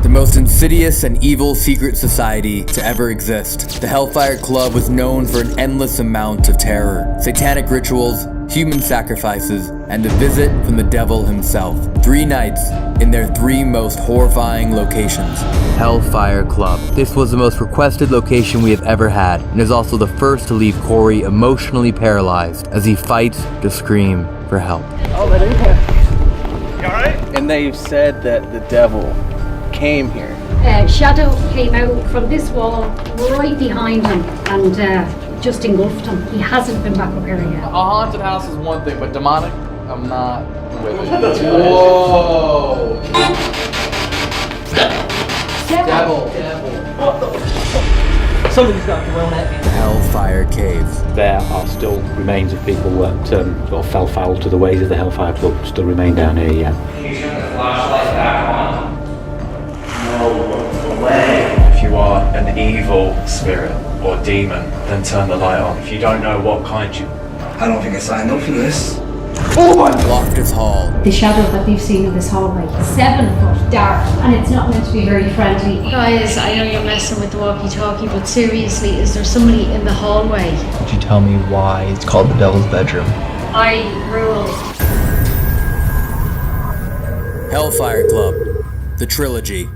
The most insidious and evil secret society to ever exist. The Hellfire Club was known for an endless amount of terror, satanic rituals, human sacrifices, and a visit from the devil himself. 3 nights in their 3 most horrifying locations. Hellfire Club. This was the most requested location we have ever had, and is also the first to leave Corey emotionally paralyzed as he fights to scream for help. Oh, that is it. You alright? And they've said that the devil came here. Shadow came out from this wall right behind him and just engulfed him. He hasn't been back up here yet. A haunted house is one thing, but demonic, I'm not with it. Whoa! Devil. Somebody's got thrown at me. Hellfire Caves. There are still remains of people that sort of fell foul to the ways of the Hellfire Club, still remain down here, yeah. Can you turn the flashlight back on? No way. If you are an evil spirit or demon, then turn the light on. If you don't know what kind you... I don't think I signed up for this. Loftus Hall. The shadow that we've seen in this hallway, 7 foot dark, and it's not meant to be very friendly. Guys, I know you're messing with the walkie-talkie, but seriously, is there somebody in the hallway? Could you tell me why it's called the Devil's Bedroom? I rule. Hellfire Club. The trilogy.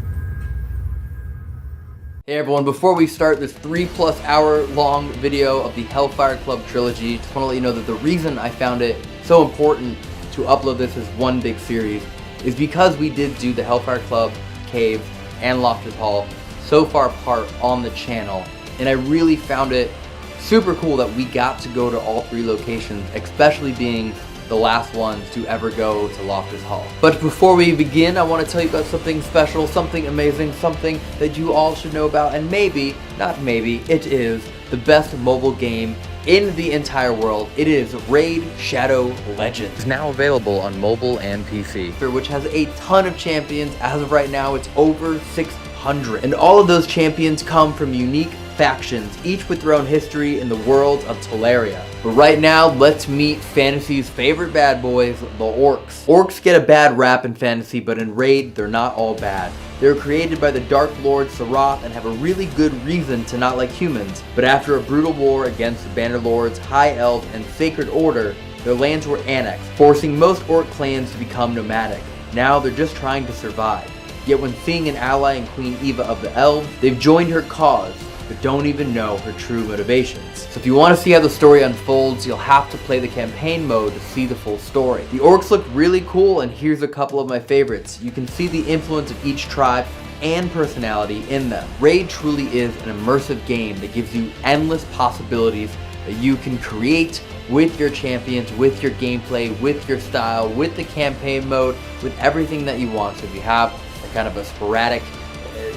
Hey everyone, before we start this 3+ hour long video of the Hellfire Club trilogy, just want to let you know that the reason I found it so important to upload this as one big series is because we did do the Hellfire Club, Caves, and Loftus Hall so far apart on the channel, and I really found it super cool that we got to go to all 3 locations, especially being the last ones to ever go to Loftus Hall. But before we begin, I want to tell you about something special, something amazing, something that you all should know about, and maybe, not maybe, it is the best mobile game in the entire world. It is Raid Shadow Legends. It's now available on mobile and PC, which has a ton of champions. As of right now, it's over 600. And all of those champions come from unique factions, each with their own history in the world of Teleria. But right now, let's meet Fantasy's favorite bad boys, the Orcs. Orcs get a bad rap in Fantasy, but in Raid, they're not all bad. They were created by the Dark Lord Sarath and have a really good reason to not like humans. But after a brutal war against the Bannerlords, High Elves, and Sacred Order, their lands were annexed, forcing most Orc clans to become nomadic. Now they're just trying to survive. Yet when seeing an ally in Queen Eva of the Elves, they've joined her cause, but don't even know her true motivations. So if you want to see how the story unfolds, you'll have to play the campaign mode to see the full story. The Orcs look really cool, and here's a couple of my favorites. You can see the influence of each tribe and personality in them. Raid truly is an immersive game that gives you endless possibilities that you can create with your champions, with your gameplay, with your style, with the campaign mode, with everything that you want. So if you have a kind of a sporadic,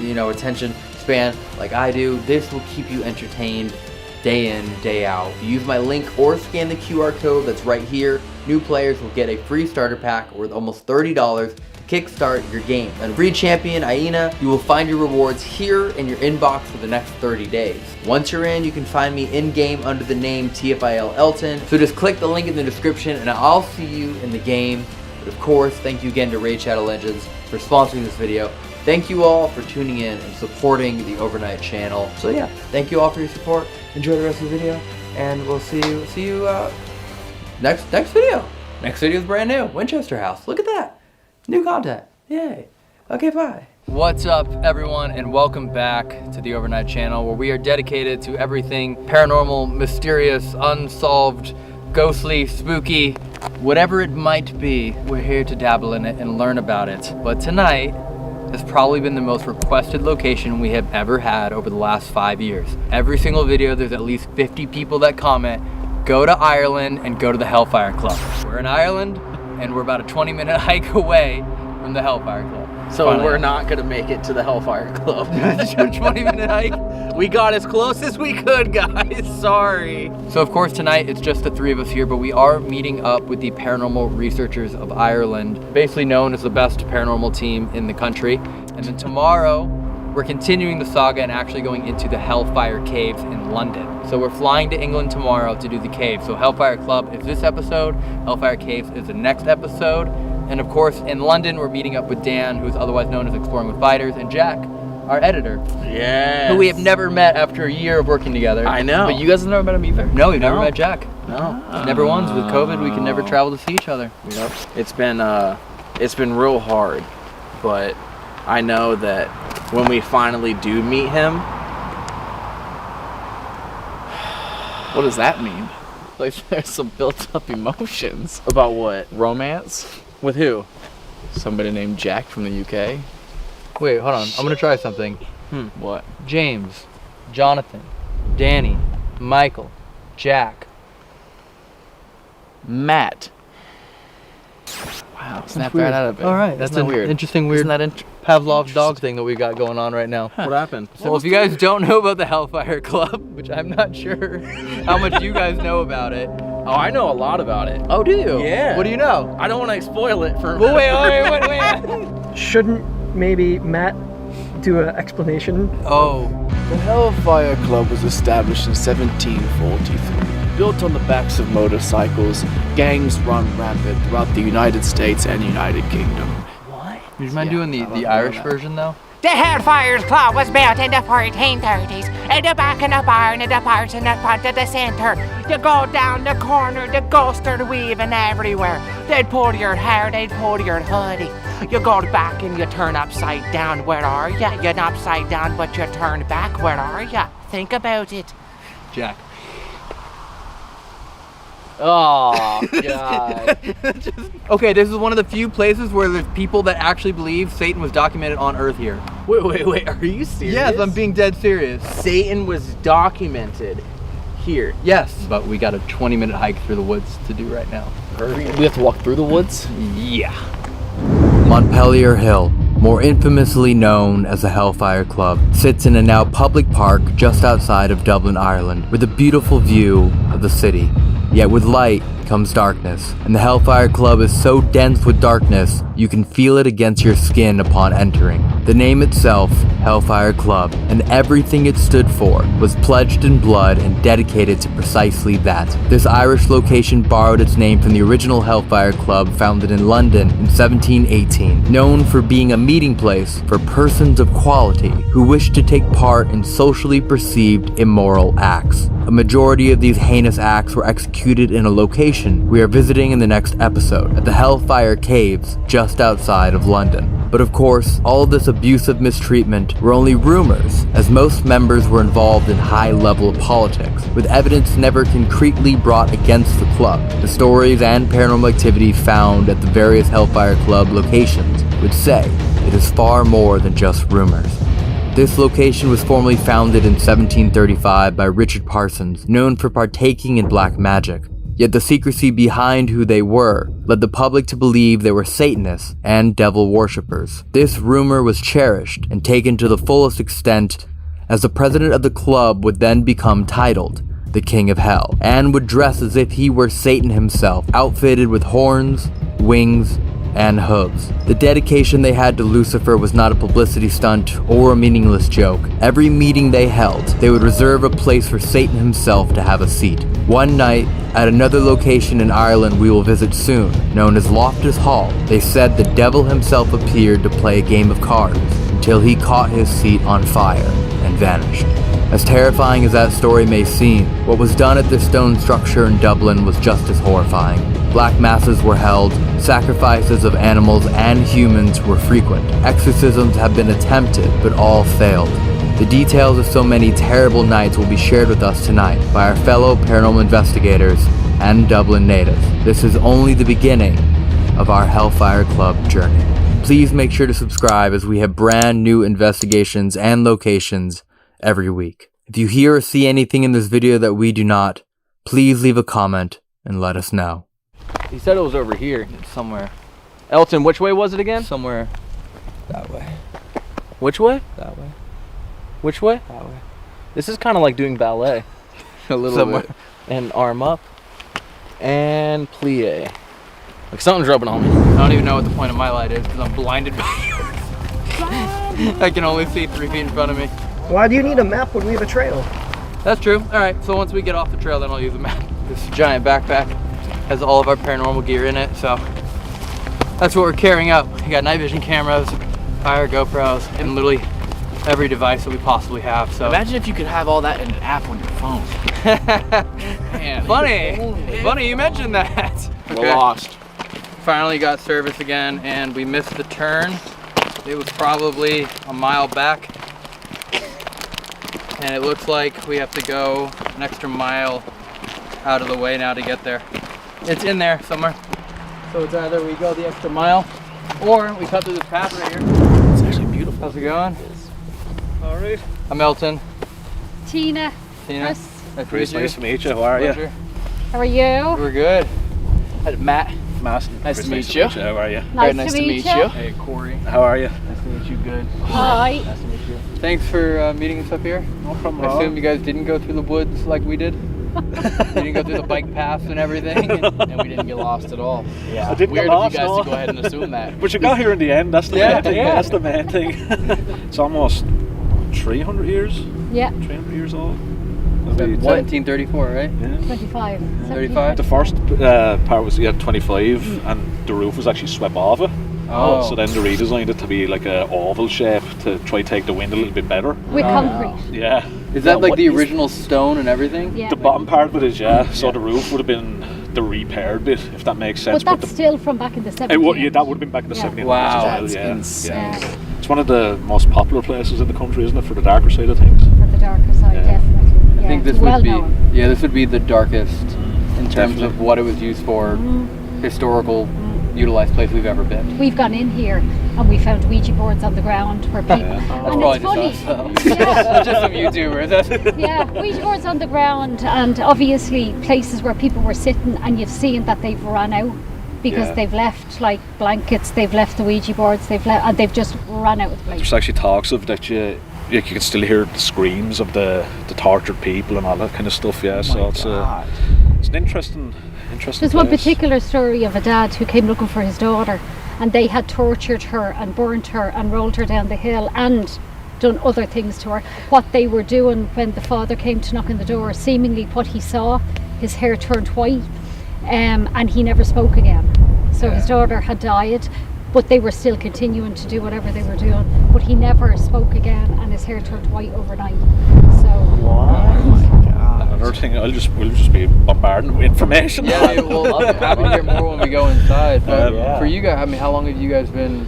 attention span like I do, this will keep you entertained day in, day out. If you use my link or scan the QR code that's right here, new players will get a free starter pack worth almost $30 to kickstart your game. And free champion Aina, you will find your rewards here in your inbox for the next 30 days. Once you're in, you can find me in-game under the name TFIL Elton. So just click the link in the description and I'll see you in the game. But of course, thank you again to Raid Shadow Legends for sponsoring this video. Thank you all for tuning in and supporting the Overnight channel. So yeah, thank you all for your support. Enjoy the rest of the video, and we'll see you next video. Next video is brand new. Winchester House. Look at that. New content. Yay. Okay, bye. What's up, everyone, and welcome back to the Overnight channel, where we are dedicated to everything paranormal, mysterious, unsolved, ghostly, spooky, whatever it might be. We're here to dabble in it and learn about it. But tonight has probably been the most requested location we have ever had over the last 5 years. Every single video, there's at least 50 people that comment, go to Ireland and go to the Hellfire Club. We're in Ireland, and we're about a 20-minute hike away from the Hellfire Club. So we're not gonna make it to the Hellfire Club. It's a 20-minute hike. We got as close as we could, guys. Sorry. So of course tonight it's just the 3 of us here, but we are meeting up with the Paranormal Researchers of Ireland, basically known as the best paranormal team in the country. And then tomorrow we're continuing the saga and actually going into the Hellfire Caves in London. So we're flying to England tomorrow to do the caves. So Hellfire Club is this episode, Hellfire Caves is the next episode. And of course, in London, we're meeting up with Dan, who is otherwise known as Exploring with Fighters, and Jack, our editor, Yeah. who we have never met after a year of working together. I know. But you guys have never met him either? No, we've never No. met Jack. No. Never once. With COVID, we can never travel to see each other. Yep. It's been real hard, but I know that when we finally do meet him, What does that mean? Like there's some built-up emotions. about what? Romance? With who? Somebody named Jack from the UK. Wait, hold on. I'm gonna try something. What? James, Jonathan, Danny, Michael, Jack. Matt. Wow, snap right out of it. All right, that's Isn't that an weird. interesting, weird Isn't that Pavlov's dog thing that we got going on right now. What happened? Well, if you guys don't know about the Hellfire Club, which I'm not sure how much you guys know about it. Oh, I know a lot about it. Oh, do you? Yeah. What do you know? I don't want to spoil it for. Well, wait. Shouldn't maybe Matt do an explanation? Oh, The Hellfire Club was established in 1743. Built on the backs of motorcycles, gangs run rampant throughout the United States and United Kingdom. would you mind doing the Irish version though? The Hellfire's Club was built in the 1430s. At the back of the barn, and the parts in the front of the centre. You go down the corner, the ghosts are weaving everywhere. They'd pull your hair, they'd pull your hoodie. You go back and you turn upside down. Where are ya? You're not upside down, but you turn back. Where are ya? Think about it. Jack. Oh, God. Okay, this is one of the few places where there's people that actually believe Satan was documented on Earth here. Wait. Are you serious? Yes, I'm being dead serious. Satan was documented here. Yes, but we got a 20-minute hike through the woods to do right now. We have to walk through the woods? Yeah. Montpelier Hill, more infamously known as the Hellfire Club, sits in a now public park just outside of Dublin, Ireland, with a beautiful view of the city. Yet with light comes darkness, and the Hellfire Club is so dense with darkness, you can feel it against your skin upon entering. The name itself, Hellfire Club, and everything it stood for, was pledged in blood and dedicated to precisely that. This Irish location borrowed its name from the original Hellfire Club founded in London in 1718, known for being a meeting place for persons of quality who wished to take part in socially perceived immoral acts. A majority of these heinous acts were executed in a location we are visiting in the next episode, at the Hellfire Caves just outside of London. But of course, all of this abusive mistreatment were only rumors, as most members were involved in high-level politics, with evidence never concretely brought against the club. The stories and paranormal activity found at the various Hellfire Club locations would say it is far more than just rumors. This location was formally founded in 1735 by Richard Parsons, known for partaking in black magic. Yet the secrecy behind who they were led the public to believe they were Satanists and devil worshippers. This rumor was cherished and taken to the fullest extent, as the president of the club would then become titled the King of Hell, and would dress as if he were Satan himself, outfitted with horns, wings, and hooves. The dedication they had to Lucifer was not a publicity stunt or a meaningless joke. Every meeting they held, they would reserve a place for Satan himself to have a seat. One night, at another location in Ireland we will visit soon, known as Loftus Hall, they said the devil himself appeared to play a game of cards until he caught his seat on fire and vanished. As terrifying as that story may seem, what was done at this stone structure in Dublin was just as horrifying. Black masses were held, sacrifices of animals and humans were frequent. Exorcisms have been attempted, but all failed. The details of so many terrible nights will be shared with us tonight by our fellow paranormal investigators and Dublin natives. This is only the beginning of our Hellfire Club journey. Please make sure to subscribe, as we have brand new investigations and locations every week. If you hear or see anything in this video that we do not, please leave a comment and let us know. He said it was over here. Somewhere. Elton, which way was it again? Somewhere that way. Which way? That way. Which way? That way. This is kind of like doing ballet. A little bit. And arm up. And plie. Like something's rubbing on me. I don't even know what the point of my light is because I'm blinded by yours. I can only see 3 feet in front of me. Why do you need a map when we have a trail? That's true. Alright, so once we get off the trail, then I'll use a map. This giant backpack has all of our paranormal gear in it, so That's what we're carrying up. We got night vision cameras, fire GoPros, and literally every device that we possibly have. So Imagine if you could have all that in an app on your phone. Man, funny you mentioned that. We're lost. Finally got service again, and we missed the turn. It was probably a mile back, and it looks like we have to go an extra mile out of the way now to get there. It's in there somewhere. So it's either we go the extra mile, or we cut through this path right here. It's actually beautiful. How's it going? All right. I'm Elton. Tina. Tina. Chris, nice to meet you. How are you? How are you? We're good. Matt. Nice to meet you. How are you? Nice to meet you. Hey, Corey. How are you? Nice to meet you. Good. Hi. Nice to meet you. Thanks for meeting us up here. No problem. I assume you guys didn't go through the woods like we did. You didn't go through the bike paths and everything. And we didn't get lost at all. Yeah. I didn't Weird get lost, of you guys no. to go ahead and assume that. But you got here in the end. That's the main thing. Yeah. That's the main thing. It's almost 300 years. Yeah. 300 years old. 1734, right? Yeah. 25. 35. The first part was 25, and the roof was actually swept off it. Oh. So then they redesigned it to be like an oval shape to try to take the wind a little bit better. With concrete. Yeah. Is that like the original stone and everything? Yeah. The bottom part of it is, yeah. So the roof would have been the repaired bit, if that makes sense. But that's still from back in the 70s. It would, yeah, that would have been back in the Yeah. 70s Wow. as well, That's yeah. insane. Yeah. It's one of the most popular places in the country, isn't it, for the darker side of things? For the darker side, Yeah. definitely. I think this would be, this would be the darkest in terms of what it was used for, historical, utilized place we've ever been. We've gone in here and we found Ouija boards on the ground where people. That's And probably it's funny. just us, Yeah. just some YouTubers. Yeah, Ouija boards on the ground, and obviously places where people were sitting, and you've seen that they've run out because Yeah. they've left like blankets, they've left the Ouija boards, and they've just run out of the place. There's actually talks of that you can still hear the screams of the tortured people and all that kind of stuff, yeah. So it's an interesting There's one place. particular story of a dad who came looking for his daughter, and they had tortured her and burnt her and rolled her down the hill and done other things to her. What they were doing when the father came to knock on the door, seemingly what he saw, his hair turned white, and he never spoke again. So his daughter had died, but they were still continuing to do whatever they were doing. But he never spoke again, and his hair turned white overnight. Another thing, we'll just be bombarding with information. Yeah, we'll happy to hear more when we go inside. But Yeah. for you guys, I mean, how long have you guys been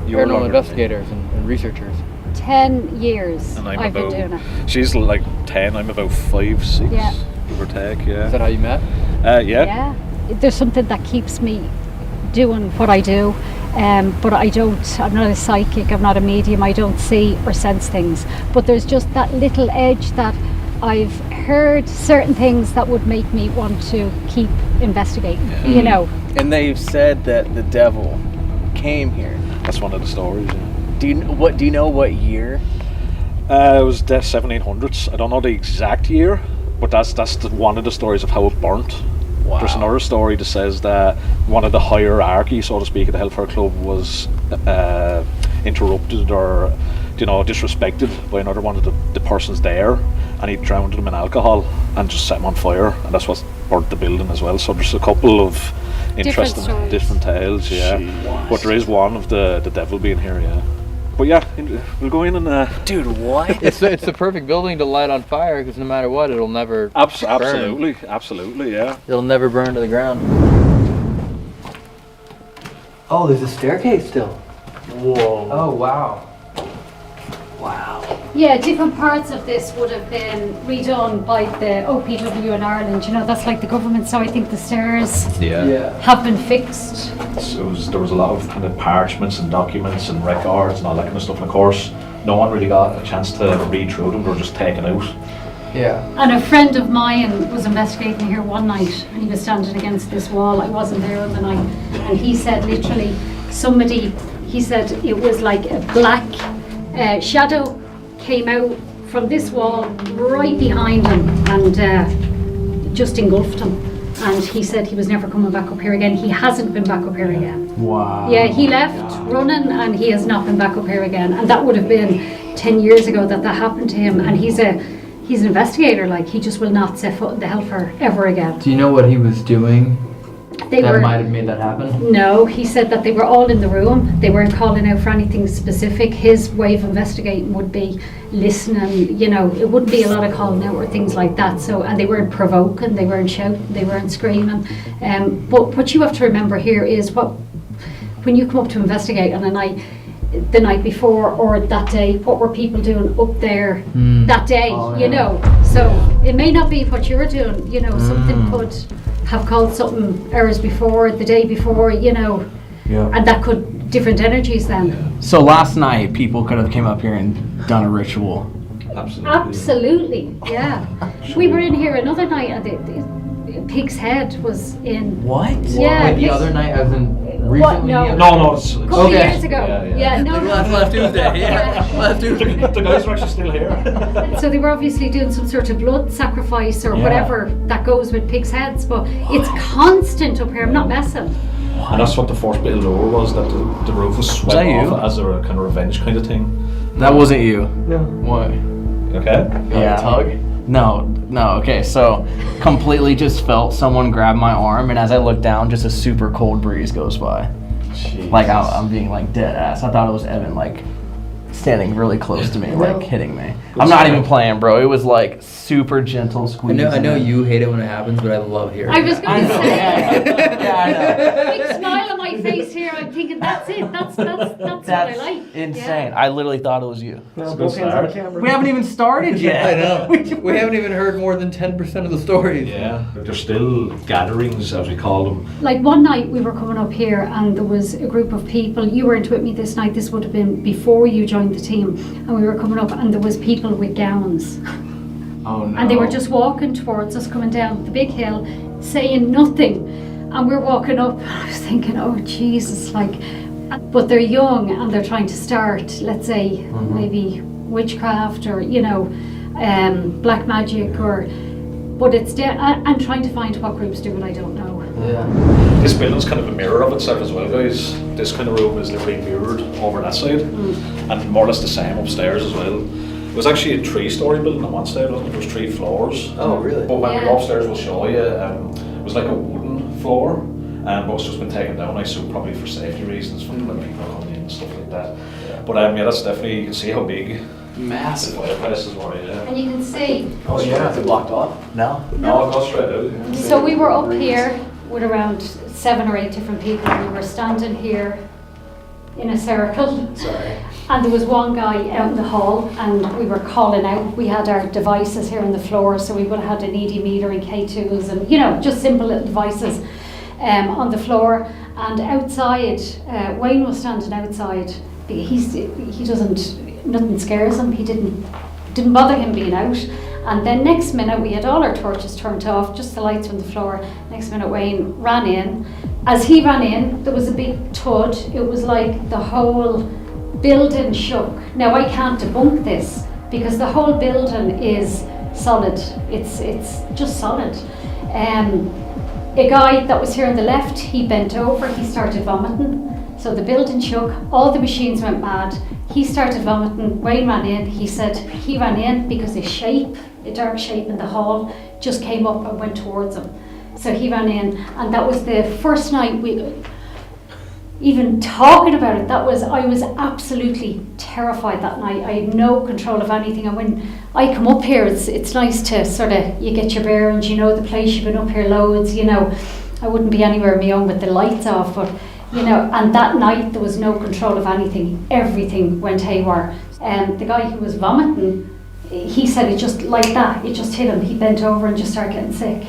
You're paranormal longer. investigators and researchers? 10 years And I've been doing it. She's like 10, I'm about 5, 6, Yeah. give or take, yeah. Is that how you met? Yeah. Yeah, there's something that keeps me doing what I do, but I'm not a psychic, I'm not a medium, I don't see or sense things, but there's just that little edge that I've heard certain things that would make me want to keep investigating, you know. And they've said that the devil came here. That's one of the stories, yeah. Do you know what year? It was the 1700s. I don't know the exact year, but that's one of the stories of how it burnt. Wow. There's another story that says that one of the hierarchy, so to speak, of the Hellfire Club was interrupted or, disrespected by another one of the persons there, and he drowned them in alcohol and just set them on fire, and that's what burnt the building as well. So there's a couple of interesting different tales, yeah. But there is one of the devil being here, yeah. But yeah, we'll go in and dude, what? It's the perfect building to light on fire, because no matter what, it'll never burn. Absolutely, yeah. It'll never burn to the ground. Oh, there's a staircase still. Whoa. Oh, wow. Wow. Yeah, different parts of this would have been redone by the OPW in Ireland, that's like the government, so I think the stairs have been fixed. There was a lot of kind of parchments and documents and records and all that kind of stuff, and of course no one really got a chance to read through them. They were just taken out. Yeah. And a friend of mine was investigating here one night, and he was standing against this wall. I wasn't there on the night, and he said literally he said it was like a black shadow came out from this wall right behind him and just engulfed him. And he said he was never coming back up here again. He hasn't been back up here again. Wow. Yeah, he left running and he has not been back up here again. And that would have been 10 years ago that happened to him. And he's an investigator, like he just will not set foot in the Hellfire ever again. Do you know what he was doing that might have made that happen? No, he said that they were all in the room. They weren't calling out for anything specific. His way of investigating would be listening, you know, it wouldn't be a lot of calling out or things like that. So, and they weren't provoking, they weren't shouting, they weren't screaming. But what you have to remember here is when you come up to investigate on a night, the night before or that day, what were people doing up there that day, you know? So it may not be what you're doing, you know, something could have called something hours before, the day before, you know, and that could, different energies then. So last night, people could have came up here and done a ritual. Absolutely, yeah. We were in here another night and the Pig's Head was in. What? Yeah. Wait, the other night, as in recently? What? No. No, it's A couple years ago. Yeah, no. Last Tuesday, yeah. Last Tuesday. The guys are actually still here. So they were obviously doing some sort of blood sacrifice or whatever that goes with pigs' heads, but it's constant up here. I'm not messing. And that's what the first bit of lore was, that the roof was swept off as a kind of revenge kind of thing. That wasn't you. No. What? Okay. Yeah. Tug? No, okay, so completely just felt someone grab my arm, and as I looked down, just a super cold breeze goes by. Jesus. Like I'm being like dead ass. I thought it was Evan, like standing really close to me, like hitting me. I'm not even playing, bro. It was like super gentle squeeze. I know you hate it when it happens, but I love hearing I was going to say. Yeah, I know. Big smile on my face here. I'm thinking that's it. That's what I like. Insane. I literally thought it was you. No, both hands on camera. We haven't even started yet. I know. We haven't even heard more than 10% of the stories. Yeah. There's still gatherings, as we call them. Like one night we were coming up here and there was a group of people. You weren't with me this night. This would have been before you joined the team. And we were coming up and there was people with gowns. Oh no. And they were just walking towards us, coming down the big hill, saying nothing. And we're walking up, and I was thinking, oh Jesus, like, but they're young and they're trying to start, let's say, maybe witchcraft or, you know, black magic or, but it's, I'm trying to find what groups do it, I don't know. Yeah. This building's kind of a mirror of itself as well, guys. This kind of room is literally mirrored over that side, and more or less the same upstairs as well. It was actually a 3-story building on one side, wasn't it? There was 3 floors. Oh, really? But when we go upstairs, we'll show you. It was like a wooden floor, but it's just been taken down, I assume, probably for safety reasons, for when people are coming in and stuff like that. Yeah. But yeah, that's definitely, you can see how big massive the fireplaces were, yeah. And you can see. Oh, yeah. Is it blocked off? No. No, it goes straight out. So we were up here with around 7 or 8 different people. We were standing here in a circle. Sorry. And there was one guy out in the hall and we were calling out. We had our devices here on the floor, so we would have had an ED meter and K2s and, you know, just simple little devices on the floor. And outside, Wayne was standing outside. He doesn't, nothing scares him. He didn't bother him being out. And then next minute we had all our torches turned off, just the lights on the floor. Next minute Wayne ran in. As he ran in, there was a big thud. It was like the whole building shook. Now I can't debunk this because the whole building is solid. It's just solid. A guy that was here on the left, he bent over, he started vomiting. So the building shook, all the machines went mad. He started vomiting, Wayne ran in. He said he ran in because a dark shape in the hall just came up and went towards him. So he ran in, and that was the first night we, even talking about it, I was absolutely terrified that night. I had no control of anything, and when I come up here, it's nice to sort of, you get your bearings, you know the place, you've been up here loads, you know. I wouldn't be anywhere on my own with the lights off, but you know, and that night there was no control of anything. Everything went haywire. And the guy who was vomiting, he said it just like that, it just hit him. He bent over and just started getting sick.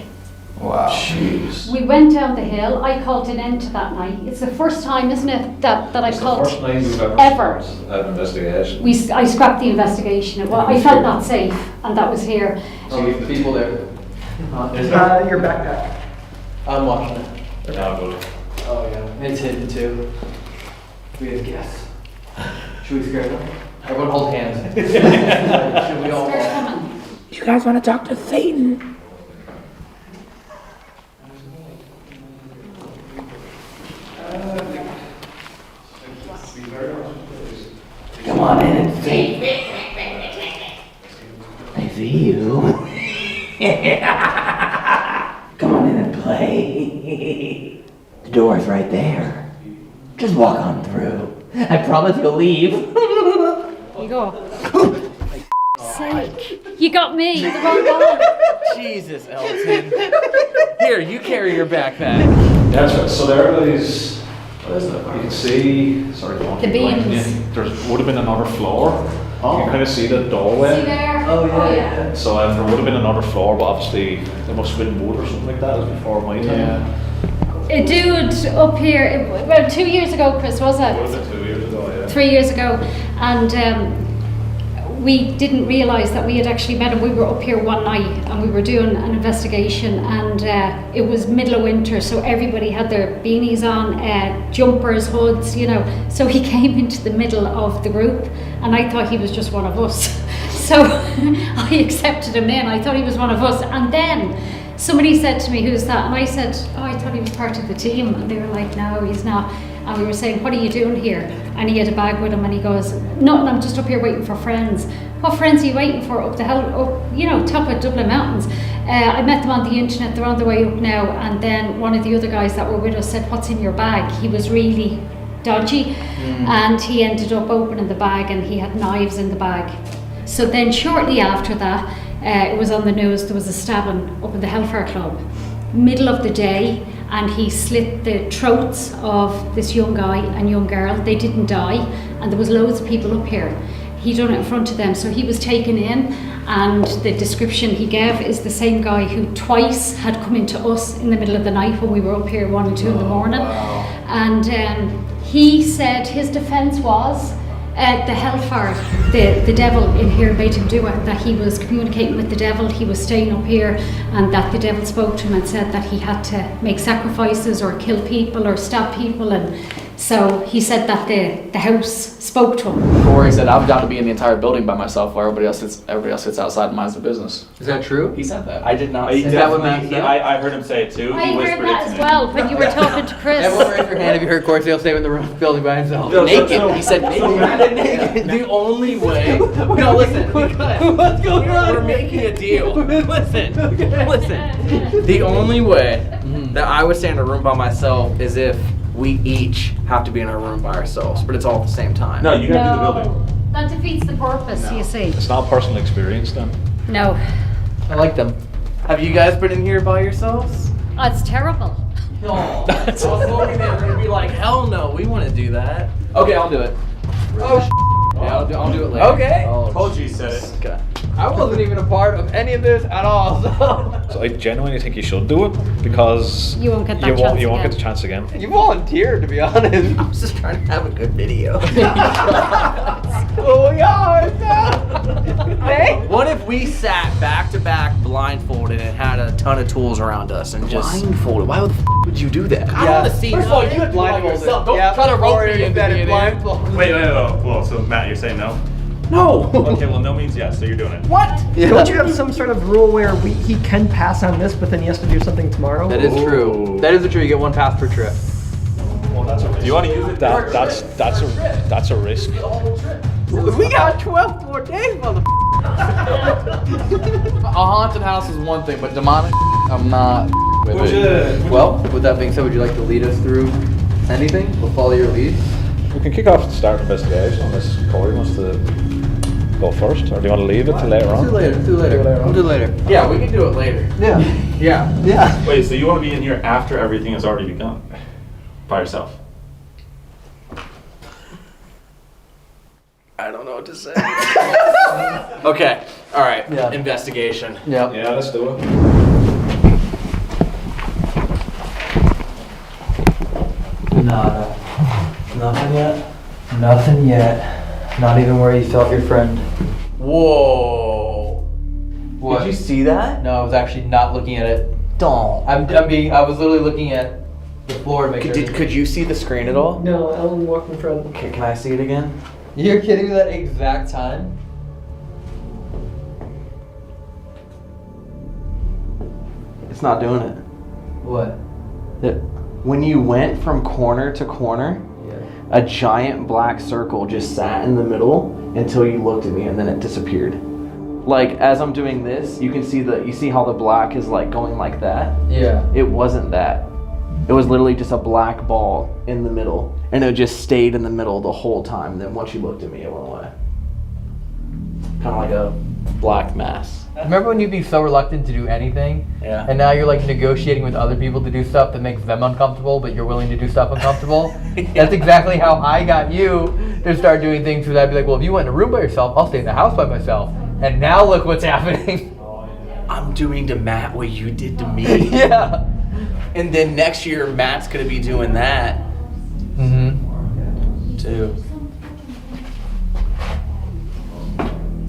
Wow. Jeez. We went down the hill. I called an end to that night. It's the first time, isn't it, that I called It's the first night we've ever. An investigation. I scrapped the investigation. Well, I felt not safe, and that was here. So the people there. Your backpack. I'm watching it. Yeah, but Oh yeah, it's hidden too. We have guests. Should we scare them? Everyone hold hands. Should we all? You guys want to talk to Satan? Come on in and see. I see you. Come on in and play. The door's right there. Just walk on through. I promise you'll leave. You go. Sake. You got me. The wrong one. Jesus, Elton. Here, you carry your backpack. That's right. So there is. What is it? You can see. Sorry, don't The keep blinking beams. in. There would have been another floor. You can kind of see the doorway. See there? Oh, yeah. So there would have been another floor, but obviously there must have been wood or something like that. It was before my time. A dude up here, about 2 years ago, Chris, was it? Was it 2 years ago? Yeah. 3 years ago, and we didn't realise that we had actually met him. We were up here one night and we were doing an investigation, and it was middle of winter, so everybody had their beanies on, jumpers, hoods, you know. So he came into the middle of the group, and I thought he was just one of us. So I accepted him in. I thought he was one of us, and then somebody said to me, "Who's that?" And I said, "Oh, I thought he was part of the team." And they were like, "No, he's not." And we were saying, "What are you doing here?" And he had a bag with him, and he goes, "Nothing, I'm just up here waiting for friends." "What friends are you waiting for?" "Up the hill, up, you know, top of Dublin Mountains." I met them on the internet, they're on their way up now. And then one of the other guys that were with us said, "What's in your bag?" He was really dodgy, and he ended up opening the bag, and he had knives in the bag. So then shortly after that, it was on the news, there was a stabbing up in the Hellfire Club, middle of the day, and he slit the throats of this young guy and young girl. They didn't die, and there was loads of people up here. He done it in front of them, so he was taken in, and the description he gave is the same guy who twice had come into us in the middle of the night when we were up here 1 and 2 in the morning. And he said his defence was the hellfire, the devil in here made him do it, that he was communicating with the devil, he was staying up here, and that the devil spoke to him and said that he had to make sacrifices or kill people or stab people. And so he said that the house spoke to him. Corey said, "I'm down to be in the entire building by myself while everybody else sits outside and minds their business." Is that true? He said that. I did not He say that what definitely- Matt said? I heard him say it too. I He heard whispered that it to as me. well when you were talking to Chris. Everyone raise your hand if you heard Corsair stay in the room building by himself. Naked. He said naked. The only way. No, listen. What's going on? We're making a deal. Listen. The only way that I would stay in a room by myself is if we each have to be in a room by ourselves, but it's all at the same time. No, you gotta do the building. That defeats the purpose, you see. It's not personal experience then. No. I like them. Have you guys been in here by yourselves? Oh, it's terrible. No. I was hoping they were gonna be like, hell no, we want to do that. Okay, I'll do it. Oh, Yeah, I'll do it later. okay. Told you he said it. Okay. I wasn't even a part of any of this at all. So I genuinely think you should do it because You won't get that you won't, chance you won't again. get the chance again. You volunteered, to be honest. I was just trying to have a good video. Oh, yeah. Hey? What if we sat back to back blindfolded and had a ton of tools around us and just Blindfolded. Why the would you do that? I don't want to see. First of all, you have to blind yourself. Don't try to rope me into being blindfolded. Wait. Well, so Matt, you're saying no? No. Okay, well, no means yes, so you're doing it. What? Don't you have some sort of rule where he can pass on this, but then he has to do something tomorrow? That is true. That is true. You get one pass per trip. Well, that's a risk. Do you want to use it? That's a risk. We got 12 more days, motherfucker. A haunted house is one thing, but demonic, I'm not with it. Well, with that being said, would you like to lead us through anything? We'll follow your lead. We can kick off the start investigation unless Corey wants to go first, or do you want to leave it till later on? Do later. We'll do later. Yeah, we can do it later. Yeah. Yeah. Wait, so you want to be in here after everything has already begun? By yourself? I don't know what to say. Okay. All right. Yeah. Investigation. Yeah. Yeah, let's do it. Nada. Nothing yet? Nothing yet. Not even where you felt your friend. Whoa. What? Did you see that? No, I was actually not looking at it. Don't. I was literally looking at the floor to make sure. Could you see the screen at all? No, Ellen walked in front. Okay, can I see it again? You're kidding me that exact time? It's not doing it. What? When you went from corner to corner, a giant black circle just sat in the middle until you looked at me, and then it disappeared. Like as I'm doing this, you can see you see how the black is like going like that? Yeah. It wasn't that. It was literally just a black ball in the middle, and it just stayed in the middle the whole time. Then once she looked at me, it went away. Kind of like a black mass. Remember when you'd be so reluctant to do anything? Yeah. And now you're like negotiating with other people to do stuff that makes them uncomfortable, but you're willing to do stuff uncomfortable? That's exactly how I got you to start doing things where I'd be like, well, if you went in a room by yourself, I'll stay in the house by myself. And now look what's happening. I'm doing to Matt what you did to me. Yeah. And then next year, Matt's gonna be doing that. Too.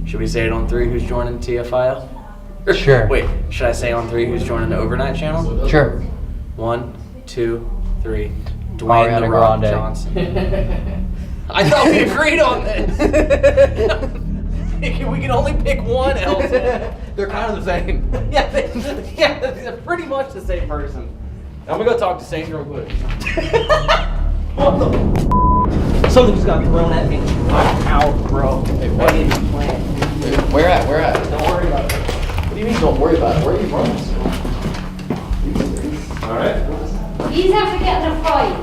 Should we say it on 3 who's joining TFIL? Sure. Wait, should I say on 3 who's joining the overnight channel? Sure. 1, 2, 3. Dwayne Ariana The Rock Grande. Johnson. I thought we agreed on this. We can only pick one, Elton. They're kind of the same. Yeah, they're pretty much the same person. I'm gonna go talk to Saint real quick. What the Something just got thrown at me. I'm out, bro. Hey, what? Where at? Where at? Don't worry about it. What do you mean don't worry about it? Where are you running? Alright. He's after getting a fight.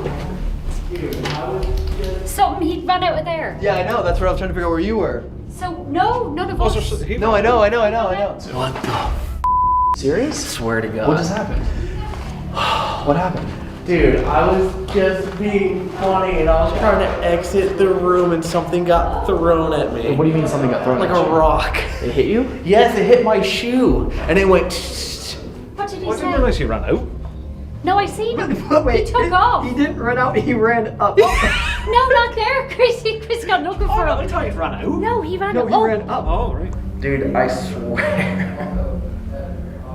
Something he ran out of there. Yeah, I know. That's what I was trying to figure out where you were. So no, none of us. No, I know. What the serious? Swear to God. What just happened? What happened? Dude, I was just being funny and I was trying to exit the room and something got thrown at me. What do you mean something got thrown Like at you? a rock. It hit you? Yes, it hit my shoe and it went. What did he I say? didn't realise he ran out. No, I seen him. Wait, he took off. He didn't run out, he ran up. No, not there, Chris. Chris got looking for him. I thought he ran out. No, he ran No, up. he ran up. Oh, right. Dude, I swear.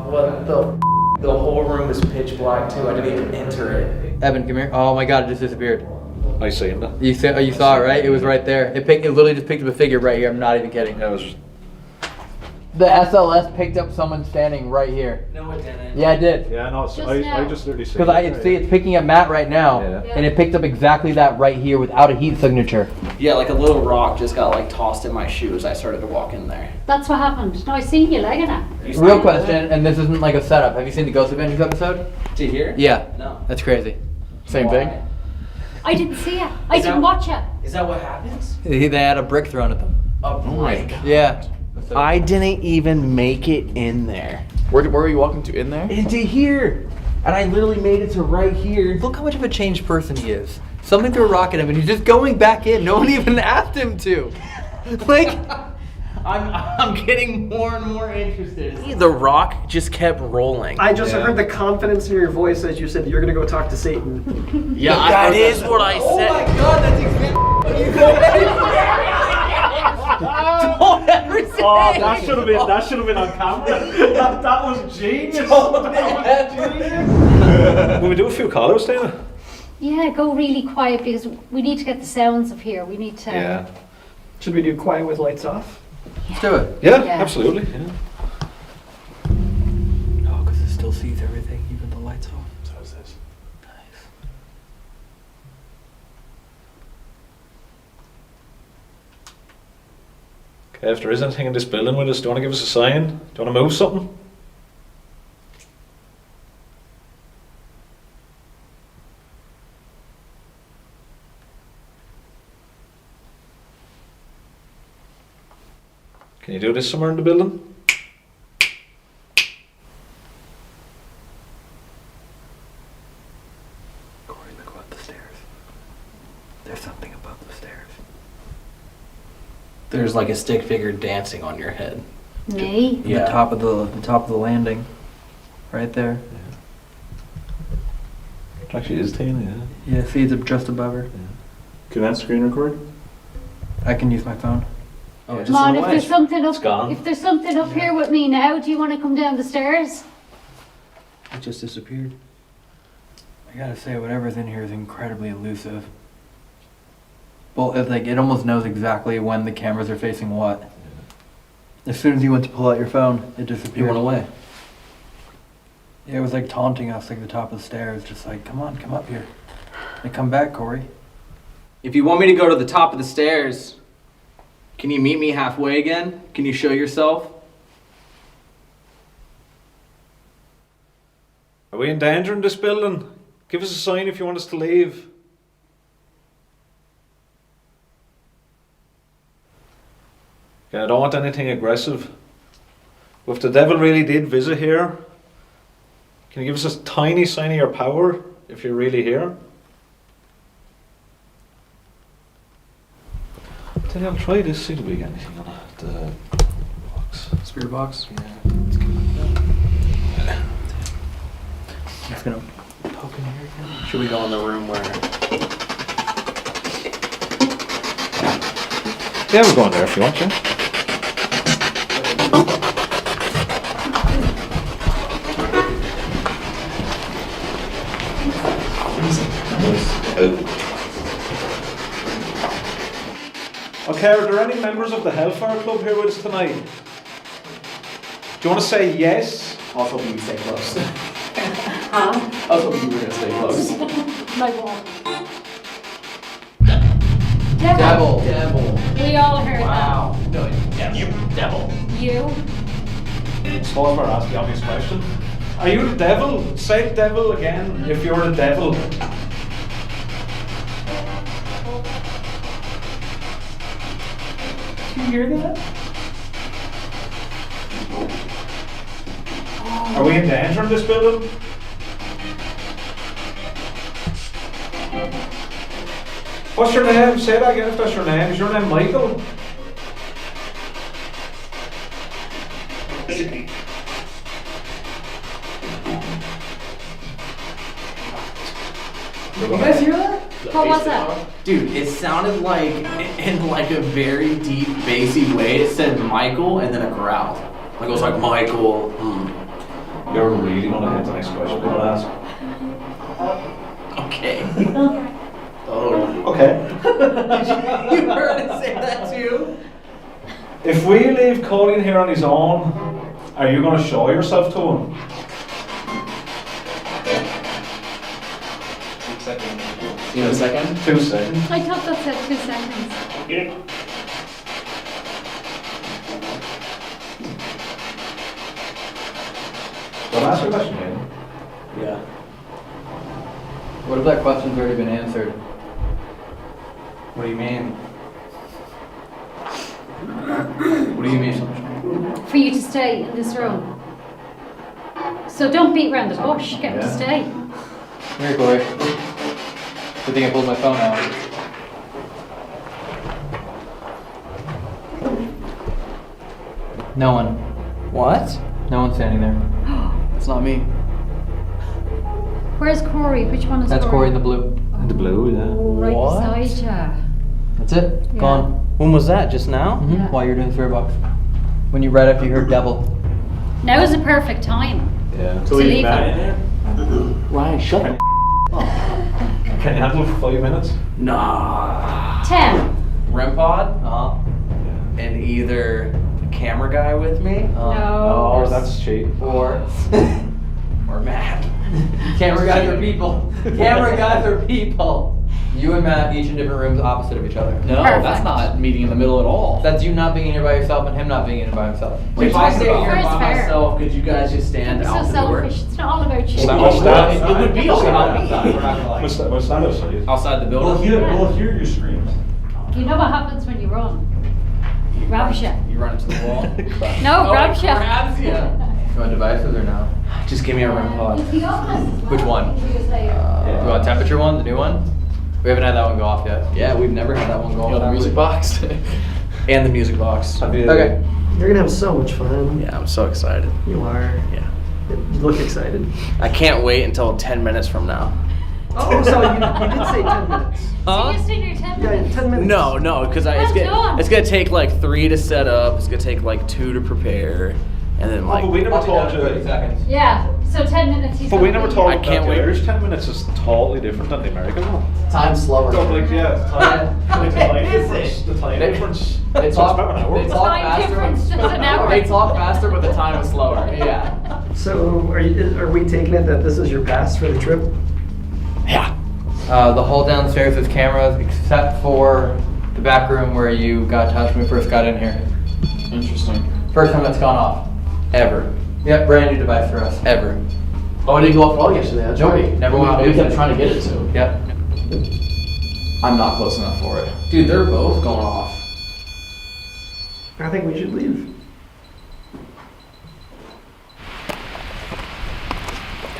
What the whole room is pitch black too. I didn't even enter it. Evan, come here. Oh my God, it just disappeared. I seen that. You saw it, right? It was right there. It literally just picked up a figure right here. I'm not even kidding. Yeah, it was just... The SLS picked up someone standing right here. No, it didn't. Yeah, it did. Yeah, no, Just I now. just literally seen Because I can see it's picking up Matt right now, Yeah. and it picked up exactly that right here without a heat signature. Yeah, like a little rock just got like tossed in my shoes. I started to walk in there. That's what happened. No, I seen you legging it. Real question, and this isn't like a setup. Have you seen the Ghost Avengers episode? To here? Yeah. No. That's crazy. Same Why? thing. I didn't see it. I didn't watch it. Is that what happens? They had a brick thrown at them. A brick. Yeah. I didn't even make it in there. Where were you walking to? In there? Into here. And I literally made it to right here. Look how much of a changed person he is. Something threw a rock at him, and he's just going back in. No one even asked him to. Like, I'm getting more and more interested. The rock just kept rolling. I just heard the confidence in your voice as you said you're gonna go talk to Satan. Yeah, that is what I said. oh my God, that's exactly what you said. Don't ever say Oh, it. that should have been on camera. that was genius. Will we do a few call-outs, Dana? Yeah, go really quiet because we need to get the sounds of here. We need to. Should we do quiet with lights off? Let's do it. Yeah, Yeah. absolutely. Yeah. Oh, because it still sees everything, even the lights off. So is this. Nice. Okay, if there is anything in this building with us, do you want to give us a sign? Do you want to move something? Can you do this somewhere in the building? Corey, look up the stairs. There's something above the stairs. There's like a stick figure dancing on your head. Me? The top of the landing. Right there. It actually is Tina, yeah. Yeah, see it's just above her. Can that screen record? I can use my phone. Oh, Come on, if there's something up, gone. if there's something up here with me now, do you want to come down the stairs? It just disappeared. I gotta say, whatever's in here is incredibly elusive. Well, it's like it almost knows exactly when the cameras are facing what. As soon as you went to pull out your phone, it disappeared. You went away. Yeah, it was like taunting us, like the top of the stairs, just like, come on, come up here. Like, come back, Corey. If you want me to go to the top of the stairs, can you meet me halfway again? Can you show yourself? Are we in danger in this building? Give us a sign if you want us to leave. Okay, I don't want anything aggressive. But if the devil really did visit here, can you give us a tiny sign of your power if you're really here? Tell you, I'll try this, see if we get anything on it. The box. Spirit box? Yeah. Let's give it that. I'm just gonna poke in here again. Should we go in the room where? Yeah, we're going there if you want to. Okay, are there any members of the Hellfire Club here with us tonight? Do you want to say yes? I was hoping you'd stay close. I was hoping you were gonna stay close. My wall. Devil. We all heard Wow. No, yeah, you devil. that. You? Suppose we're asking the obvious question. Are you the devil? Say devil again if you're the devil. Do you hear that? Are we in danger in this building? What's your name? Say that again if that's your name. Is your name Michael? You guys hear that? What was that? Dude, it sounded like, in like a very deep, bassy way, it said Michael and then a growl. Like it was like, Michael. You're really going to hit the next question we're going to ask. Okay. Oh. Okay. You heard it say that too? If we leave Colin here on his own, are you going to show yourself to him? 2 seconds. You know, a second? 2 seconds. I thought that said 2 seconds. Well, ask your question again. Yeah. What if that question's already been answered? What do you mean? What do you mean? For you to stay in this room. So don't beat around the bush. Get him to stay. Come here, Corey. Good thing I pulled my phone out. No one. What? No one's standing there. It's not me. Where's Corey? Which one is That's Corey in the blue. In the blue, yeah. Right What? beside ya. That's it. Yeah. Gone. When was that? Just now? Mm-hmm. Yeah. While you're doing Spirit Box. When you read after you heard devil. Now is the perfect time Yeah. to leave Matt him. in there? Ryan, shut up. Can you handle it for 5 minutes? Nah. 10. REM pod Uh-huh. and either the camera guy with me No. Oh, that's cheap. or Matt. Camera guys are people. Camera guys are people. You and Matt each in different rooms opposite of each other. No, Perfect. that's not meeting in the middle at all. That's you not being in here by yourself and him not being in here by himself. If I stay here Fair is by fair. myself, could you guys just stand You're out so the door? selfish. It's not all about you. It would be all about me. We'll stand outside. Outside the We'll building? hear your screams. You know what happens when you run? Grabs you. You run into the wall? No, grabs you. Grabs you. You want devices or no? Just give me a REM pod. Which one? You want temperature one, the new one? We haven't had that one go off yet. Yeah, we've never had that one go You know, off. the music box. And the music box. Okay. You're gonna have so much fun. Yeah, I'm so excited. You are. Yeah. You look excited. I can't wait until 10 minutes from now. Oh, so you did say 10 minutes. So you're still in your 10 Yeah, minutes? 10 minutes. No, because Well done. it's gonna take like 3 to set up. It's gonna take like 2 to prepare, and then like. But we never told 30 you. seconds. Yeah, so 10 minutes. He's But we gonna never be told I you can't that wait. the Irish 10 minutes is totally different than the American one. Time's slower. So, like, yeah, time, like the time Is difference. it? The time difference. They So talk, it's about an hour. they talk Time faster. difference, just an hour. They talk faster, but the time is slower. Yeah. So are we taking it that this is your pass for the trip? Yeah. The hall downstairs is cameras except for the back room where you got touched when we first got in here. Interesting. First time that's gone off. Ever. Yep, brand new device for us. Ever. Oh, it didn't go off at all yesterday. That's Nope, right. never went off We kept yesterday. trying to get it to. Yep. I'm not close enough for it. Dude, they're both going off. I think we should leave.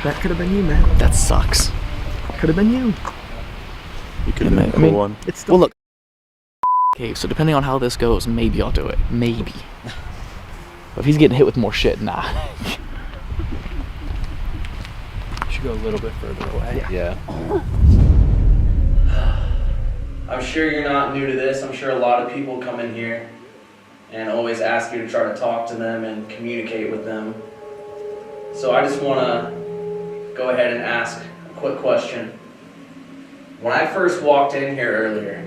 That could have been you, man. That sucks. Could have been you. You could have been I mean, one. it's still Well, look. Okay, so depending on how this goes, maybe I'll do it. Maybe. But if he's getting hit with more shit, nah. Should go a little bit further away. Yeah. I'm sure you're not new to this. I'm sure a lot of people come in here and always ask you to try to talk to them and communicate with them. So I just want to go ahead and ask a quick question. When I first walked in here earlier,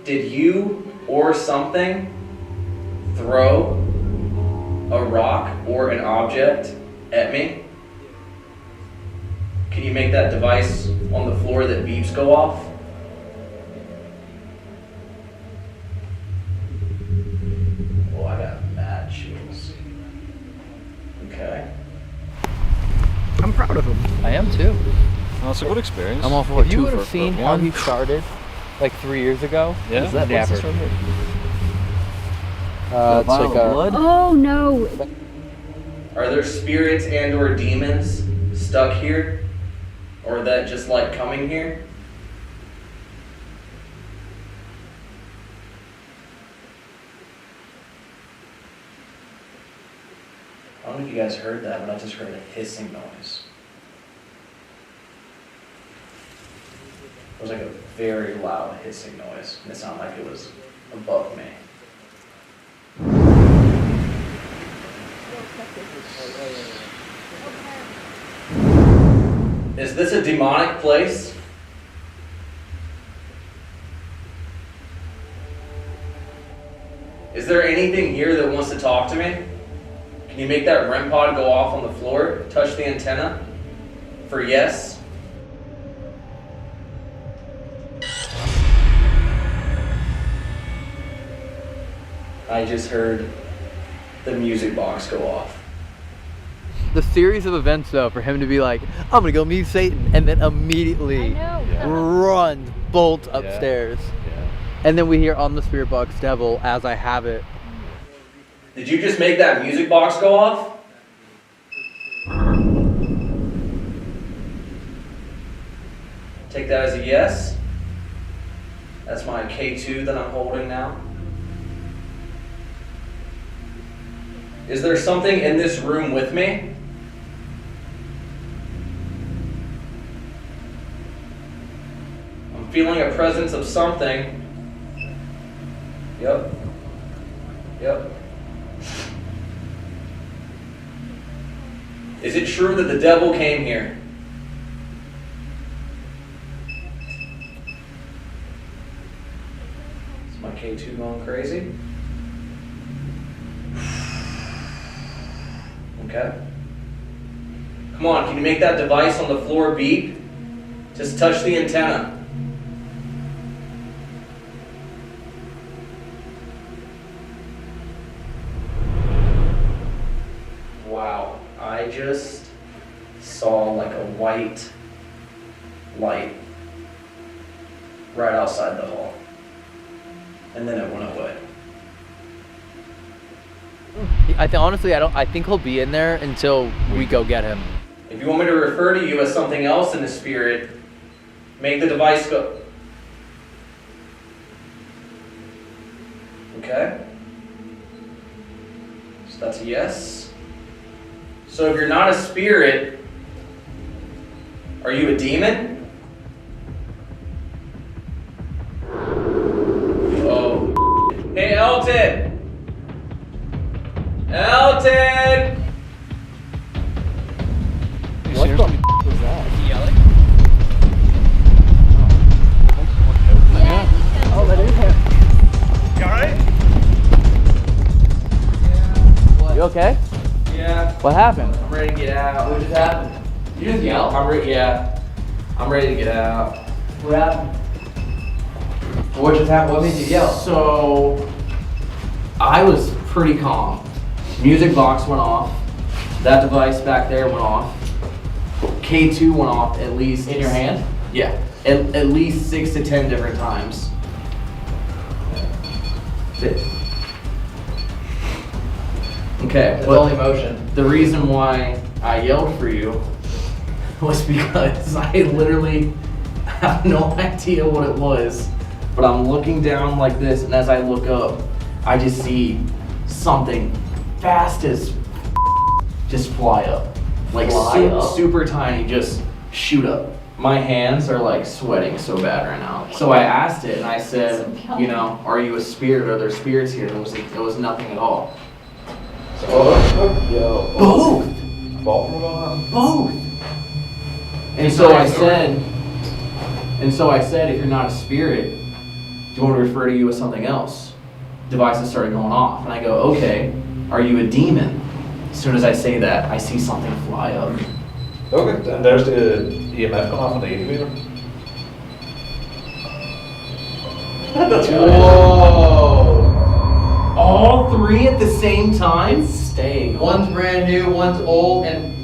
did you or something throw a rock or an object at me? Can you make that device on the floor that beeps go off? Oh, I got mad chills. Okay. I'm proud of him. I am too. Well, it's a good experience. I'm all for If you two would for have seen how one. he started, like 3 years ago. Yeah. Is that Never. what's this right here? It's like a blood. Oh no. Are there spirits and or demons stuck here? Or that just like coming here? I don't know if you guys heard that, but I just heard a hissing noise. It was like a very loud hissing noise, and it sounded like it was above me. Is this a demonic place? Is there anything here that wants to talk to me? Can you make that REM pod go off on the floor? Touch the antenna? For yes? I just heard the music box go off. The series of events, though, for him to be like, I'm gonna go meet Satan, and then immediately run, bolt upstairs. Yeah. And then we hear on the spirit box, devil, as I have it. Did you just make that music box go off? Take that as a yes. That's my K2 that I'm holding now. Is there something in this room with me? I'm feeling a presence of something. Yep. Yep. Is it true that the devil came here? Is my K2 going crazy? Okay. Come on, can you make that device on the floor beep? Just touch the antenna. Wow, I just saw like a white light right outside the hall. And then it went away. I think he'll be in there until we go get him. If you want me to refer to you as something else in the spirit, make the device go. Okay? So that's a yes. So if you're not a spirit, are you a demon? Oh. Hey, Elton! Elton! What the was that? Yelling? Oh, that is him. You alright? You okay? Yeah. What happened? I'm ready to get out. What just happened? You didn't yell? I'm ready to get out. What happened? What just happened? What made you yell? So, I was pretty calm. Music box went off. That device back there went off. K2 went off at least. In your hand? Yeah. At least 6 to 10 different times. Okay. It's but only motion. The reason why I yelled for you was because I literally have no idea what it was. But I'm looking down like this, and as I look up, I just see something fast as just fly up. Like super tiny, just shoot up. My hands are like sweating so bad right now. So I asked it and I said, you know, are you a spirit? Are there spirits here? And it was nothing at all. Both! Both! And so I said, if you're not a spirit, do you want to refer to you as something else? Devices started going off. And I go, okay, are you a demon? As soon as I say that, I see something fly up. Okay, and there's the EMF going off on the 80 meter. Whoa! All three at the same time? It's staying. One's brand new, one's old, and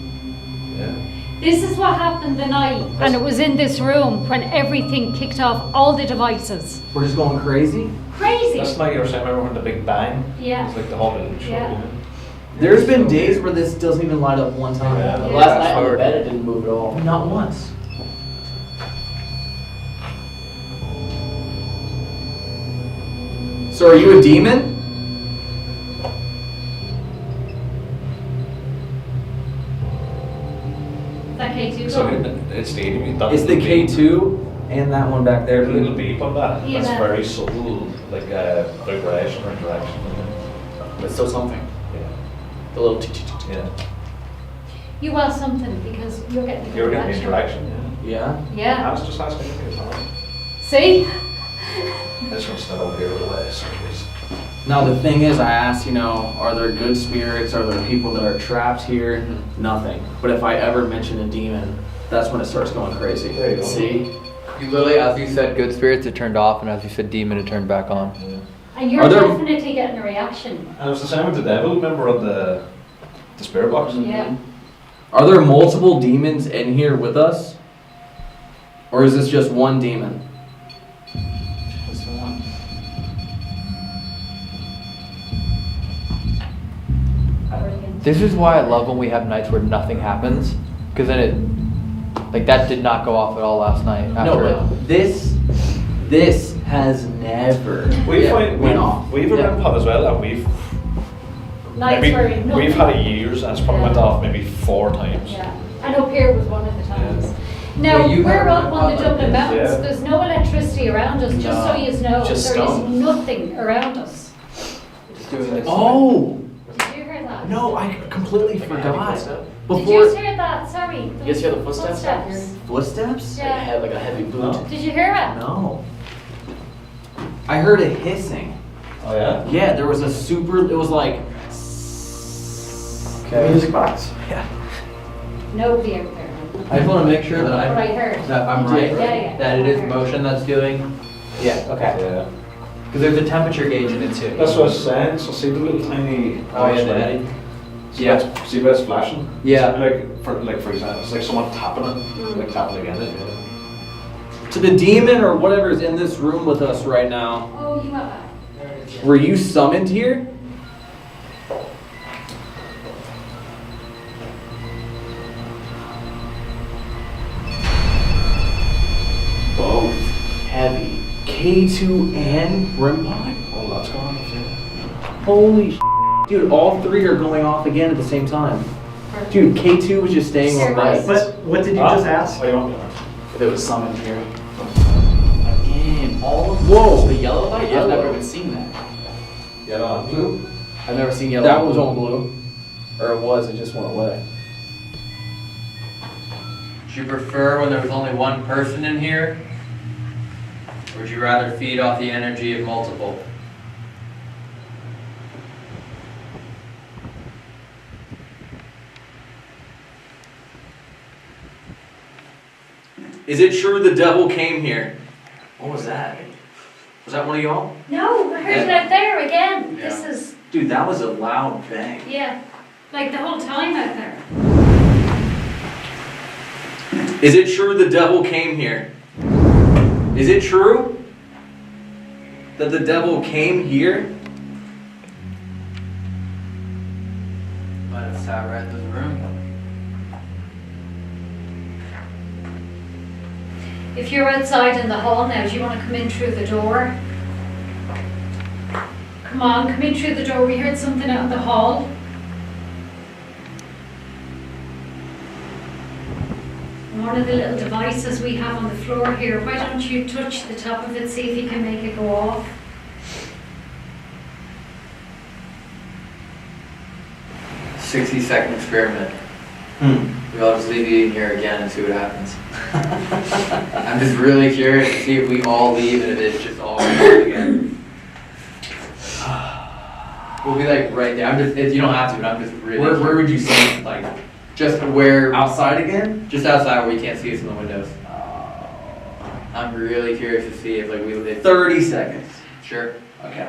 This is what happened the night, and it was in this room when everything kicked off, all the devices. We're just going crazy? Crazy. That's like you were saying, remember when the Big Bang? Yeah. It's like the whole village. Yeah. There's been days where this doesn't even light up one time. Yeah. Last night on the bed it didn't move at all. Not once. So are you a demon? Is that K2 So going? it's the 80 meter. It's the K2 and that one back there. A little beep on that. Yeah. That's very subtle, like vibration or interaction. It's still something. Yeah. The little Yeah. You are something because you're getting the You're getting the interaction. interaction. Yeah? Yeah. I was just asking if you were See? This one's not over here with the last. Now the thing is, I asked, you know, are there good spirits? Are there people that are trapped here? Nothing. But if I ever mention a demon, that's when it starts going crazy. There you go. See? you literally, as you said good spirits, it turned off, and as you said demon, it turned back on. And you're Are there- definitely getting a reaction. And it was the same with the devil, remember on the spirit box? Yeah. Are there multiple demons in here with us? Or is this just one demon? Just one. This is why I love when we have nights where nothing happens, because then it, like that did not go off at all last night. No, but this has never went off. We've a REM pod as well, and we've Nights maybe, where nothing. we've had it years, and it's probably went off maybe 4 times. Yeah. And up here was one of the times. Yeah. Now, Well, you we're have up a on the pod like Dublin this, Mountains. yeah. There's no electricity around us, just so No, you know. just There is stone. nothing around us. Just doing this. Oh! Did you hear that? No, I completely Like a heavy forgot. footstep? Did you Before hear that? Sorry. You guys hear the footsteps back here? footsteps? Like, Yeah. like a heavy boot. Did you hear it? No. I heard a hissing. Oh yeah? Yeah, there was a super. It was like. Music box. Yeah. Nobody out there. I just want to make sure that What I heard. I'm You right, did? Yeah, yeah. that it is motion that's doing. Yeah. Okay. Yeah. Because there's a temperature gauge in it too. That's what I was saying. So see the little tiny. Oh yeah, box, the right? eddy. So Yeah. that's, see where it's flashing? Yeah. So like for example, it's like someone tapping it, like tapping again. To the demon or whatever is in this room with us right now. Oh, you are. Were you summoned here? Both heavy. K2 and REM-pod? Oh, that's gone. Holy dude, all three are going off again at the same time. Dude, K2 was just staying on right. But what did you just ask? Oh, you want me to? If it was summoned here. Again, all of Whoa! The yellow light? I've Yellow. never even seen that. Yeah, no, blue. I've never seen yellow. That was on blue. Or it was, it just went away. Would you prefer when there was only one person in here? Or would you rather feed off the energy of multiple? Is it true the devil came here? What was that? Was that one of y'all? No, I heard it out there again. This is, Dude, that was a loud bang. yeah. Like the whole time out there. Is it true the devil came here? Is it true that the devil came here? Might have sat right in this room. If you're outside in the hall now, do you want to come in through the door? Come on, come in through the door. We heard something out in the hall. One of the little devices we have on the floor here, why don't you touch the top of it, see if you can make it go off? "60-second experiment. We'll just leave you in here again and see what happens." I'm just really curious to see if we all leave and if it's just all again. We'll be like right there. You don't have to, but I'm just really. Where would you say it? Like, just where? outside again? Just outside where you can't see us in the windows. I'm really curious to see if like we live. 30 seconds. Sure. Okay.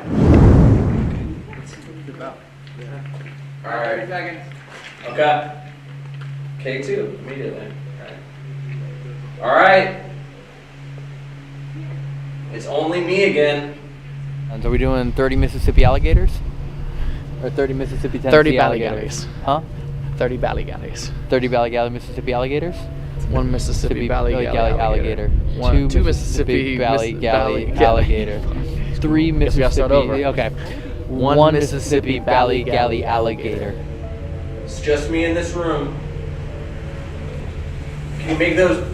All right. Seconds. Okay. K2 immediately. All right. It's only me again. And are we doing 30 Mississippi alligators? Or 30 Mississippi Tennessee 30 alligators? Huh? 30 Ballygallies. 30 Ballygally Mississippi alligators? 1 Mississippi Ballygally alligator. Two 2 Mississippi Ballygally alligator. 3 If we gotta start over. Mississippi. Okay. 1 Mississippi Ballygally alligator. It's just me in this room. Can you make those?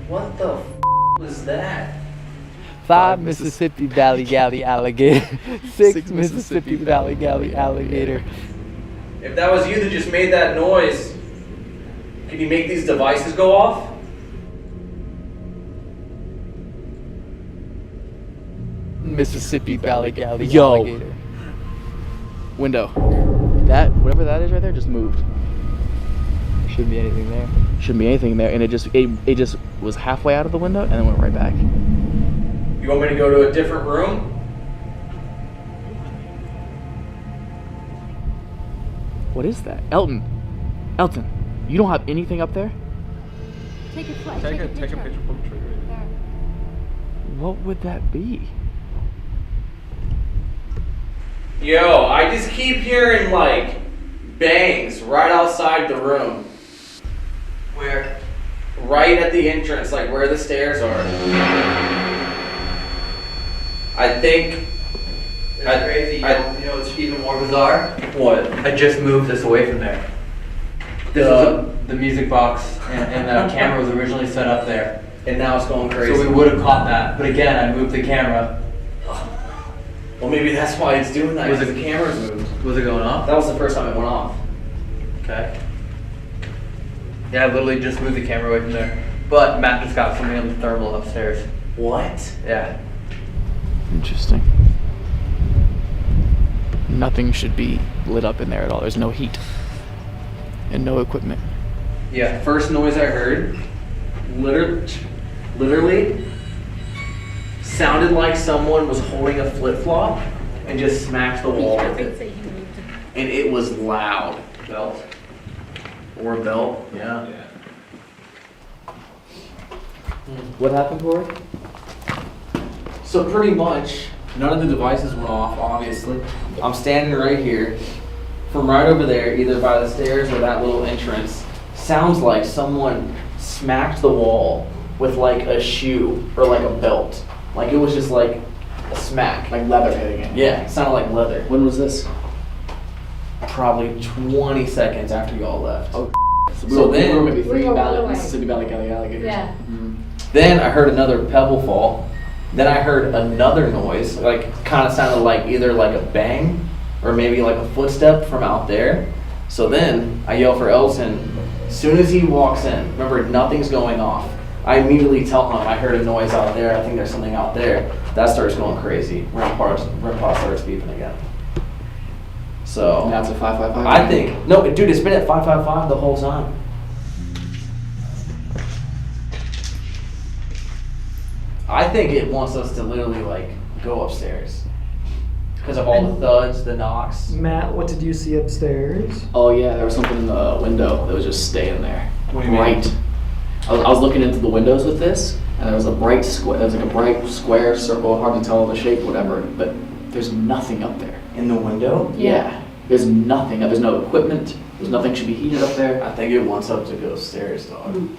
What the was that? 5 Mississippi Ballygally alligator. 6 Mississippi Ballygally alligator. If that was you that just made that noise, can you make these devices go off? Mississippi Ballygally Yo. alligator. Window. That, whatever that is right there, just moved. Shouldn't be anything there. Shouldn't be anything there, and it just was halfway out of the window and then went right back. You want me to go to a different room? What is that? Elton, you don't have anything up there? Take a picture. Take a picture from the tree right there. What would that be? Yo, I just keep hearing like bangs right outside the room. Where? Right at the entrance, like where the stairs are. I think. It's crazy. You know what's even more bizarre? What? I just moved this away from there. This was the music box, and the camera was originally set up there. And now it's going crazy. So we would have caught that, but again, I moved the camera. Well, maybe that's why it's doing that. Was it the camera's moved? Was it going off? That was the first time it went off. Okay. Yeah, I literally just moved the camera away from there. But Matt just got something on the thermal upstairs. What? Yeah. Interesting. Nothing should be lit up in there at all. There's no heat and no equipment. Yeah, first noise I heard, literally sounded like someone was holding a flip-flop and just smacked the wall with it. And it was loud. Belt. Or a belt, yeah. What happened, Corey? So pretty much, none of the devices went off, obviously. I'm standing right here. From right over there, either by the stairs or that little entrance, sounds like someone smacked the wall with like a shoe or like a belt. Like it was just like a smack. Like leather hitting it. Yeah, it sounded like leather. When was this? Probably 20 seconds after y'all left. Oh, so we then, were maybe 3 We were all the way. Mississippi Ballygally alligators. Yeah. then I heard another pebble fall. Then I heard another noise, like kind of sounded like either like a bang or maybe like a footstep from out there. So then I yell for Elton. As soon as he walks in, remember nothing's going off. I immediately tell him I heard a noise out there. I think there's something out there. That starts going crazy. Grandpa starts beeping again. So And that's a 555. I think no, dude, it's been at 555 the whole time. I think it wants us to literally like go upstairs. Because of all the thuds, the knocks. Matt, what did you see upstairs? Oh yeah, there was something in the window that was just staying there. What do you mean? Bright. I was looking into the windows with this, and there was a bright square. There was like a bright square circle, hard to tell the shape, whatever. But there's nothing up there. In the window? Yeah. There's nothing. There's no equipment. There's nothing should be heated up there. I think it wants up to go upstairs, dog.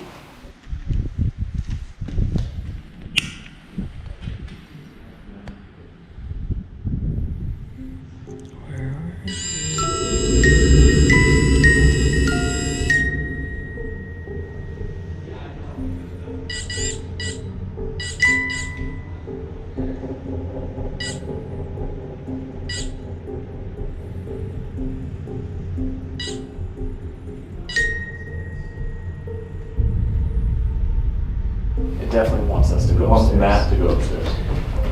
It definitely wants us to go Wants upstairs. Matt to go upstairs.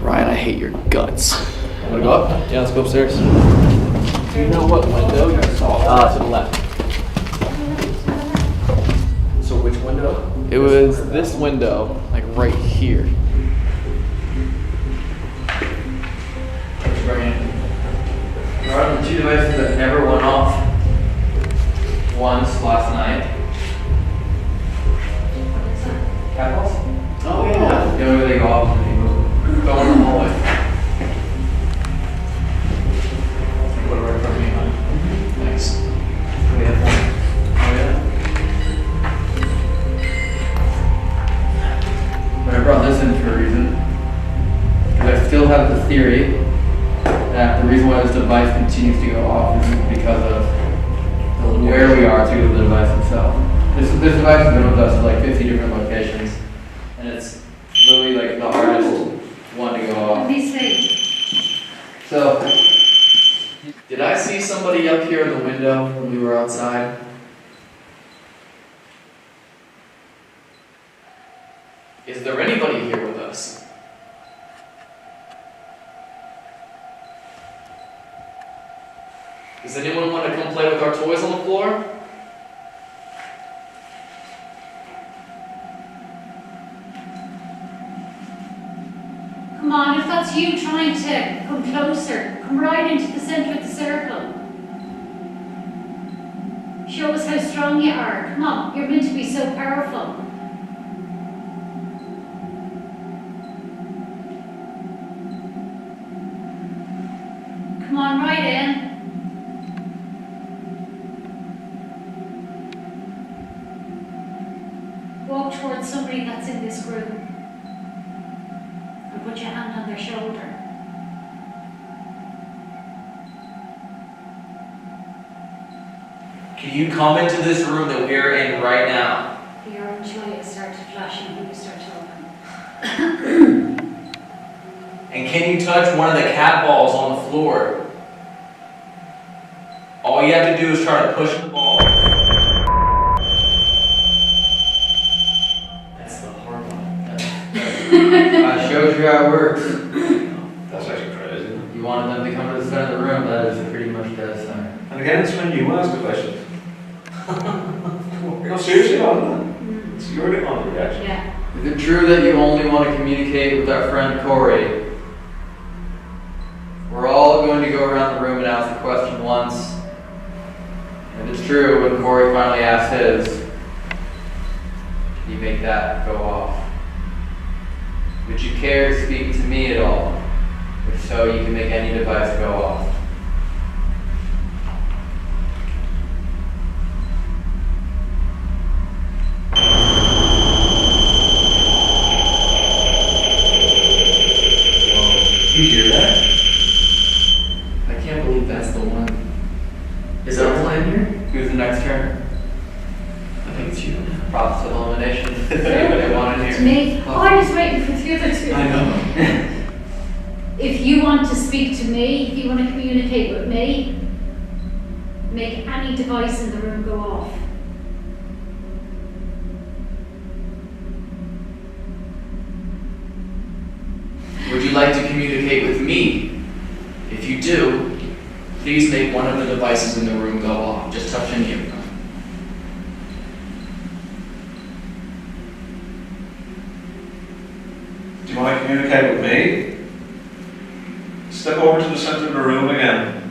Ryan, I hate your guts. Wanna go up? Yeah, let's go upstairs. Do you know what window you saw? To the left. So which window? It was this window, like right here. There are the two devices that never went off once last night. Cat balls? Oh yeah. The only way they go off is if you go in the hallway. What right in front of me, huh? Thanks. We have one. Oh yeah? But I brought this in for a reason. Because I still have the theory that the reason why this device continues to go off is because of where we are to the device itself. This device has been with us to like 50 different locations, and it's literally like the hardest one to go off. So, Did I see somebody up here in the window when we were outside? Is there anybody here with us? Does anyone want to come play with our toys on the floor? Come on, if that's you trying to come closer, come right into the centre of the circle. Show us how strong you are. Come on, you're meant to be so powerful. Come on, right in. Walk towards somebody that's in this room. And put your hand on their shoulder. Can you come into this room that we're in right now? The orange light started flashing when you start talking. And can you touch one of the cat balls on the floor? All you have to do is try to push the ball. That's the hard one. I showed you how it works. That's actually crazy. You wanted them to come to the center of the room, that is pretty much dead center. And again, it's when you ask the question. No, seriously, on that. It's your reaction. Yeah. Is it true that you only want to communicate with our friend Corey? We're all going to go around the room and ask the question once. And if it's true, when Corey finally asks his, can you make that go off? Would you care to speak to me at all? If so, you can make any device go off. You hear that? I can't believe that's the one. Is that the one in here? Who's the next turn? I think it's you. Process of elimination. Anybody want in It's here? me. Oh, I was waiting for the other two. I know. If you want to speak to me, if you want to communicate with me, make any device in the room go off. Would you like to communicate with me? If you do, please make one of the devices in the room go off. Just touch any of them. Do you want to communicate with me? Step over to the center of the room again.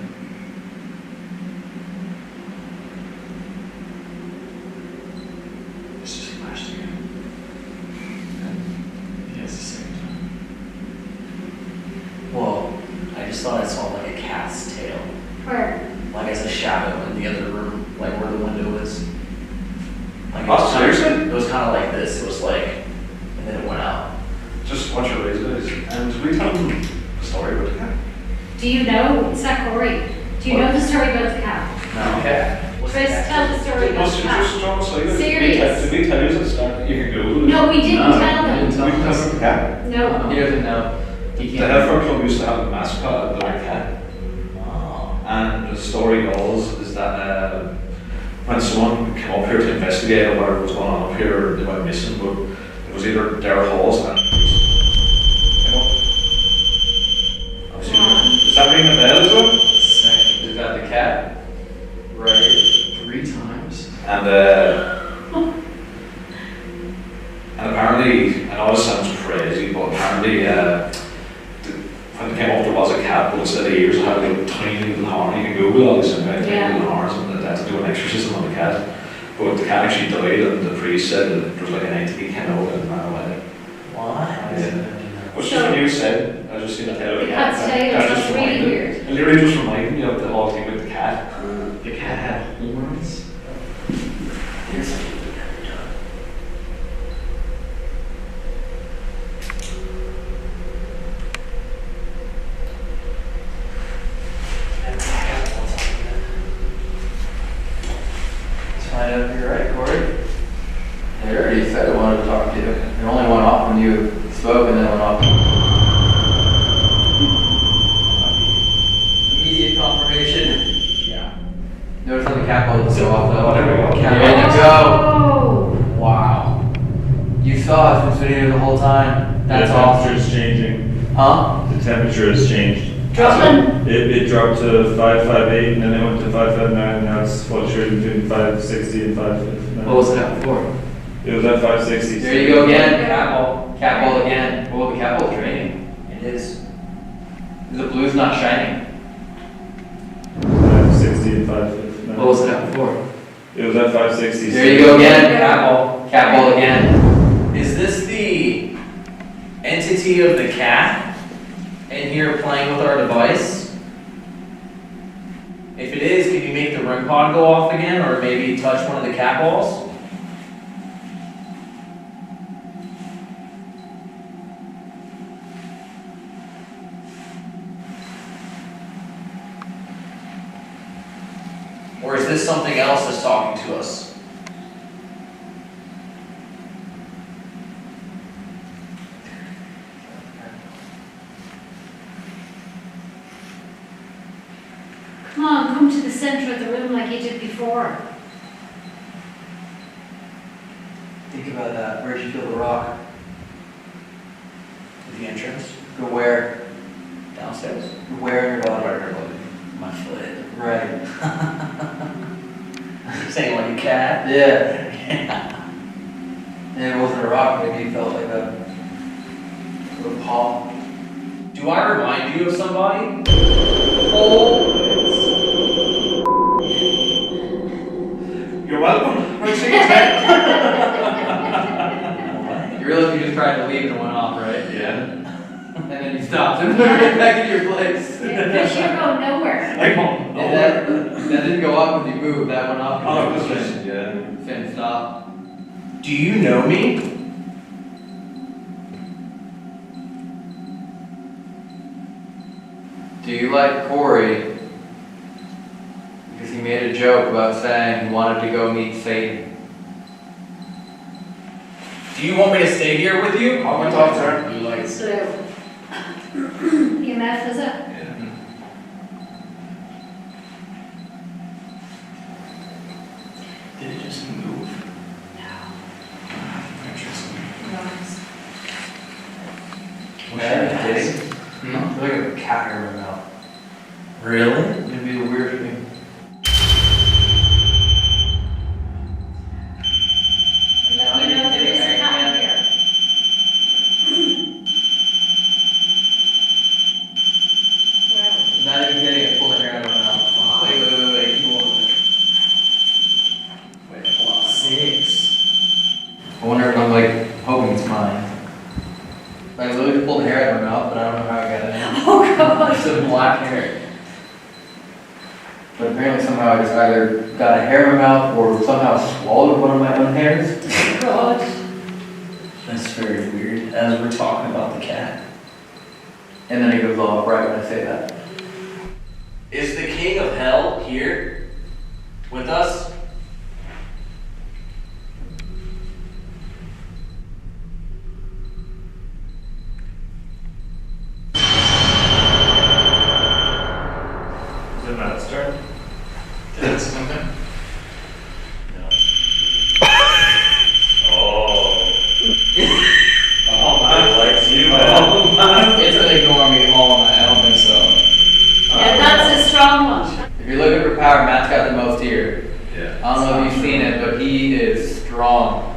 It's just flashed again. Yes, the same time. Whoa, I just thought I saw like a cat's tail. Where? Like as a shadow in the other room, like where the window is. Like Oh, seriously? It was kind of like this. It was like, and then it went out. Just watch your razor. And we tell them the story about the cat. Do you know, Sakori? Do you know the story about the cat? No. Okay. Chris, tell the story about the cat. Serious. Did we tell you at the start that you can Google it? No, we didn't tell them. We didn't tell them about the cat. No. He doesn't know. He The can't. Hellfire Club used to have a mascot, a black cat. And the story goes is that when someone came up here to investigate whatever was going on up here, they went missing, but it was either their halls and does that ring a bell as well? Is that the cat? Right. 3 times. And apparently, I know this sounds crazy, but apparently when it came up there was a cat, but instead of ears it had a little tiny little horn. You can Google all these tiny little horns and they had to do an exorcism on the cat. But the cat actually died and the priest said that there was like an entity came out and ran away. What? Yeah. Which is when you said, I just seen a tail of a The cat. cat's tail, That that's just really reminded- weird. It literally just reminded me of the whole thing with the cat. The cat had horns. Here's something we've never done. Let's find out if you're right, Corey. They already said it wanted to talk to you. It only went off when you spoke and then went off. Immediate confirmation. Yeah. Notice how the cat doesn't go off though. Oh, there we go. There you go. Oh. Wow. You saw us been sitting here the whole time. That's The awesome. temperature is changing. Huh? The temperature has changed. Dropping? It dropped to 558 and then it went to 559. Now it's fluctuating between 560 and 559. What was it at before? It was at 560. There you go again. Cat ball. Cat ball again. Well, the cat ball's draining. It is. The blue's not shining. 560 and 559. What was it at before? It was at 560. There you go again. Cat ball. Cat ball again. Is this the entity of the cat in here playing with our device? If it is, can you make the REM pod go off again, or maybe touch one of the cat balls? Or is this something else that's talking to us? Come on, come to the centre of the room like you did before. Think about that. Where'd you feel the rock? The entrance? Go where? Downstairs? Where in your body? Where in your body? My foot. Right. You're saying like a cat? Yeah. And it wasn't a rock, maybe you felt like a little paw. Do I remind you of somebody? You're welcome. You realize you just tried to leave and it went off, right? Yeah. And then you stopped and went right back into your place. Because you're going nowhere. I don't know. And that didn't go off when you moved, that went off. Oh, it was just, yeah. Fin stop. Do you know me? Do you like Corey? Because he made a joke about saying he wanted to go meet Satan. Do you want me to stay here with you? I'm gonna talk to her. You like So, EMF, is it? Did it just move? Okay, kidding? I feel like I have a cat hair in my mouth. Really? It'd be the weirdest thing. You know, there is a cat in here. the black hair? But apparently somehow I just either got a hair in my mouth or somehow swallowed one of my own hairs. God. That's very weird. As we're talking about the cat. And then it goes all upright when I say that. Is the king of hell here with us? Is it Matt's turn? Did it something? No. Oh, Matt likes you, man. It's gonna ignore me all night. I don't think so. Yeah, that's a strong one. If you're looking for power, Matt's got the most here. Yeah. I don't know if you've seen it, but he is strong.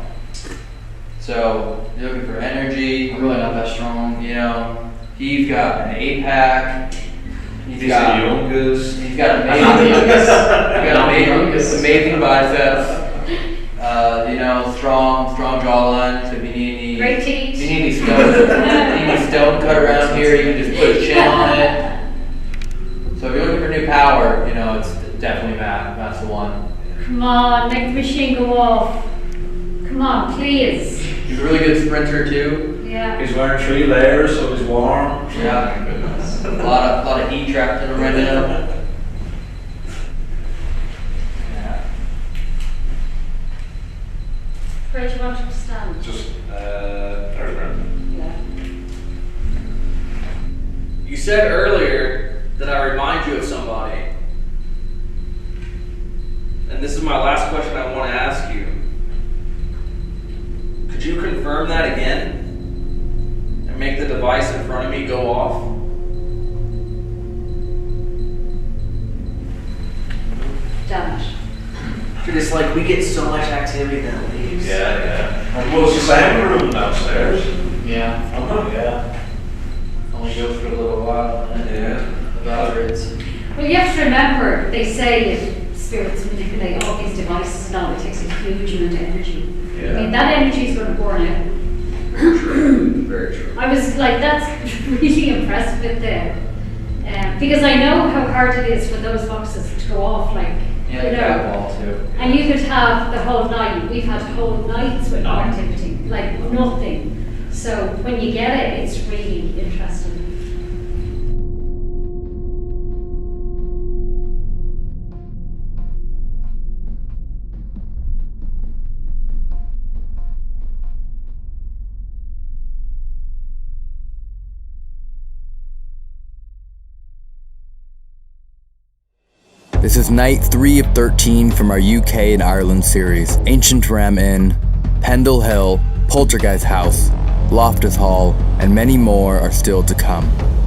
So, you're looking for energy. I'm really not that strong. You know, he's got an 8-pack. He's the youngest. He's got amazing biceps. You know, strong jawline. So if you need any, Great teeth. if you need any stone cut around here, you can just put a chin on it. So if you're looking for new power, you know, it's definitely Matt. Matt's the one. Come on, make the machine go off. Come on, please. He's a really good sprinter too. Yeah. He's wearing 3 layers, so he's warm. Yeah. A lot of heat trapped in him right now. Where do you want him to stand? Just, there's Graham. Yeah. You said earlier that I remind you of somebody. And this is my last question I want to ask you. Could you confirm that again? And make the device in front of me go off? Damn it. Dude, it's like we get so much activity that leaves. Yeah. Well, it's the same room downstairs. Yeah. Yeah. Only go for a little while. And then the batteries. Well, you have to remember, they say that spirits manipulate all these devices and all, it takes a huge amount of energy. Yeah. I mean, that energy is going to burn out. True. Very true. I was like, that's really impressed with the, because I know how hard it is for those boxes to go off, like, Yeah, you the know. cat ball too. And you could have the whole night. We've had whole nights with no activity, like nothing. So when you get it, it's really interesting. This is night 3 of 13 from our UK and Ireland series. Ancient Ram Inn, Pendle Hill, Poltergeist House, Loftus Hall, and many more are still to come.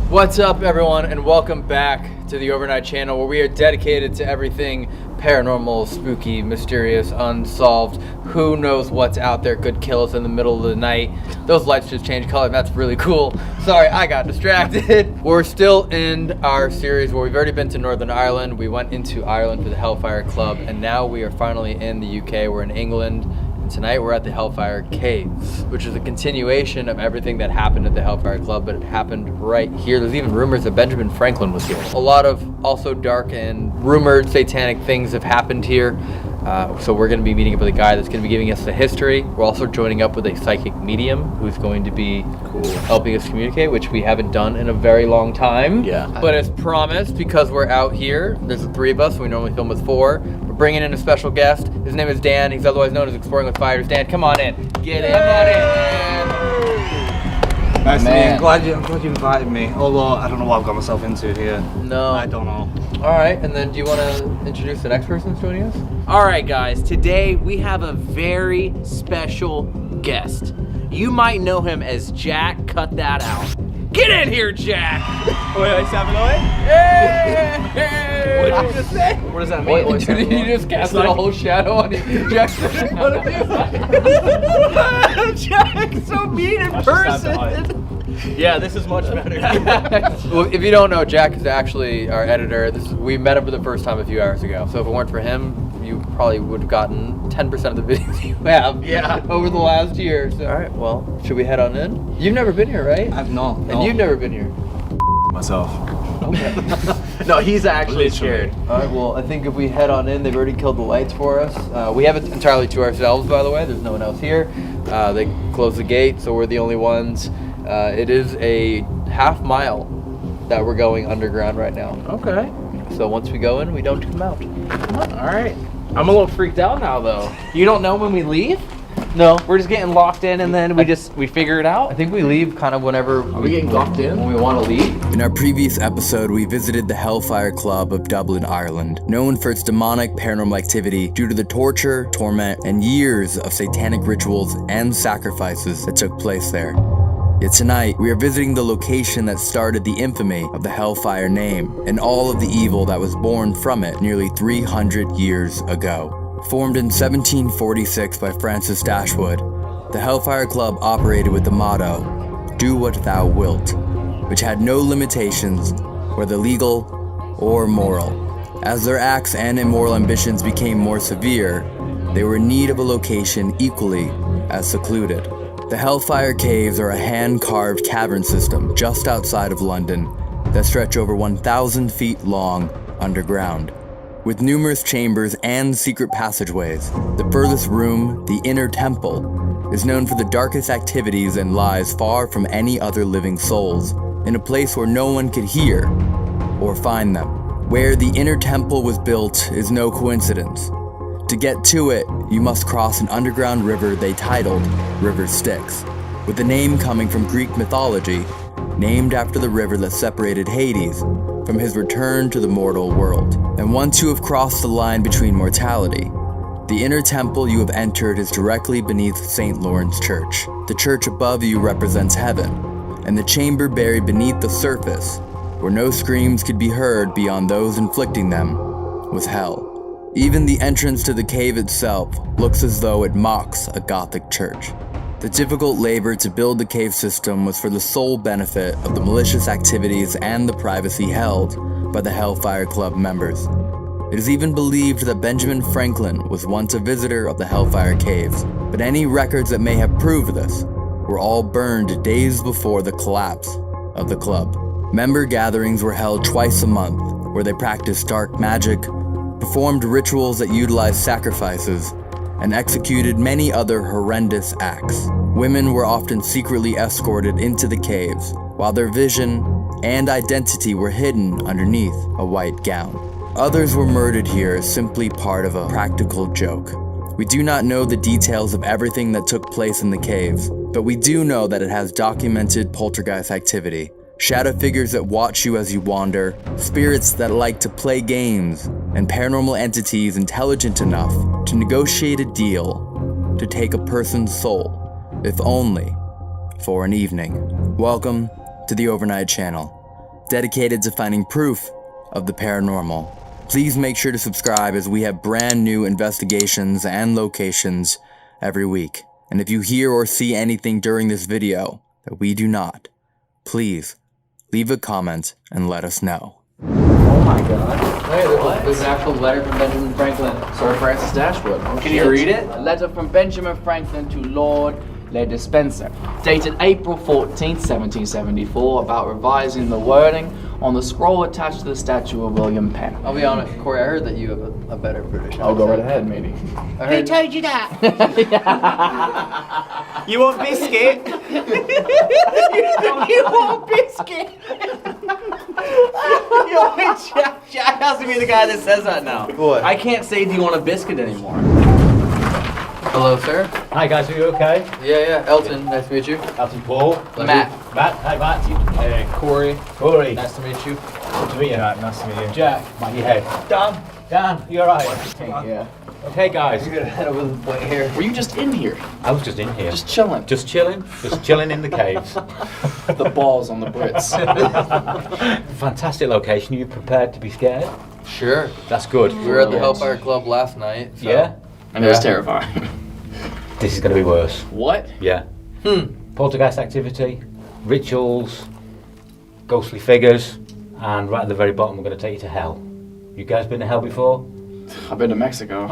What's up, everyone, and welcome back to the Overnight Channel, where we are dedicated to everything paranormal, spooky, mysterious, unsolved. Who knows what's out there could kill us in the middle of the night. Those lights just changed color. That's really cool. Sorry, I got distracted. We're still in our series where we've already been to Northern Ireland. We went into Ireland for the Hellfire Club, and now we are finally in the UK. We're in England. And tonight we're at the Hellfire Caves, which is a continuation of everything that happened at the Hellfire Club, but it happened right here. There's even rumors that Benjamin Franklin was here. A lot of also dark and rumored satanic things have happened here. So we're going to be meeting up with a guy that's going to be giving us the history. We're also joining up with a psychic medium who's going to be helping us communicate, which we haven't done in a very long time. Yeah. But as promised, because we're out here, there's the 3 of us. We normally film with 4. We're bringing in a special guest. His name is Dan. He's otherwise known as Exploring with Fighters. Dan, come on in. Get in. Come on in, man. Nice to meet you. I'm glad you invited me. Although I don't know what I've got myself into here. No. I don't know. All right, and then do you want to introduce the next person that's joining us? All right, guys. Today we have a very special guest. You might know him as Jack. Cut that out. Get in here, Jack. Wait, Samuel? Hey! What did you just say? What does that mean? Did you just cast a whole shadow on you? Jack's in front of you. Jack's so mean in person. Yeah, this is much better. Well, if you don't know, Jack is actually our editor. We met him for the first time a few hours ago. So if it weren't for him, you probably would have gotten 10% of the videos you have over the last year. So, all right, well, should we head on in? You've never been here, right? I've not. And you've never been here. myself. No, he's actually scared. All right, well, I think if we head on in, they've already killed the lights for us. We have it entirely to ourselves, by the way. There's no one else here. They closed the gate, so we're the only ones. It is a half mile that we're going underground right now. Okay. So once we go in, we don't come out. All right. I'm a little freaked out now, though. You don't know when we leave? No. We're just getting locked in, and then we figure it out? I think we leave kind of whenever. Are we getting locked in? When we want to leave. In our previous episode, we visited the Hellfire Club of Dublin, Ireland, known for its demonic paranormal activity due to the torture, torment, and years of satanic rituals and sacrifices that took place there. Yet tonight, we are visiting the location that started the infamy of the Hellfire name and all of the evil that was born from it nearly 300 years ago. Formed in 1746 by Francis Dashwood, the Hellfire Club operated with the motto, "Do what thou wilt," which had no limitations, whether legal or moral. As their acts and immoral ambitions became more severe, they were in need of a location equally as secluded. The Hellfire Caves are a hand-carved cavern system just outside of London that stretch over 1,000 feet long underground. With numerous chambers and secret passageways, the furthest room, the Inner Temple, is known for the darkest activities and lies far from any other living souls, in a place where no one could hear or find them. Where the Inner Temple was built is no coincidence. To get to it, you must cross an underground river they titled River Styx, with the name coming from Greek mythology, named after the river that separated Hades from his return to the mortal world. And once you have crossed the line between mortality, the inner temple you have entered is directly beneath St. Lawrence Church. The church above you represents heaven, and the chamber buried beneath the surface, where no screams could be heard beyond those inflicting them, was hell. Even the entrance to the cave itself looks as though it mocks a Gothic church. The difficult labor to build the cave system was for the sole benefit of the malicious activities and the privacy held by the Hellfire Club members. It is even believed that Benjamin Franklin was once a visitor of the Hellfire Caves, but any records that may have proved this were all burned days before the collapse of the club. Member gatherings were held twice a month, where they practiced dark magic, performed rituals that utilized sacrifices, and executed many other horrendous acts. Women were often secretly escorted into the caves, while their vision and identity were hidden underneath a white gown. Others were murdered here as simply part of a practical joke. We do not know the details of everything that took place in the caves, but we do know that it has documented poltergeist activity. Shadow figures that watch you as you wander, spirits that like to play games, and paranormal entities intelligent enough to negotiate a deal to take a person's soul, if only for an evening. Welcome to the Overnight Channel, dedicated to finding proof of the paranormal. Please make sure to subscribe as we have brand new investigations and locations every week. And if you hear or see anything during this video that we do not, please leave a comment and let us know. Oh my god. Hey, there's an actual letter from Benjamin Franklin. Sir Francis Dashwood. Oh, Can you read it? A letter from Benjamin Franklin to Lord Le Despencer, dated April 14th, 1774, about revising the wording on the scroll attached to the statue of William Penn. I'll be honest, Corey, I heard that you have a better British accent. I'll go right ahead, maybe. Who told you that? You want biscuit? You want biscuit? Jack has to be the guy that says that now. What? I can't say, do you want a biscuit anymore? Hello, sir. Hi guys, are you okay? Yeah. Elton, nice to meet you. Elton Paul. Matt. Matt, hi Matt. Hey, Corey. Corey. Nice to meet you. Good to meet you. Nice to meet you. Jack, Matt, your head. Dan, you alright? Yeah. Okay guys. You're gonna head over the point here. Were you just in here? I was just in here. Just chilling. Just chilling in the caves. The balls on the Brits. Fantastic location. Are you prepared to be scared? Sure. That's good. We were at the Hellfire Club last night. So. Yeah? And it was terrifying. This is going to be worse. What? Yeah. Poltergeist activity, rituals, ghostly figures, and right at the very bottom we're going to take you to hell. You guys been to hell before? I've been to Mexico.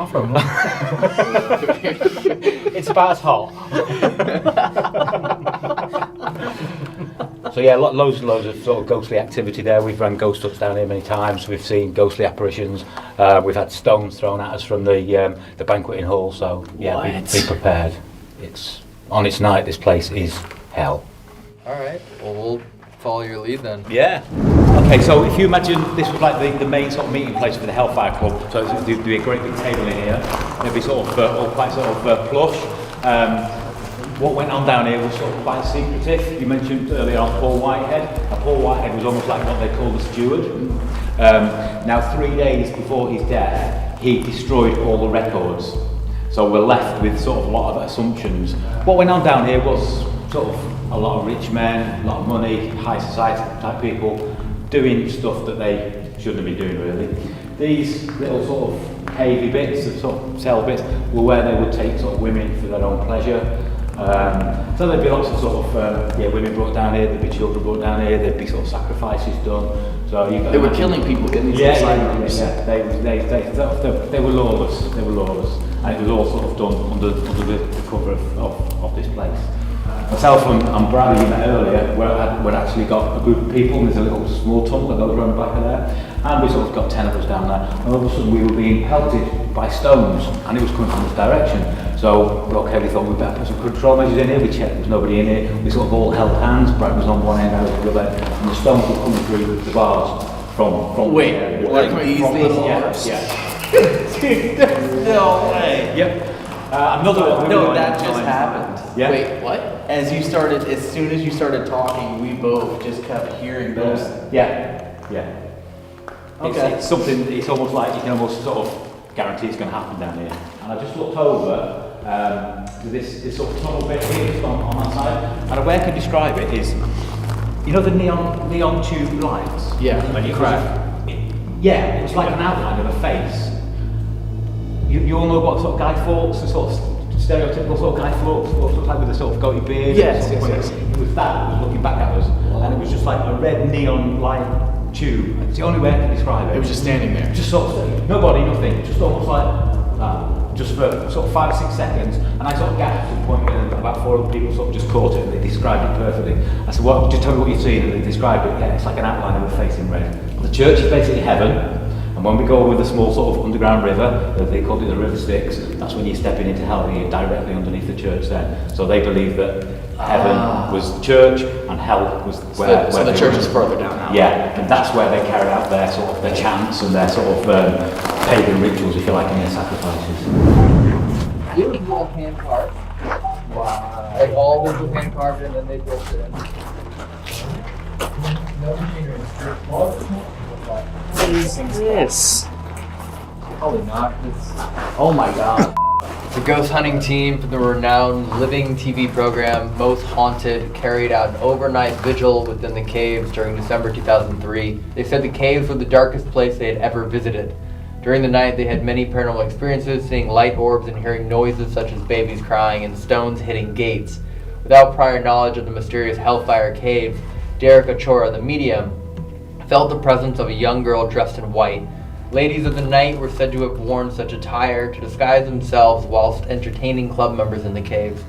It's about as hot. So yeah, loads and loads of sort of ghostly activity there. We've run ghost huts down here many times. We've seen ghostly apparitions. We've had stones thrown at us from the banqueting hall. So yeah, be prepared. It's on its night. This place is hell. All right. Well, we'll follow your lead then. Yeah. Okay, so if you imagine this was like the main sort of meeting place for the Hellfire Club, so there'd be a great big table in here. There'd be sort of all quite sort of plush. What went on down here was sort of quite secretive. You mentioned earlier on Paul Whitehead. Paul Whitehead was almost like what they call the steward. Now 3 days before his death, he destroyed all the records. So we're left with sort of a lot of assumptions. What went on down here was sort of a lot of rich men, a lot of money, high society type people doing stuff that they shouldn't be doing really. These little sort of cavey bits, the sort of cell bits, were where they would take sort of women for their own pleasure. So there'd be lots of sort of women brought down here, there'd be children brought down here, there'd be sort of sacrifices done. So they were killing people in these asylum rooms. They were lawless. They were lawless, and it was all sort of done under the cover of this place. Myself and Bradley, you met earlier, we'd actually got a group of people, and there's a little small tunnel that goes around the back of there, and we sort of got 10 of us down there, and all of a sudden we were being pelted by stones, and it was coming from this direction. So, okay, we thought we'd better put some control measures in here. We checked there was nobody in here. We sort of all held hands. Brad was on one end, I was on the other, and the stones were coming through the bars from Wait, the area. like these little bars? Yeah. No way. Yep. Another one. No, that just happened. Yeah. Wait, what? As soon as you started talking, we both just kept hearing those. Yeah. Okay. It's something. It's almost like you can almost sort of guarantee it's going to happen down here. And I just looked over to this sort of tunnel bit here, just on that side. And a way I can describe it is, you know, the neon tube lights. Yeah. When you crack. Yeah, it's like an outline of a face. You all know what sort of Guy Fawkes, the sort of stereotypical sort of Guy Fawkes looks like with a sort of goatee beard. Yes. It was that was looking back at us, and it was just like a red neon light tube. It's the only way I can describe it. It was just standing there. Just sort of nobody, nothing. Just almost like that. Just for sort of 5 or 6 seconds, and I sort of gasped to the point where about 4 other people sort of just caught it and they described it perfectly. I said, "What? Just tell me what you've seen." And they described it. Yeah, it's like an outline of a face in red. The church is basically heaven. And when we go over the small sort of underground river, they called it the River Styx, that's when you're stepping into hell, you're directly underneath the church there. So they believe that heaven was the church and hell was where So the church is further down now. Yeah, and that's where they carried out their sort of their chants and their sort of pagan rituals, if you like, and their sacrifices. Beautiful hand carved. Wow. Like all this was hand carved and then they built it in. No machinery. What is this? Probably not. Oh my god. The ghost hunting team from the renowned Living TV program Most Haunted carried out an overnight vigil within the caves during December 2003. They said the caves were the darkest place they had ever visited. During the night, they had many paranormal experiences, seeing light orbs and hearing noises such as babies crying and stones hitting gates. Without prior knowledge of the mysterious Hellfire Caves, Derek Achora, the medium, felt the presence of a young girl dressed in white. Ladies of the night were said to have worn such attire to disguise themselves whilst entertaining club members in the caves.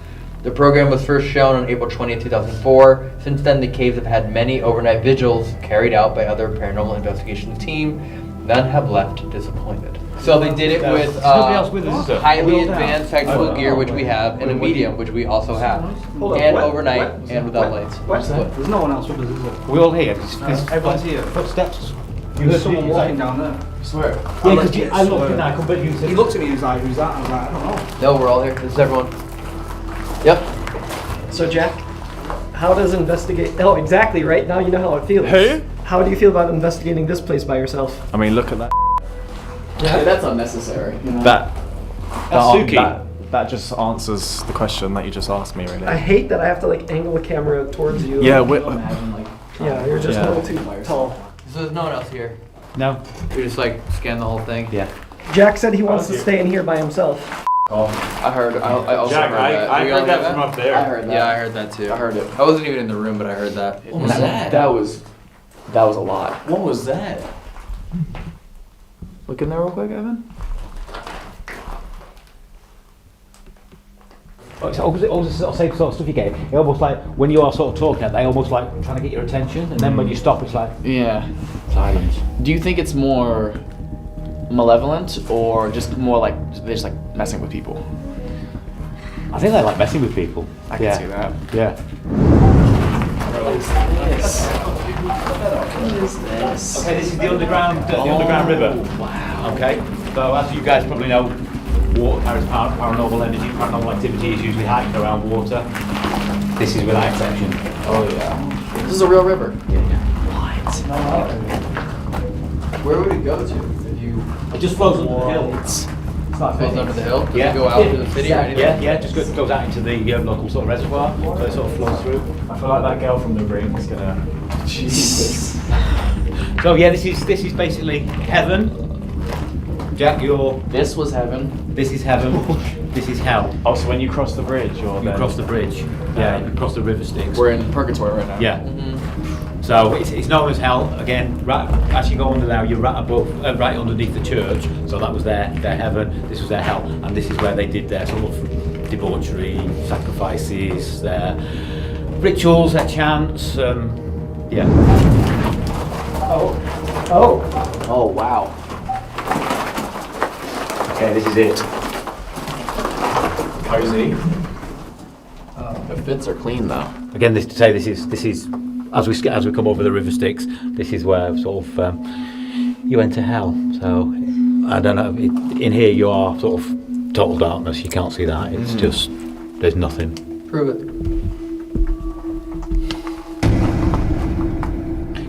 The program was first shown on April 20, 2004. Since then, the caves have had many overnight vigils carried out by other paranormal investigations team. None have left disappointed. So they did it with highly advanced technical gear, which we have, and a medium, which we also have, and overnight and without lights. There's no one else with us, is there? We're all here. Everyone's here. Footsteps. You heard someone walking down there. I swear. Yeah, because I looked and I completely said. He looked at me and he was like, "Who's that?" I was like, "I don't know." No, we're all here. This is everyone. Yep. So Jack, how does investigate? Oh, exactly. Right now, you know how it feels. Who? How do you feel about investigating this place by yourself? I mean, look at that. Yeah, that's unnecessary. You know? That just answers the question that you just asked me, really. I hate that I have to like angle the camera towards you. Yeah, yeah, you're just a little too tall. So there's no one else here. No. We just like scan the whole thing. Yeah. Jack said he wants to stay in here by himself. Oh, I heard. I also Jack, heard that. I We heard all that from up there. I heard that. Yeah, I heard that too. I heard it. I wasn't even in the room, but I heard that. What was that? That was a lot. What was that? Look in there real quick, Evan. it's always the sort of same sort of stuff you get. It almost like when you are sort of talking, they almost like trying to get your attention, and then when you stop, it's like silence. Do you think it's more malevolent or just more like they're just like messing with people? I think they like messing with people. I can see that. Yeah. What is this? What is this? Okay, this is the underground river. Wow. Okay, so as you guys probably know, water carries paranormal energy. Paranormal activity is usually heightened around water. This is without exception. Oh yeah. This is a real river. What? Where would it go to if you? It just flows under the hill. It's not flows under the hill. Does Yeah. it go out to the city or anything? Yeah, just goes out into the local sort of reservoir, so it sort of flows through. I feel like that girl from The Ring is gonna. Jesus. So yeah, this is basically heaven. Jack, This was heaven. This is heaven. This is hell. Oh, so when you cross the bridge, or You cross the bridge. Yeah, you cross the river Styx. We're in purgatory right now. Yeah. So it's known as hell. Again, right as you go under now, you're right above, right underneath the church. So that was their heaven. This was their hell, and this is where they did their sort of debauchery, sacrifices, their rituals, their chants. Yeah. Oh wow. Okay, this is it. cozy. The fits are clean though. Again, this is as we come over the river Styx. This is where sort of you enter hell. So I don't know. In here you are sort of total darkness. You can't see that. It's just there's nothing. Prove it.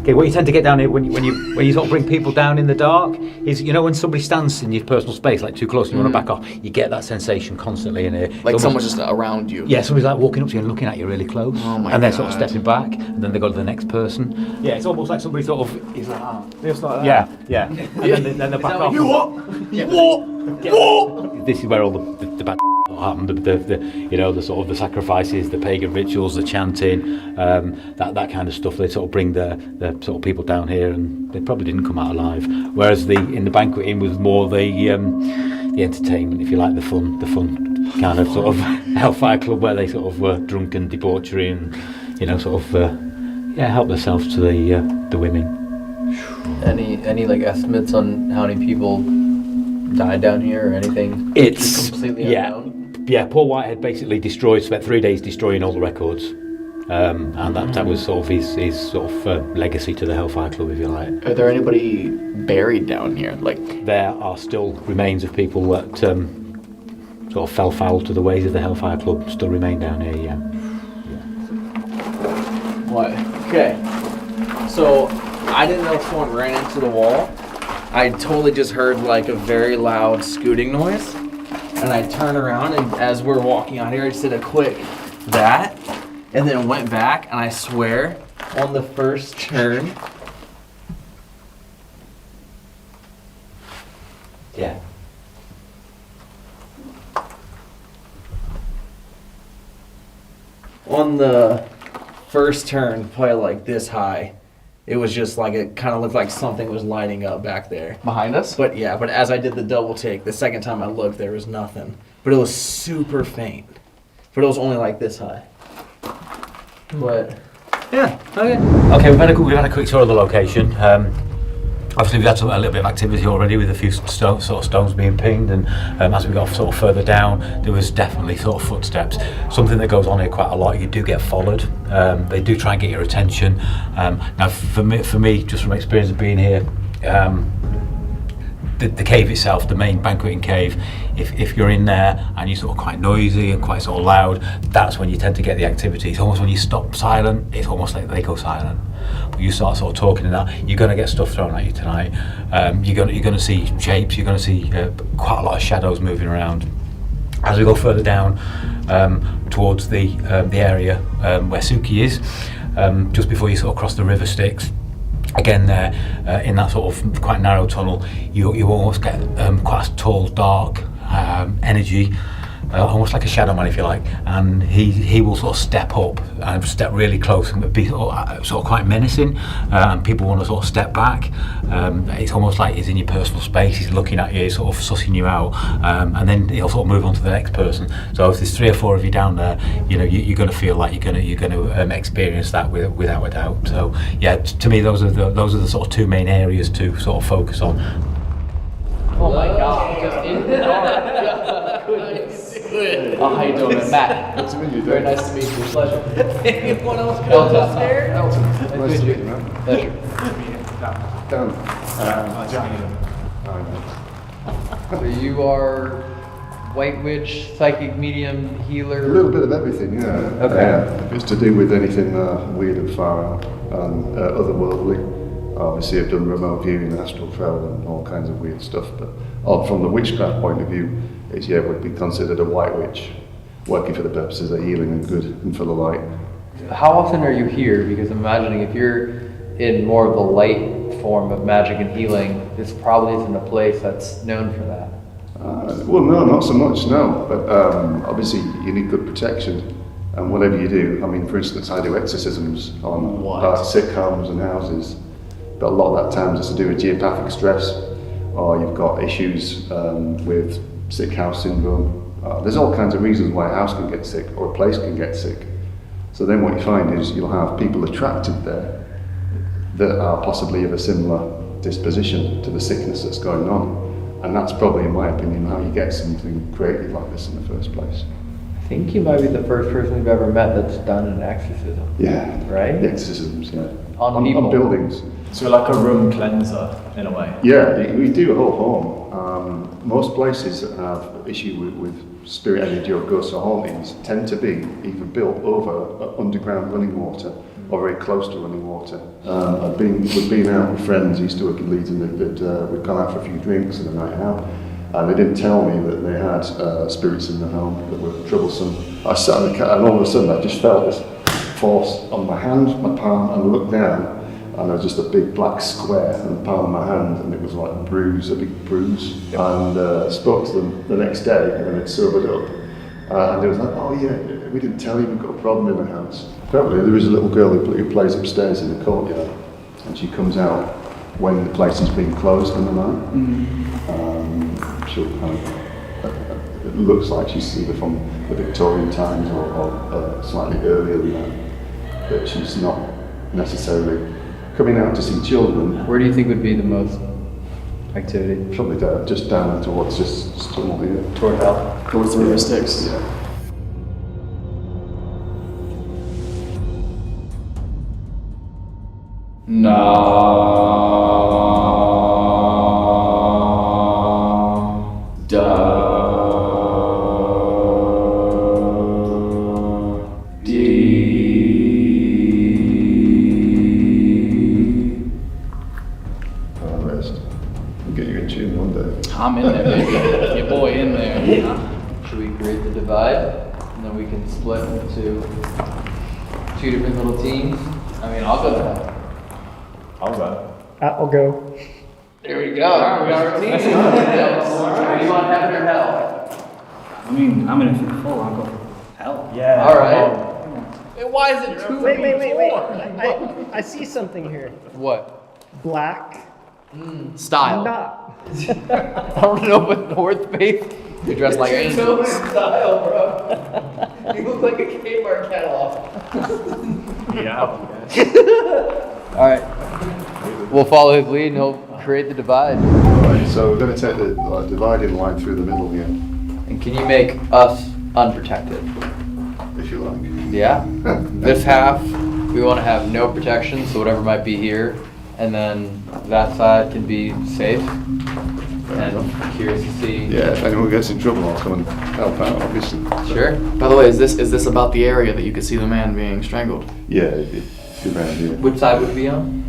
Okay, what you tend to get down here when you sort of bring people down in the dark is, you know, when somebody stands in your personal space like too close and you want to back off, you get that sensation constantly in here. Like someone's just around you. Yeah, somebody's like walking up to you and looking at you really close, and then sort of stepping back, and then they go to the next person. Yeah, it's almost like somebody sort of is like, just like that. Yeah. And then they back off. You what? This is where all the bad happened. The you know, the sort of the sacrifices, the pagan rituals, the chanting, that kind of stuff. They sort of bring the sort of people down here, and they probably didn't come out alive. Whereas in the banquet inn was more the entertainment, if you like, the fun kind of sort of hellfire club where they sort of were drunk and debauchery and, you know, sort of help themselves to the women. Any like estimates on how many people died down here or anything? It's completely unknown. Yeah, Paul Whitehead basically spent 3 days destroying all the records, and that was sort of his sort of legacy to the Hellfire Club, if you like. Are there anybody buried down here? Like, there are still remains of people that sort of fell foul to the ways of the Hellfire Club. Still remain down here, yeah. What? Okay. So I didn't know if someone ran into the wall. I totally just heard like a very loud scooting noise. And I turned around, and as we're walking out here, I just did a quick that, and then went back, and I swear, on the first turn. Yeah. On the first turn, probably like this high, it was just like, it kind of looked like something was lighting up back there. Behind us? But yeah, but as I did the double take, the second time I looked, there was nothing. But it was super faint. But it was only like this high. But yeah, okay. Okay, we've had a quick tour of the location. Obviously, we've had a little bit of activity already with a few stones being pinged, and as we got sort of further down, there was definitely sort of footsteps. Something that goes on here quite a lot. You do get followed. They do try and get your attention. Now, for me, just from experience of being here, the cave itself, the main banqueting cave, if you're in there and you're sort of quite noisy and quite sort of loud, that's when you tend to get the activity. It's almost when you stop silent, it's almost like they go silent. But you start sort of talking and that, you're going to get stuff thrown at you tonight. You're going to see shapes, you're going to see quite a lot of shadows moving around. As we go further down towards the area where Suki is, just before you sort of cross the river Styx, again there, in that sort of quite narrow tunnel, you almost get quite a tall, dark energy. almost like a shadow man, if you like, and he will sort of step up and step really close and be sort of quite menacing, and people want to sort of step back. It's almost like he's in your personal space, he's looking at you, sort of sussing you out, and then he'll sort of move on to the next person. So if there's 3 or 4 of you down there, you know, you're going to feel like you're going to experience that without a doubt. So yeah, to me those are the sort of 2 main areas to sort of focus on. Oh my God! Oh, how you doing, Matt? Good to meet you. Very nice to meet you. Pleasure. Anyone else Elton. go upstairs? Elton. Nice to meet you, man. Pleasure. So you are White Witch, psychic medium, healer? A little bit of everything, yeah. Okay. If it's to do with anything weird and far out and otherworldly, obviously I've done remote viewing, astral travel and all kinds of weird stuff, but from the witchcraft point of view, it would be considered a white witch, working for the purposes of healing and good and for the light. How often are you here? Because I'm imagining if you're in more of the light form of magic and healing, this probably isn't a place that's known for that. Well, no, not so much, no. But obviously you need good protection. And whatever you do, I mean, for instance, I do exorcisms on sick homes and houses. But a lot of that times it's to do with geopathic stress, or you've got issues with sick house syndrome. There's all kinds of reasons why a house can get sick or a place can get sick. So then what you find is you'll have people attracted there that are possibly of a similar disposition to the sickness that's going on. And that's probably, in my opinion, how you get something creative like this in the first place. I think you might be the first person we've ever met that's done an exorcism. Yeah. Right? The exorcisms, yeah. On people. On buildings. So like a room cleanser, in a way? Yeah, we do a whole home. Most places that have issue with spirit energy or ghosts or hauntings tend to be either built over underground running water or very close to running water. We've been out with friends, used to work in Leeds, and we'd gone out for a few drinks and a night out, and they didn't tell me that they had spirits in the home that were troublesome. I sat in the car and all of a sudden I just felt this force on my hand, my palm, and I looked down and there was just a big black square in the palm of my hand, and it was like a big bruise. And spoke to them the next day when it sobered up. And they was like, oh yeah, we didn't tell you we've got a problem in the house. Apparently there is a little girl who plays upstairs in the courtyard, and she comes out when the place is being closed in the night. She'll kind of, it looks like she's either from the Victorian times or slightly earlier than that, but she's not necessarily coming out to see children. Where do you think would be the most activity? Probably just down towards just Stonewall here. Toward hell? Towards the River Styx. Yeah. I'm in there, baby. Your boy in there. Should we create the divide? And then we can split into 2 different little teams? I mean, I'll go to hell. I'll go. I'll go. There we go. We got our team. Do you want heaven or hell? I mean, I'm in it for the full. I'll go for hell. Yeah. All right. Why is it 2? Wait. I see something here. What? Black. Style. Not. I don't know, but North Face. You dress like angels. Style, bro. You look like a Kmart catalog. Yeah. All right. We'll follow his lead and he'll create the divide. Alright, so we're going to take the dividing line through the middle here. And can you make us unprotected? If you like. Yeah. This half, we want to have no protection, so whatever might be here. And then that side can be safe. And I'm curious to see. Yeah, if anyone gets in trouble, I'll come and help out, obviously. Sure. By the way, is this about the area that you could see the man being strangled? Yeah, it'd be around here. Which side would it be on?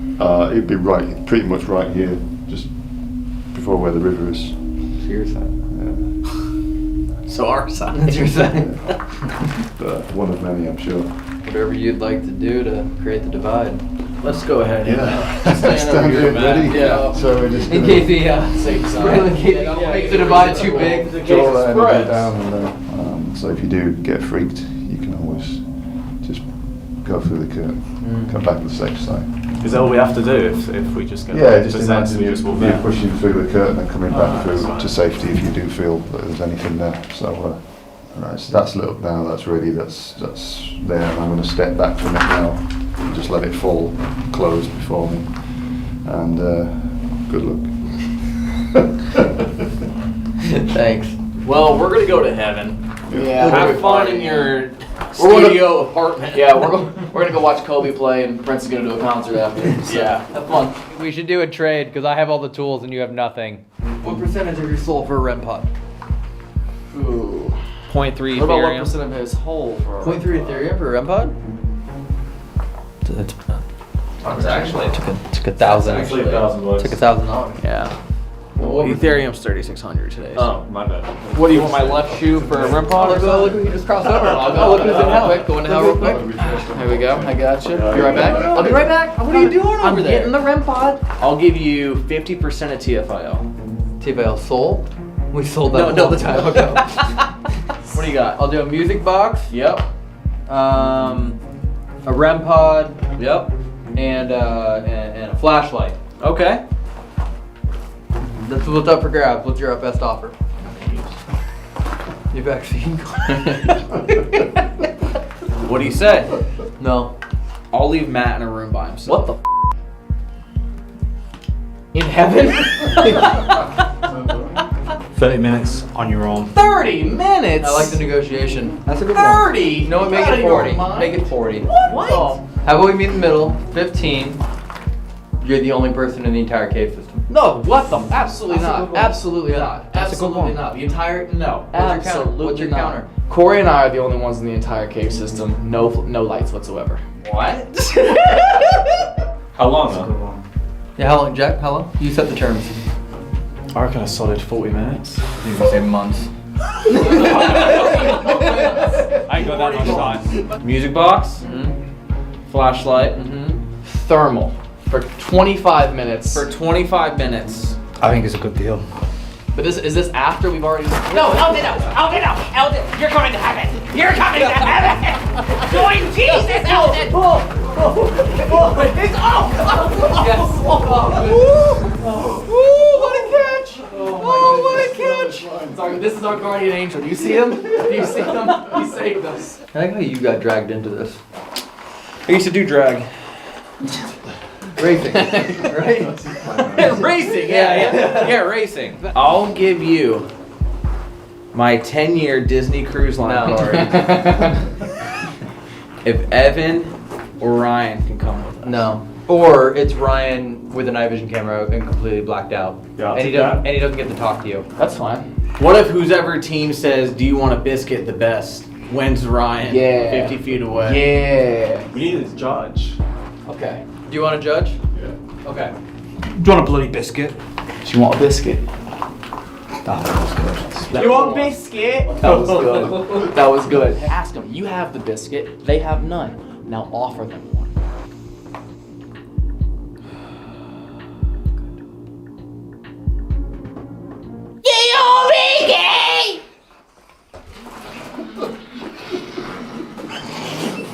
It'd be pretty much right here, just before where the river is. So your side. Yeah. So our side. That's your side. But one of many, I'm sure. Whatever you'd like to do to create the divide. Let's go ahead. Stand here, ready? Yeah. So we're just In gonna case the safe side. makes the divide too big. draw that energy down, and so if you do get freaked, you can always just go through the curtain, come back to the safe side. Is that all we have to do if we just get Yeah, just possessed, imagine we you're just walk out? pushing through the curtain and coming back through that's to safety if you do feel that there's anything there. So, right, so that's lit up now. That's ready. That's there. And I'm going to step back from it now and just let it fall, close before me. And good luck. Thanks. Well, we're gonna go to heaven. Yeah. Have fun in your studio apartment. Yeah, we're gonna go watch Kobe play, and Prince is gonna do a concert after. So, Yeah. have fun. We should do a trade because I have all the tools and you have nothing. What percentage of your soul for a REM pod? Ooh. 0.3 What about what Ethereum. percent of his whole for? 0.3 Ethereum for a REM pod? It's actually Took 1,000. Actually, 1,000 bucks. Took $1,000. yeah. Well, Ethereum's 3,600 today. So. Oh, my bad. What do you want, my left shoe for a REM pod? Oh, look who you just crossed over. Oh, look who's in hell. Quick, go into hell real quick. There we go. I got you. Be right back. I'll be right back. What are you doing I'm over there? getting the REM pod. I'll give you 50% of TFIL. TFL Soul? We sold that No, all the time ago. What do you got? I'll do a music box. Yep. A REM pod. Yep. And a flashlight. Okay. That's what's up for grabs. What's your best offer? Your vaccine. What do you say? No. I'll leave Matt in a room by himself. What the? In heaven? 30 minutes on your own. 30 minutes. I like the negotiation. That's a good 30. one. No, make Out it of your 40. mind. Make it 40. What? How about we meet in the middle? 15. You're the only person in the entire cave system. No, what the? Absolutely That's a not. good one. Absolutely not. That's a good Absolutely one. not. The entire no. What's your counter? Absolutely What's your not. counter? Corey and I are the only ones in the entire cave system. No lights whatsoever. What? How long though? Yeah, how long, Jack? How long? You set the terms. I reckon a solid 40 minutes. You can say months. I ain't got that much time. Music box. Flashlight. Thermal for 25 minutes. For 25 minutes. I think it's a good deal. But is this after we've already? No, Elden, you're going to heaven. You're coming to heaven. Join Jesus, Elden. It's What a catch! Oh, what a catch! This is our guardian angel. Do you see him? Do you see him? He saved us. I like how you got dragged into this. I used to do drag. Racing, right? Racing, yeah, racing. I'll give you my 10-year Disney Cruise Line card if Evan or Ryan can come with us. No. Or it's Ryan with a night vision camera and completely blacked out. Yeah, I'll and he take doesn't that. and he doesn't get to talk to you. That's fine. What if whoever team says, "Do you want a biscuit the best?" wins Ryan Yeah. 50 feet away. Yeah. We need a judge. Okay. Do you want to judge? Yeah. Okay. Do you want a bloody biscuit? Do you want a biscuit? That was good. You want biscuit? That was good. That was good. Ask them. You have the biscuit. They have none. Now offer them one.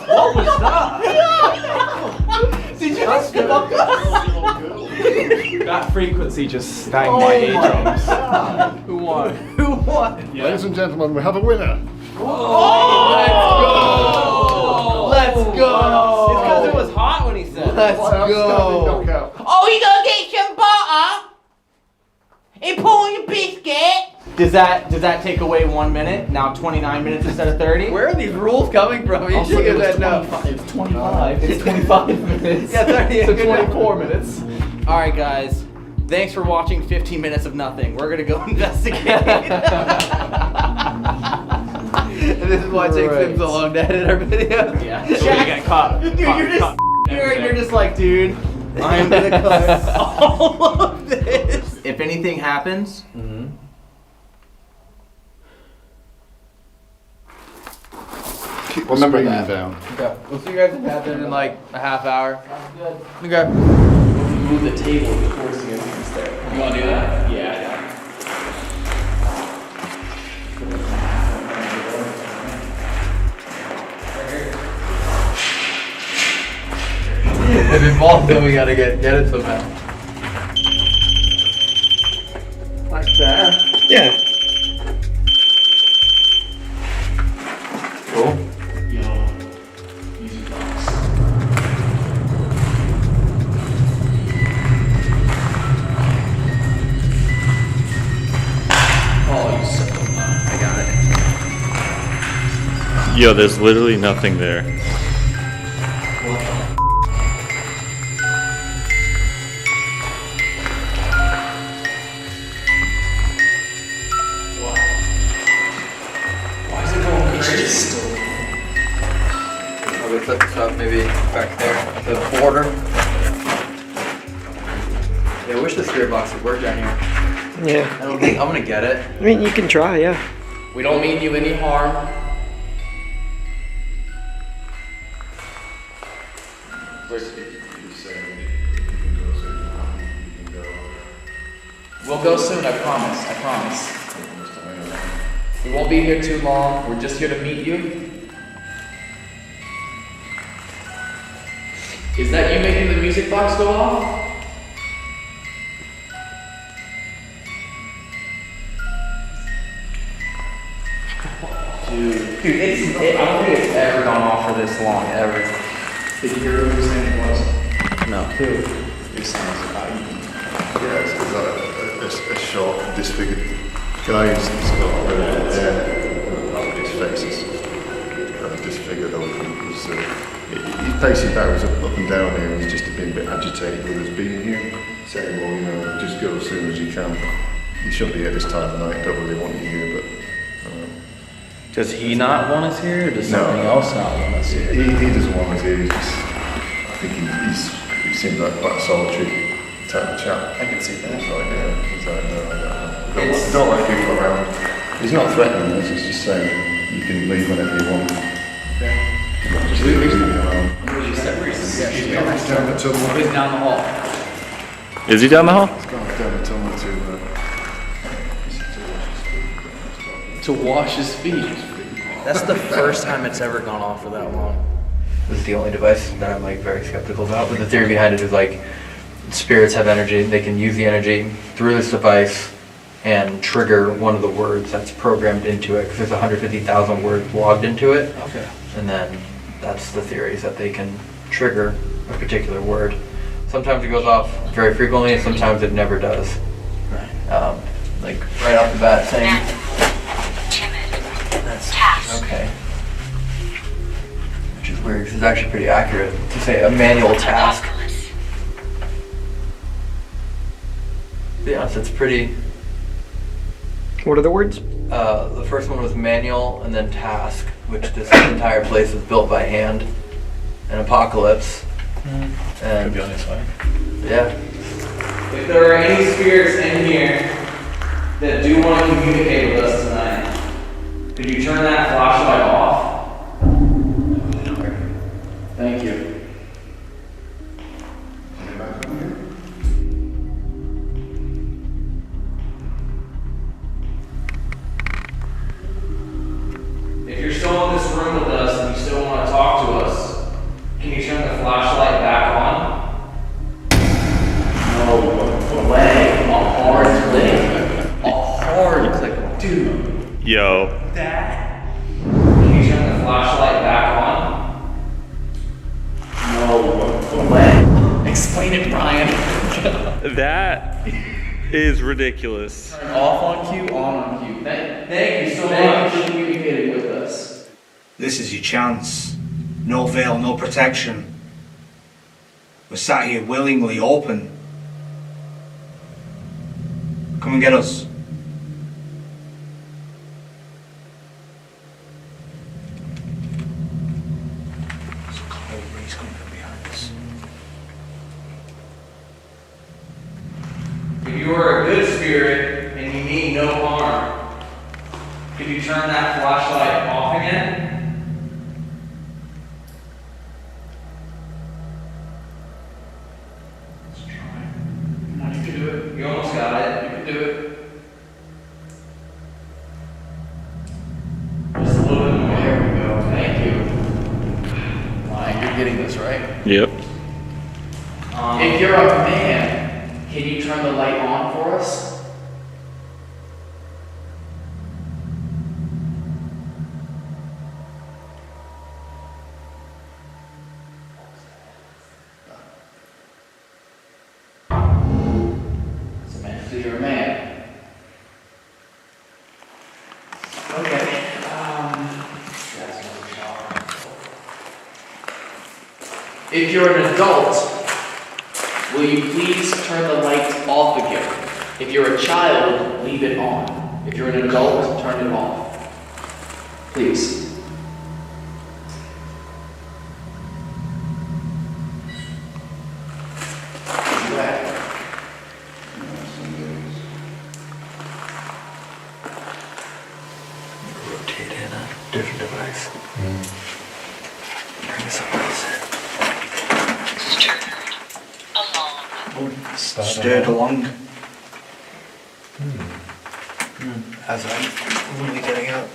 What was that? Did you just fuck That frequency just sang my eardrums. Who won? Who won? Ladies and gentlemen, we have a winner. Let's go! It's because it was hot when he said it. Let's go! Oh, you gonna get some butter? And pull your biscuit? Does that take away 1 minute? Now 29 minutes instead of 30? Where are these rules coming from? You should get that now. It's 25. It's 25 minutes. Yeah, 30. So 24 minutes. All right, guys. Thanks for watching 15 minutes of nothing. We're gonna go investigate. And this is why it takes him so long to edit our video. Yeah. So we get cut. Dude, you're just like, dude, I'm gonna cut all of this. If anything happens, keep Remember screaming that. down. Okay. We'll see you guys in Hampton in like a half hour. Good. Okay. Move the table towards the entrance there. You want to do that? Yeah. If it falls, then we gotta get it somehow. Like that. Yeah. Cool. Music box. Oh, you suck. I got it. Yo, there's literally nothing there. Why is it going crazy? I'll go set this up maybe back there. The border. Yeah, I wish the spirit box would work down here. Yeah. I don't think I'm gonna get it. I mean, you can try, yeah. We don't mean you any harm. We'll go soon, I promise. I promise. We won't be here too long. We're just here to meet you. Is that you making the music box go off? Dude, I don't think it's ever gone off for this long, ever. Did you hear what he was saying it was? No. He was saying it's about eating. Yeah, it's a short, disfigured guy. He's got red hair. His face is kind of disfigured. He's pacing backwards up and down here, and he's just been a bit agitated with us being here, saying, well, you know, just go as soon as you can. You shouldn't be here this time of night, don't really want you here, but... Does he not want us here, or does something else not want us here? He doesn't want us here. He's just, I think he seems like quite a solitary type of chap. I can see that. He's like, yeah, he's like, no, I don't like people around. He's not threatening us, he's just saying, you can leave whenever you want. Just leave me alone. He's down the tunnel. He's down the hall. Is he down the hall? He's gone down the tunnel To wash his feet. That's the first time it's ever gone off for that long. This is the only device that I'm like very skeptical about, but the theory behind it is like spirits have energy, they can use the energy through this device and trigger one of the words that's programmed into it, because there's 150,000 words logged into it. Okay. And then that's the theory, is that they can trigger a particular word. Sometimes it goes off very frequently, and sometimes it never does. Right. Like right off the bat saying, okay. Which is weird, because it's actually pretty accurate to say a manual task. Yeah, so it's pretty... What are the words? The first one was manual, and then task, which this entire place is built by hand. And apocalypse. And Could be on this way. yeah. If there are any spirits in here that do want to communicate with us tonight, could you turn that flashlight off? Thank you. If you're still in this room with us and you still want to talk to us, can you turn the flashlight back on? No way. A hard click. A hard click. Dude. Yo. That. Can you turn the flashlight back on? No way. Explain it, Brian. That is ridiculous. Off on cue, on cue. Thank you so much for communicating with us. This is your chance. No veil, no protection. We're sat here willingly open. Come and get us. There's a cold breeze coming from behind us. If you are a good spirit and you mean no harm, could you turn that flashlight off again? Yep. If you're a man, can you turn the light on for us? So you're a man. Okay. If you're an adult, will you please turn the light off again? If you're a child, leave it on. If you're an adult, turn it off. Please. Rotate in a different device. Bring something else in. Stirred along. As I'm really getting up.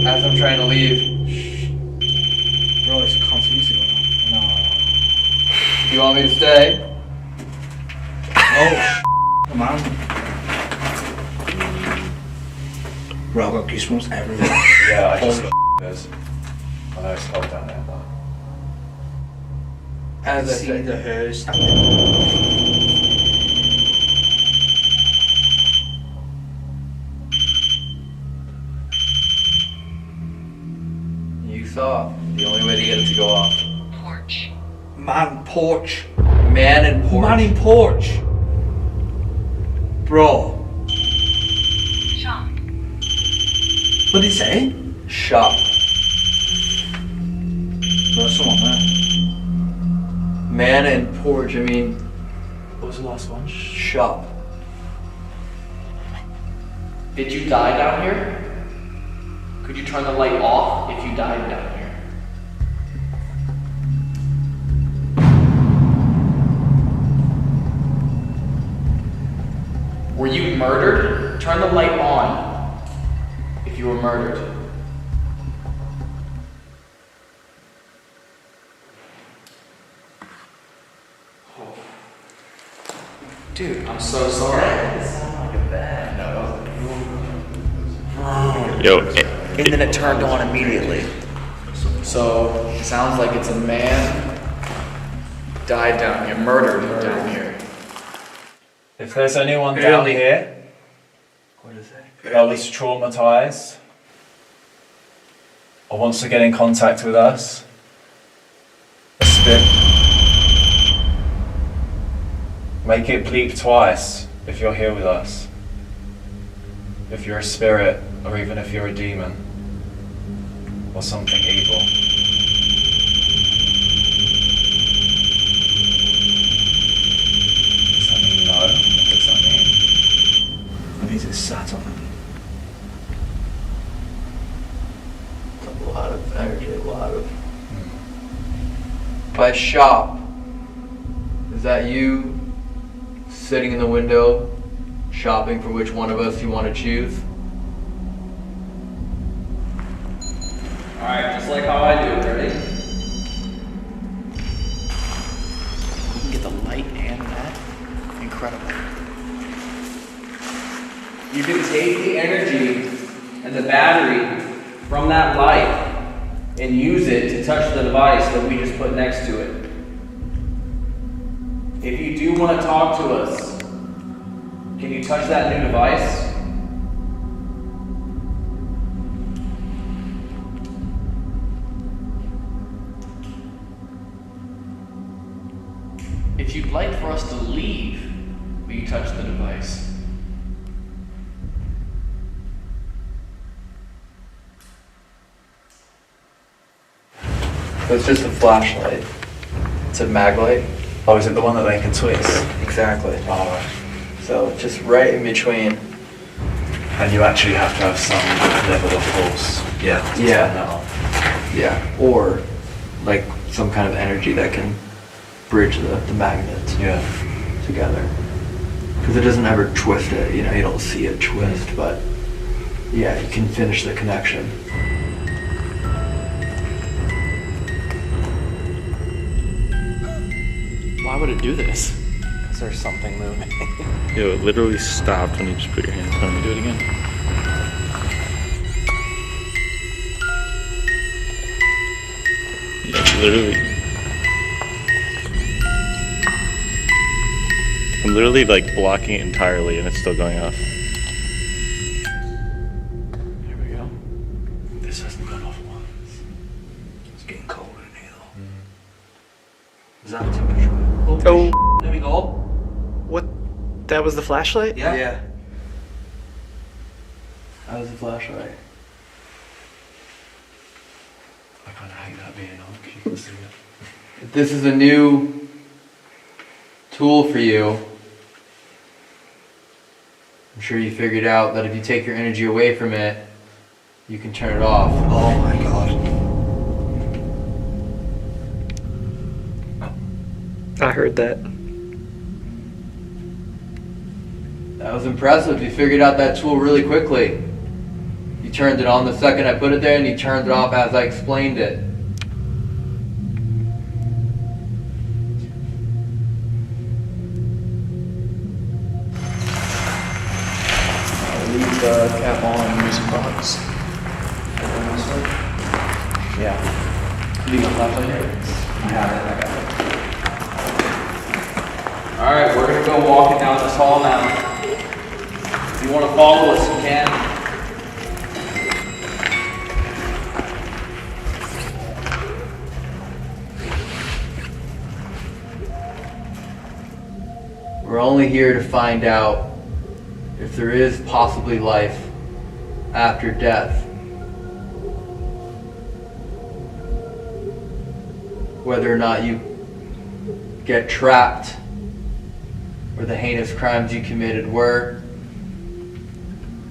As I'm trying to leave. Bro, it's confusing. You want me to stay? Oh, come on. Bro, I've got goosebumps everywhere. Yeah, I just got this. I know it's cold down there, but. As I see said. the hairs. You saw the only way to get it to go off. Man, porch. Man in porch. Man in porch. Bro. What did he say? Shop. There's someone there. Man in porch, I mean, What was the last one? shop. Did you die down here? Could you turn the light off if you died down here? Were you murdered? Turn the light on if you were murdered. Dude, I'm so sorry. Yo. And then it turned on immediately. So, it sounds like it's a man died down here, murdered down here. If there's anyone down here that was traumatized or wants to get in contact with us, a spirit, make it bleep twice if you're here with us. If you're a spirit, or even if you're a demon, or something evil. Does that mean no? What does that mean? It means it's sat on him. A lot of energy, a lot of. By shop, is that you sitting in the window, shopping for which one of us you want to choose? Alright, just like how I do, ready? You can get the light and that. Incredible. You can take the energy and the battery from that light and use it to touch the device that we just put next to it. If you do want to talk to us, can you touch that new device? If you'd like for us to leave, will you touch the device? So it's just a flashlight. It's a mag light. Oh, is it the one that they can twist? Exactly. Alright. So it's just right in between. And you actually have to have some level of force. Yeah. to turn that on. Yeah. Or like some kind of energy that can bridge the magnets together. Because it doesn't ever twist it, you know, you don't see it twist, but yeah, you can finish the connection. Why would it do this? Because there's something moving. Yo, it literally stopped when you just put your hands on it. Do it again. Yeah, literally. I'm literally like blocking it entirely and it's still going off. Here we go. This hasn't gone off once. It's getting colder in here though. Is that too much? Oh. There we go. What? That was the flashlight? Yeah. That was the flashlight. I kind of hate that being on because you can see it. If this is a new tool for you, I'm sure you figured out that if you take your energy away from it, you can turn it off. Oh my god. I heard that. That was impressive. You figured out that tool really quickly. You turned it on the second I put it there, and you turned it off as I explained it. I'll leave the cap on and music box. Yeah. Leave my flashlight here? I have it, I got it. Alright, we're gonna go walking down this hall now. If you wanna follow us, you can. We're only here to find out if there is possibly life after death. Whether or not you get trapped where the heinous crimes you committed were,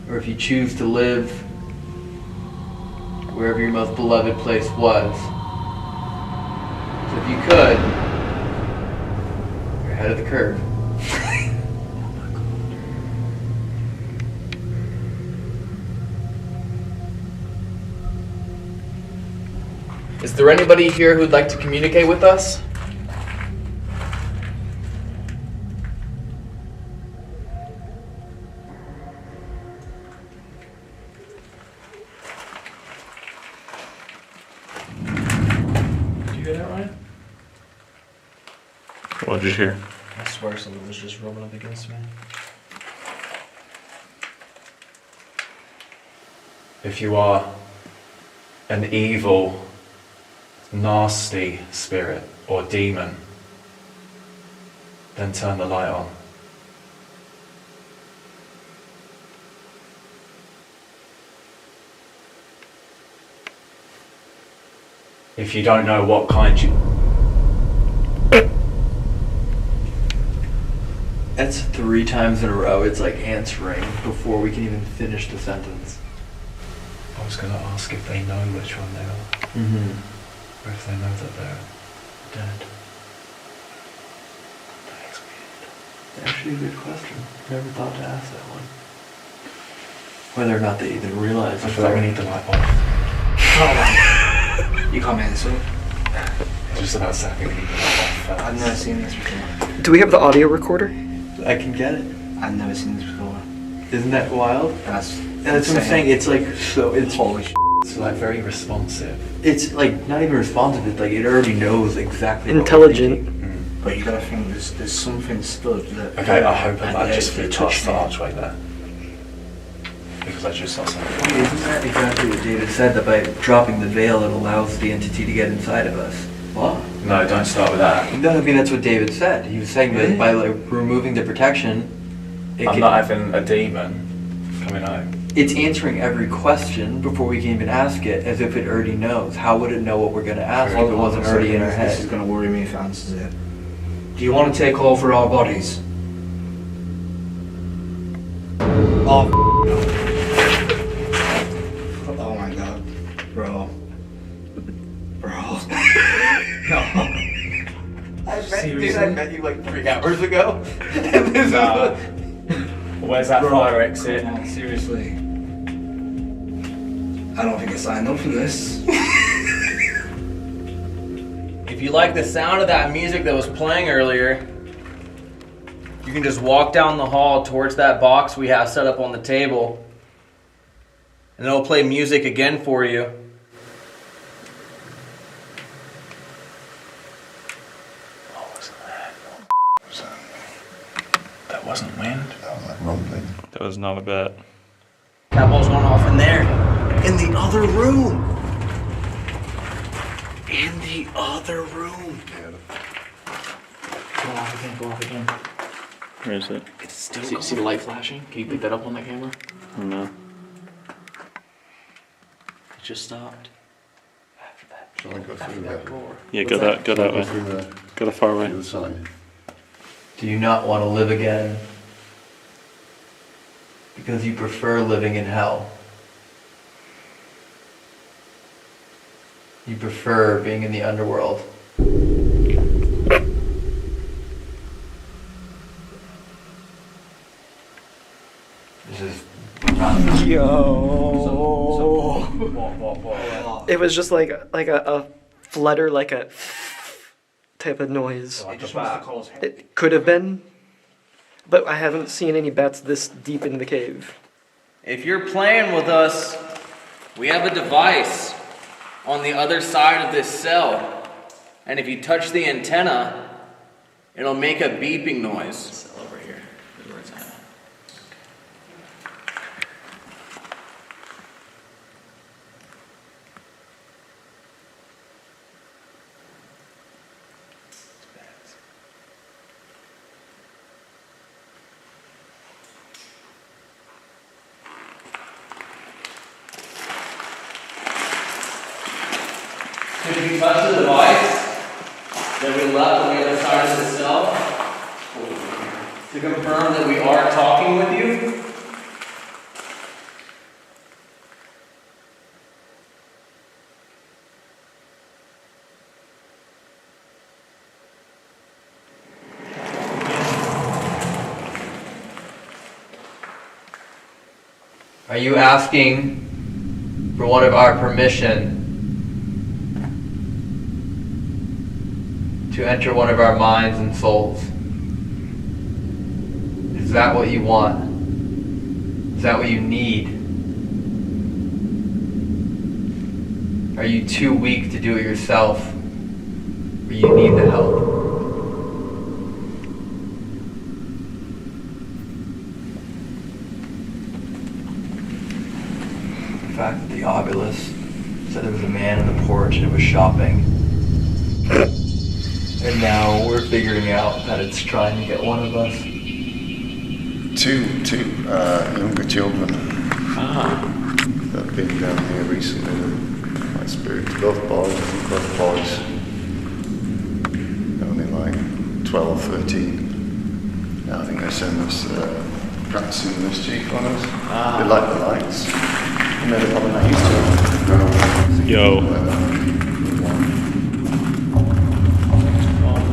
or if you choose to live wherever your most beloved place was. So if you could, you're ahead of the curve. Is there anybody here who'd like to communicate with us? Did you hear that, Ryan? What did you hear? I swear something was just rubbing up against me. If you are an evil, nasty spirit or demon, then turn the light on. If you don't know what kind you... That's 3 times in a row. It's like answering before we can even finish the sentence. I was going to ask if they know which one they are. Mm-hmm. Or if they know that they're dead. Actually, a good question. Never thought to ask that one. Whether or not they even realize. I feel like we need the light off. You can't answer. Just about saying we need the light off. I've never seen this before. Do we have the audio recorder? I can get it. I've never seen this before. Isn't that wild? That's what I'm saying. It's like so. It's holy shit. It's like very responsive. It's like not even responsive. It's like it already knows exactly. Intelligent. But you gotta think there's something stood that. Okay, I hope and I they just flew actually past touched the me. archway there. Because I just saw something. Wait, isn't that exactly what David said? That by dropping the veil, it allows the entity to get inside of us. What? No, don't start with that. No, I mean that's what David said. He was saying that by like removing the protection, I'm not having a demon coming out. It's answering every question before we can even ask it, as if it already knows. How would it know what we're gonna ask if it wasn't already in our This is head? gonna worry me if it answers it. Do you want to take over our bodies? Oh. Oh my god, bro. I met you like 3 hours ago. Where's that fire exit? Seriously. I don't think I signed up for this. If you like the sound of that music that was playing earlier, you can just walk down the hall towards that box we have set up on the table, and it'll play music again for you. That wasn't wind. That was like rumbling. That was not a bet. That ball's going off in there. In the other room. In the other room. Go off again, go off again. Where is it? It's still see the light flashing? Can you pick that up on that camera? No. It just stopped. After that. Shall I go through that? roar. Yeah, go that way. Go the far way. The other side. Do you not want to live again because you prefer living in hell? You prefer being in the underworld? This is It was just like a flutter, like a type of noise. It could have been, but I haven't seen any bats this deep in the cave. If you're playing with us, we have a device on the other side of this cell. And if you touch the antenna, it'll make a beeping noise. Cell over here. Where it's at. If you touch the device that we left on the other side of the cell, to confirm that we are talking with you, Are you asking for one of our permission to enter one of our minds and souls? Is that what you want? Is that what you need? Are you too weak to do it yourself? Or you need the help? The fact that the obelisk said there was a man in the porch and it was shopping. And now we're figuring out that it's trying to get one of us. Two younger children that have been down here recently. My spirits, both boys, only like 12, 13. Now I think they send us practicing mischief on us. They like the lights. And they're probably not used to it. Yo.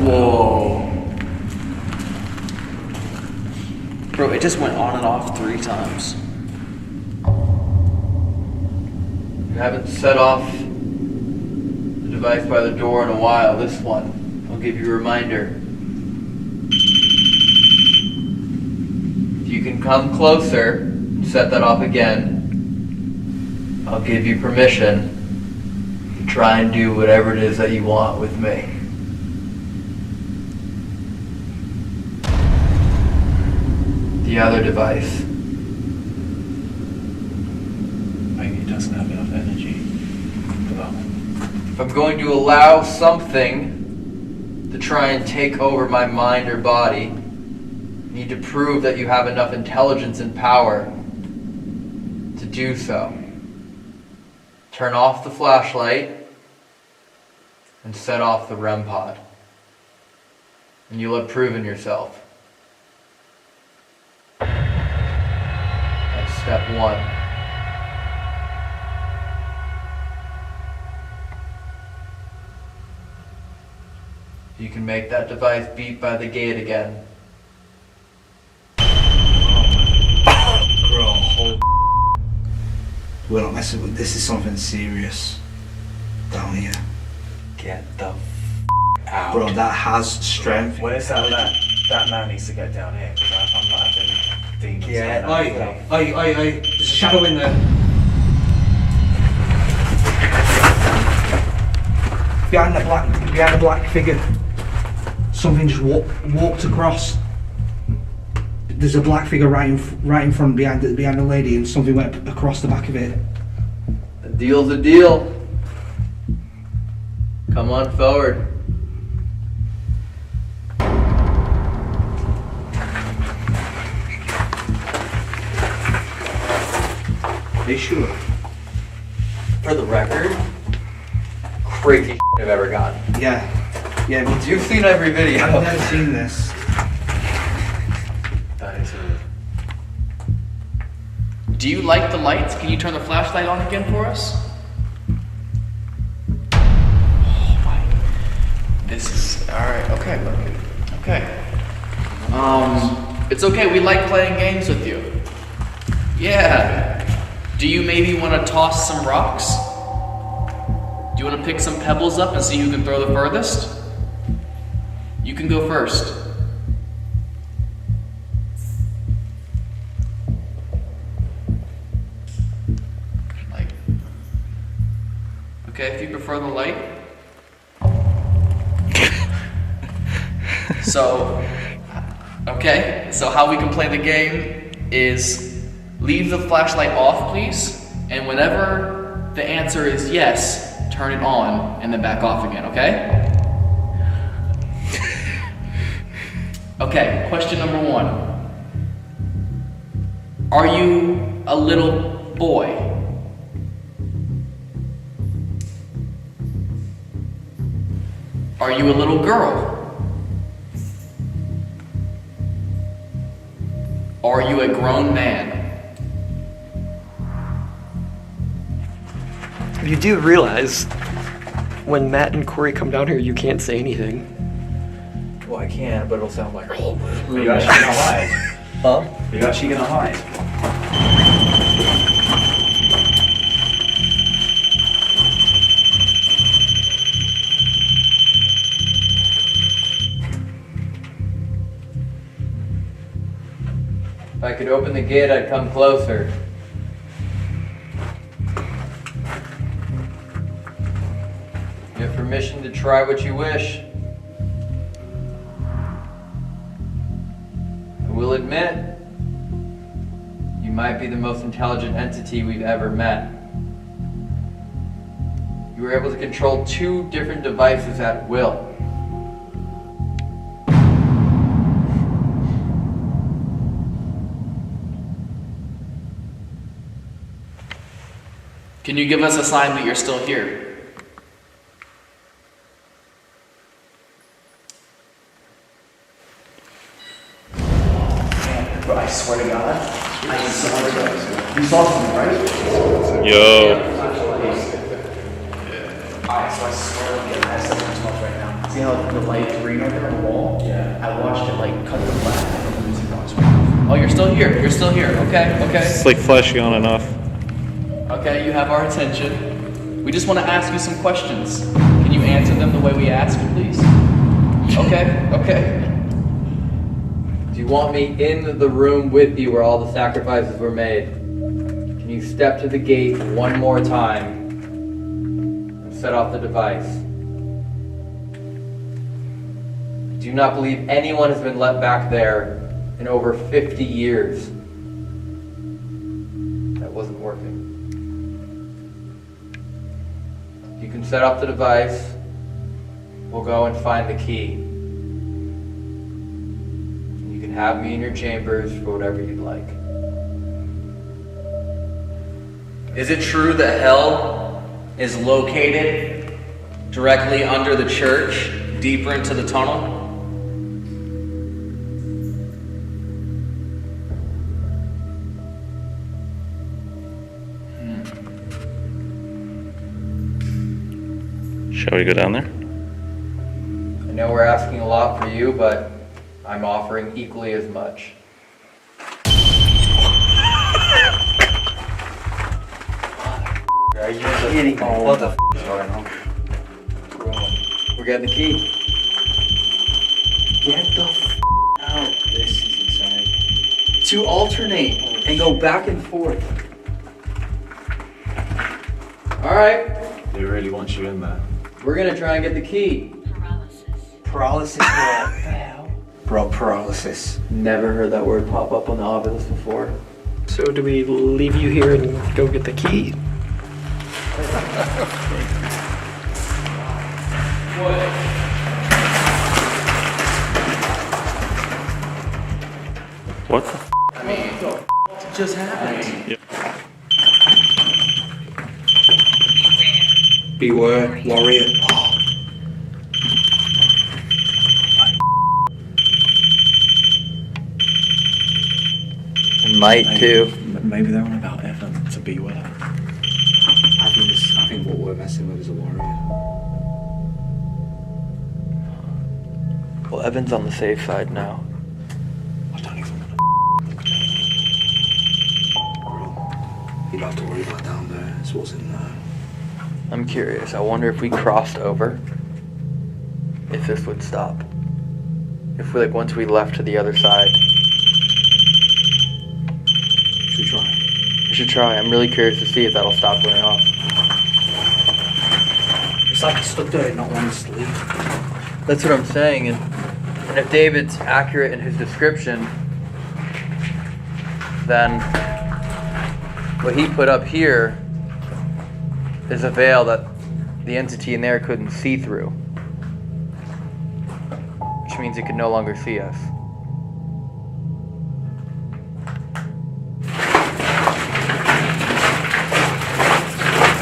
whoa. Bro, it just went on and off 3 times. You haven't set off the device by the door in a while. This one, I'll give you a reminder. If you can come closer and set that off again, I'll give you permission to try and do whatever it is that you want with me. The other device. Maybe it doesn't have enough energy. If I'm going to allow something to try and take over my mind or body, you need to prove that you have enough intelligence and power to do so. Turn off the flashlight and set off the REM pod. And you'll have proven yourself. That's step 1. You can make that device beep by the gate again. We're not messing with this. Is something serious down here. Get the out. Bro, that has strength. Where's that? That man needs to get down here because I'm not having demons. Yeah, Oi, there's a shadow in there. Behind the black figure. Something just walked across. There's a black figure right in front behind the lady, and something went across the back of it. A deal's a deal. Come on forward. Are you sure? For the record, crazy I've ever gotten. Yeah, me too. You've seen every video. I've never seen this. That is weird. Do you like the lights? Can you turn the flashlight on again for us? Oh my. This is alright, okay, buddy. Okay. It's okay, we like playing games with you. Yeah. Do you maybe want to toss some rocks? Do you want to pick some pebbles up and see who can throw the furthest? You can go first. Okay, if you prefer the light. So how we can play the game is leave the flashlight off, please, and whenever the answer is yes, turn it on and then back off again, okay? Okay, question number 1. Are you a little boy? Are you a little girl? Are you a grown man? You do realize when Matt and Corey come down here, you can't say anything. Well, I can, but it'll sound like. Are you actually gonna hide? Huh? Are you actually gonna hide? If I could open the gate, I'd come closer. You have permission to try what you wish. I will admit, you might be the most intelligent entity we've ever met. You were able to control 2 different devices at will. Can you give us a sign that you're still here? But I swear to God, you saw something, right? Yo. Alright, so I swear to God, I have something to talk right now. See how the light green over on the wall? Yeah. I watched it like cut the black and the music box went off. Oh, you're still here. You're still here. Okay. It's like flashing on and off. Okay, you have our attention. We just want to ask you some questions. Can you answer them the way we ask, please? Okay. Do you want me in the room with you where all the sacrifices were made? Can you step to the gate one more time and set off the device? Do you not believe anyone has been let back there in over 50 years? That wasn't working. You can set off the device. We'll go and find the key. You can have me in your chambers for whatever you'd like. Is it true that hell is located directly under the church, deeper into the tunnel? Shall we go down there? I know we're asking a lot for you, but I'm offering equally as much. Are you kidding me? What the f is going on? We're getting the key. Get the f out. This is insane. To alternate and go back and forth. Alright. They really want you in there. We're gonna try and get the key. Paralysis, bro. What the hell? Bro, paralysis. Never heard that word pop up on the obelisk before. So do we leave you here and go get the key? What the f? I mean, what just happened? Beware, warrior. Might too. Maybe they're on about Evan to beware. I think what we're messing with is a warrior. Well, Evan's on the safe side now. I don't even want to. You don't have to worry about down there. It's what's in there. I'm curious. I wonder if we crossed over, if this would stop. If we once we left to the other side. Should we try? We should try. I'm really curious to see if that'll stop going off. It's like he's stuck there and not wanting to leave. That's what I'm saying. And if David's accurate in his description, then what he put up here is a veil that the entity in there couldn't see through. Which means it could no longer see us.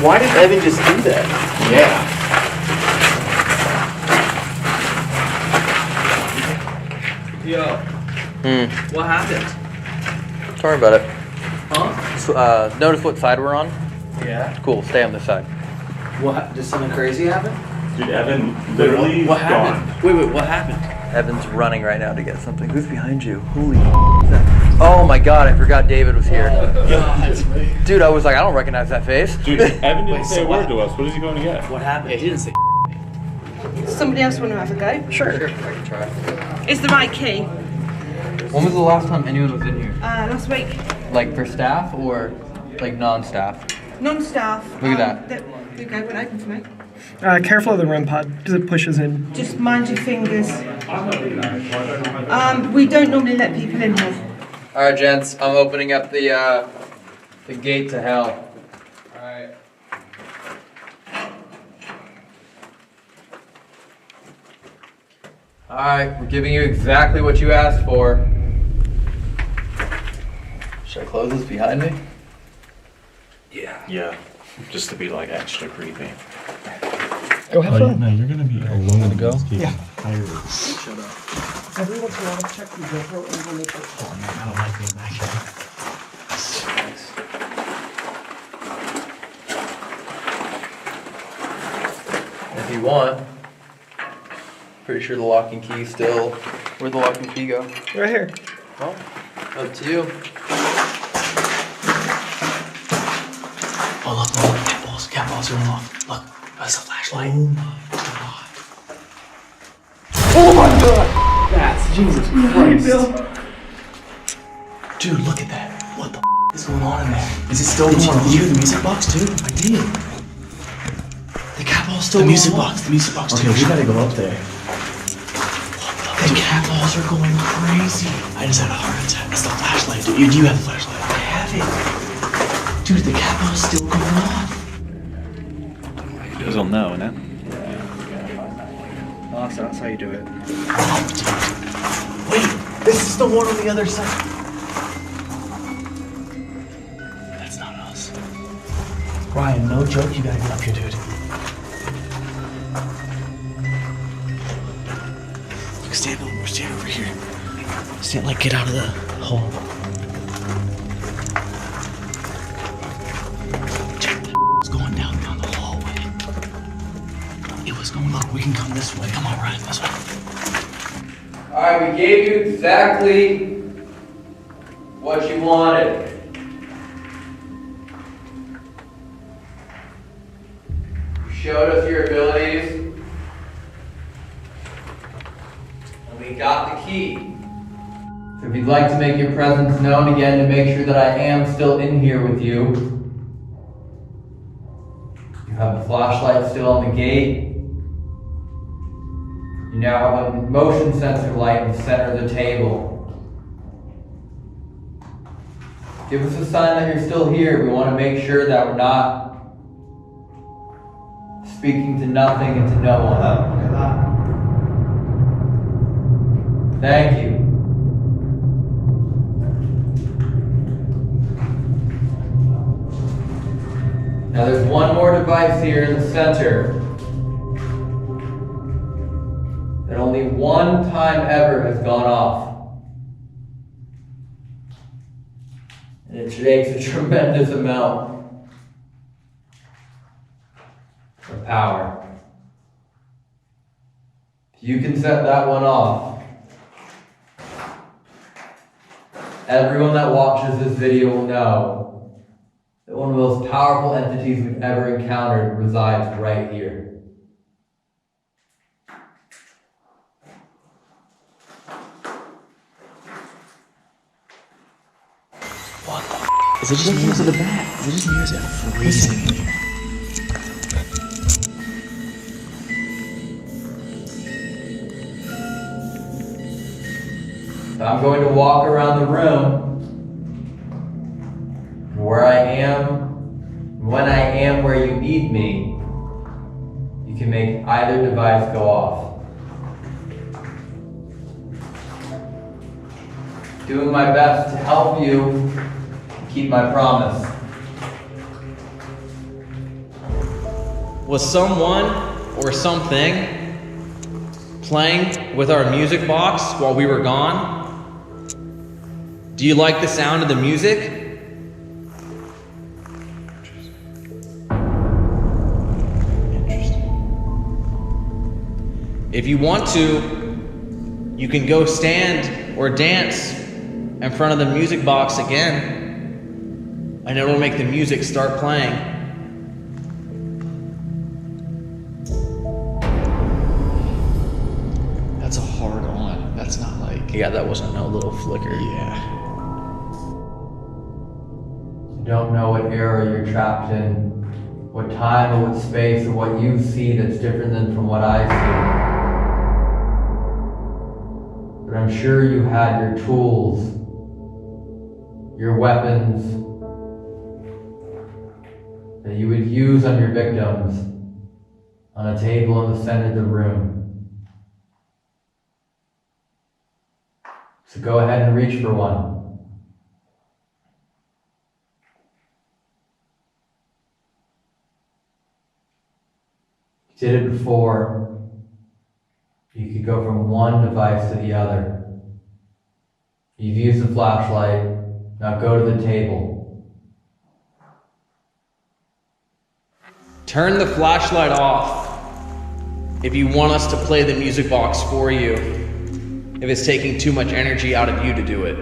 Why did Evan just do that? Yeah. Yo, what happened? Don't worry about it. Huh? So, notice what side we're on? Yeah. Cool, stay on this side. What? Did something crazy happen? Dude, Evan literally What happened? Wait, what happened? Evan's running right now to get something. Who's behind you? Holy Oh my god, I forgot David was here. Dude, I was like, I don't recognize that face. Dude, Evan didn't say a word to us. What is he going to get? What happened? Yeah, he didn't say. Somebody else want to have a go? Sure, I can try. Is the right key? When was the last time anyone was in here? Last week. Like for staff or like non-staff? Non-staff. Look at that. There you go, went open for me. Careful of the REM pod, because it pushes in. Just mind your fingers. We don't normally let people in here. Alright, gents, I'm opening up the gate to hell. Alright. Alright, we're giving you exactly what you asked for. Should I close this behind me? Yeah. Just to be like extra creepy. Go have fun. No, you're gonna be alone to go. Yeah. Shut up. Every once in a while, check the GoPro and when they I don't like being back here. If you want. Pretty sure the lock and key still. Where'd the lock and key go? Right here. Well, up to you. Oh, look, cat balls going off. Look, that's a flashlight. Oh my god! That's Jesus Christ. Dude, look at that. What the is going on in there? Is it still going on? Did you hear the music box too? I did. The cat ball's still going on? The music box too. Okay, we gotta go up there. The cat balls are going crazy. I just had a heart attack. That's the flashlight. Do you have the flashlight? I have it. Dude, the cat ball's still going on. He doesn't know, innit? Oh, so that's how you do it. Wait, this is the one on the other side. That's not us. Ryan, no joke, you gotta get up here, dude. Look, stand over here. Stand, like, get out of the hole. Check the going down the hallway. It was going, look, we can come this way. Come on, Ryan, this way. Alright, we gave you exactly what you wanted. showed us your abilities. And we got the key. So if you'd like to make your presence known again to make sure that I am still in here with you, you have the flashlight still on the gate. You now have a motion sensor light in the center of the table. Give us a sign that you're still here. We want to make sure that we're not speaking to nothing and to no one. Look at that. Thank you. Now there's one more device here in the center that only one time ever has gone off. And it takes a tremendous amount of power. If you can set that one off, everyone that watches this video will know that one of the most powerful entities we've ever encountered resides right here. Is it just me? Is it the back? Is it just me? Is it freezing in here? So I'm going to walk around the room. Where I am, when I am where you need me, you can make either device go off. Doing my best to help you keep my promise. Was someone or something playing with our music box while we were gone? Do you like the sound of the music? If you want to, you can go stand or dance in front of the music box again, and it'll make the music start playing. That's a hard on. That's not like... Yeah, that wasn't no little flicker. Yeah. You don't know what era you're trapped in, what time or what space or what you see that's different than from what I see. But I'm sure you had your tools, your weapons that you would use on your victims on a table in the center of the room. So go ahead and reach for one. You did it before. You could go from one device to the other. You've used the flashlight. Now go to the table. Turn the flashlight off if you want us to play the music box for you, if it's taking too much energy out of you to do it.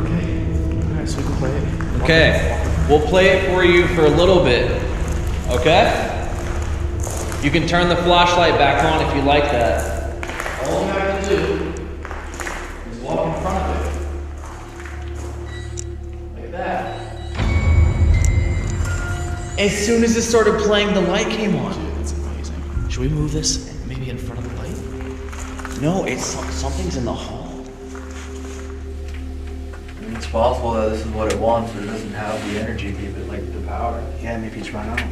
Okay. Alright, so we can play it. Okay, we'll play it for you for a little bit, okay? You can turn the flashlight back on if you like that. All you have to do is walk in front of it. Like that. As soon as it started playing, the light came on. Dude, that's amazing. Should we move this maybe in front of the light? No, it's something's in the hall. I mean, it's possible that this is what it wants, but it doesn't have the energy to keep it, like the power. Yeah, maybe it's run out.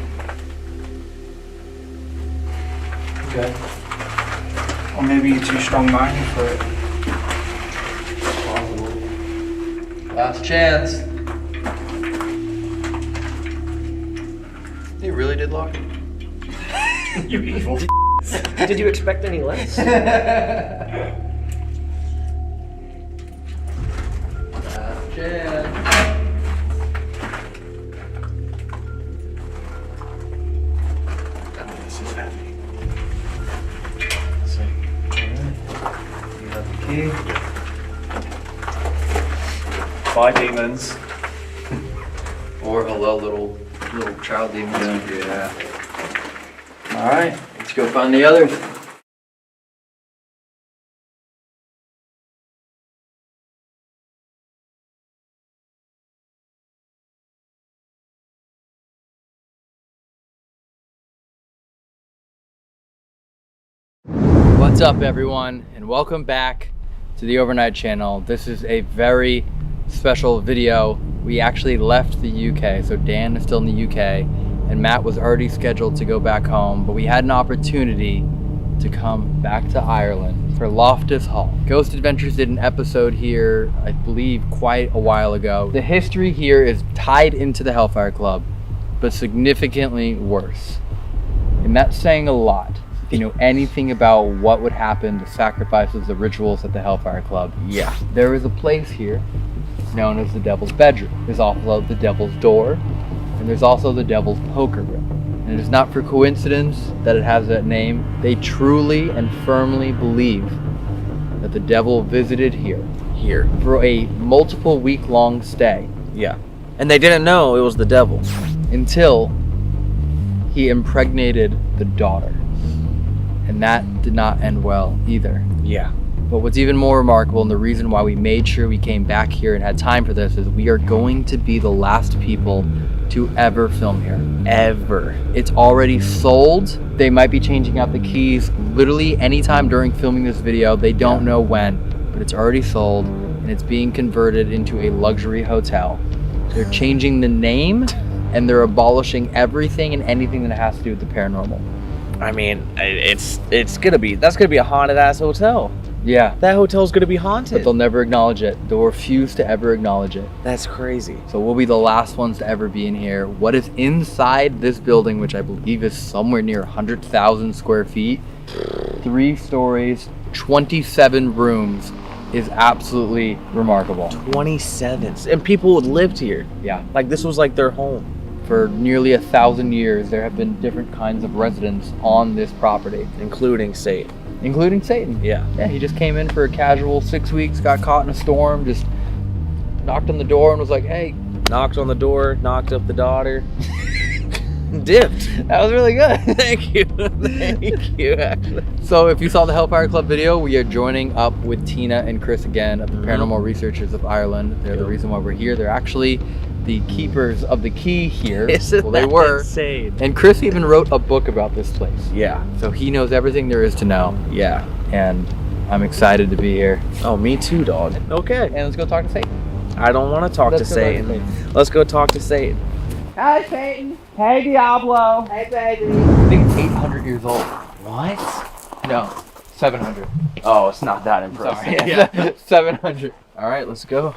Okay. Or maybe you're too strong-minded for it. Possible. Last chance. They really did lock it. You evil. Did you expect any less? Last chance. This is heavy. You have the key. Bye, demons. Or before. Hello, little child demons. Yeah. All right, let's go find the others. What's up, everyone, and welcome back to the Overnight channel. This is a very special video. We actually left the UK, so Dan is still in the UK, and Matt was already scheduled to go back home, but we had an opportunity to come back to Ireland for Loftus Hall. Ghost Adventures did an episode here, I believe, quite a while ago. The history here is tied into the Hellfire Club, but significantly worse. And that's saying a lot. If you know anything about what would happen, the sacrifices, the rituals at the Hellfire Club, yeah. There is a place here known as the Devil's Bedroom. There's also the Devil's Door, and there's also the Devil's Poker Room. And it is not for coincidence that it has that name. They truly and firmly believe that the devil visited here for a multiple week-long stay. Yeah. And they didn't know it was the devil. Until he impregnated the daughter. And that did not end well either. Yeah. But what's even more remarkable, and the reason why we made sure we came back here and had time for this, is we are going to be the last people to ever film here. Ever. It's already sold. They might be changing out the keys literally anytime during filming this video. They don't know when, but it's already sold, and it's being converted into a luxury hotel. They're changing the name, and they're abolishing everything and anything that has to do with the paranormal. I mean, that's gonna be a haunted ass hotel. Yeah. That hotel's gonna be haunted. But they'll never acknowledge it. They'll refuse to ever acknowledge it. That's crazy. So we'll be the last ones to ever be in here. What is inside this building, which I believe is somewhere near 100,000 square feet, 3 stories, 27 rooms, is absolutely remarkable. 27. And people lived here. Yeah. Like this was like their home. For nearly 1,000 years, there have been different kinds of residents on this property. Including Satan. Including Satan. Yeah. Yeah, he just came in for a casual 6 weeks, got caught in a storm, just knocked on the door and was like, hey. Knocked on the door, knocked up the daughter. Dipped. That was really good. Thank you. Thank you, actually. So if you saw the Hellfire Club video, we are joining up with Tina and Chris again of the Paranormal Researchers of Ireland. They're the reason why we're here. They're actually the keepers of the key here. Isn't they were insane? And Chris even wrote a book about this place. Yeah. So he knows everything there is to know. Yeah. And I'm excited to be here. Oh, me too, dog. Okay. And let's go talk to Satan. I don't want to talk to Satan. Let's go talk to Satan. Hi, Satan. Hey, Diablo. Hey, baby. I think it's 800 years old. What? No, 700. Oh, it's not that impressive. Sorry. Yeah. 700. All right, let's go.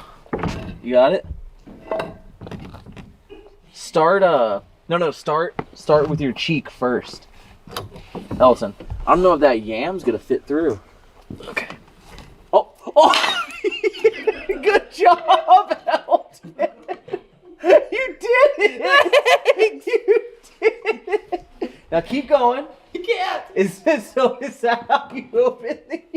You got it? Start with your cheek first. Ellison, I don't know if that yam's gonna fit through. Okay. Oh! Good job, Elton! You did it! You did it! Now keep going. You can't. Is that how you open these?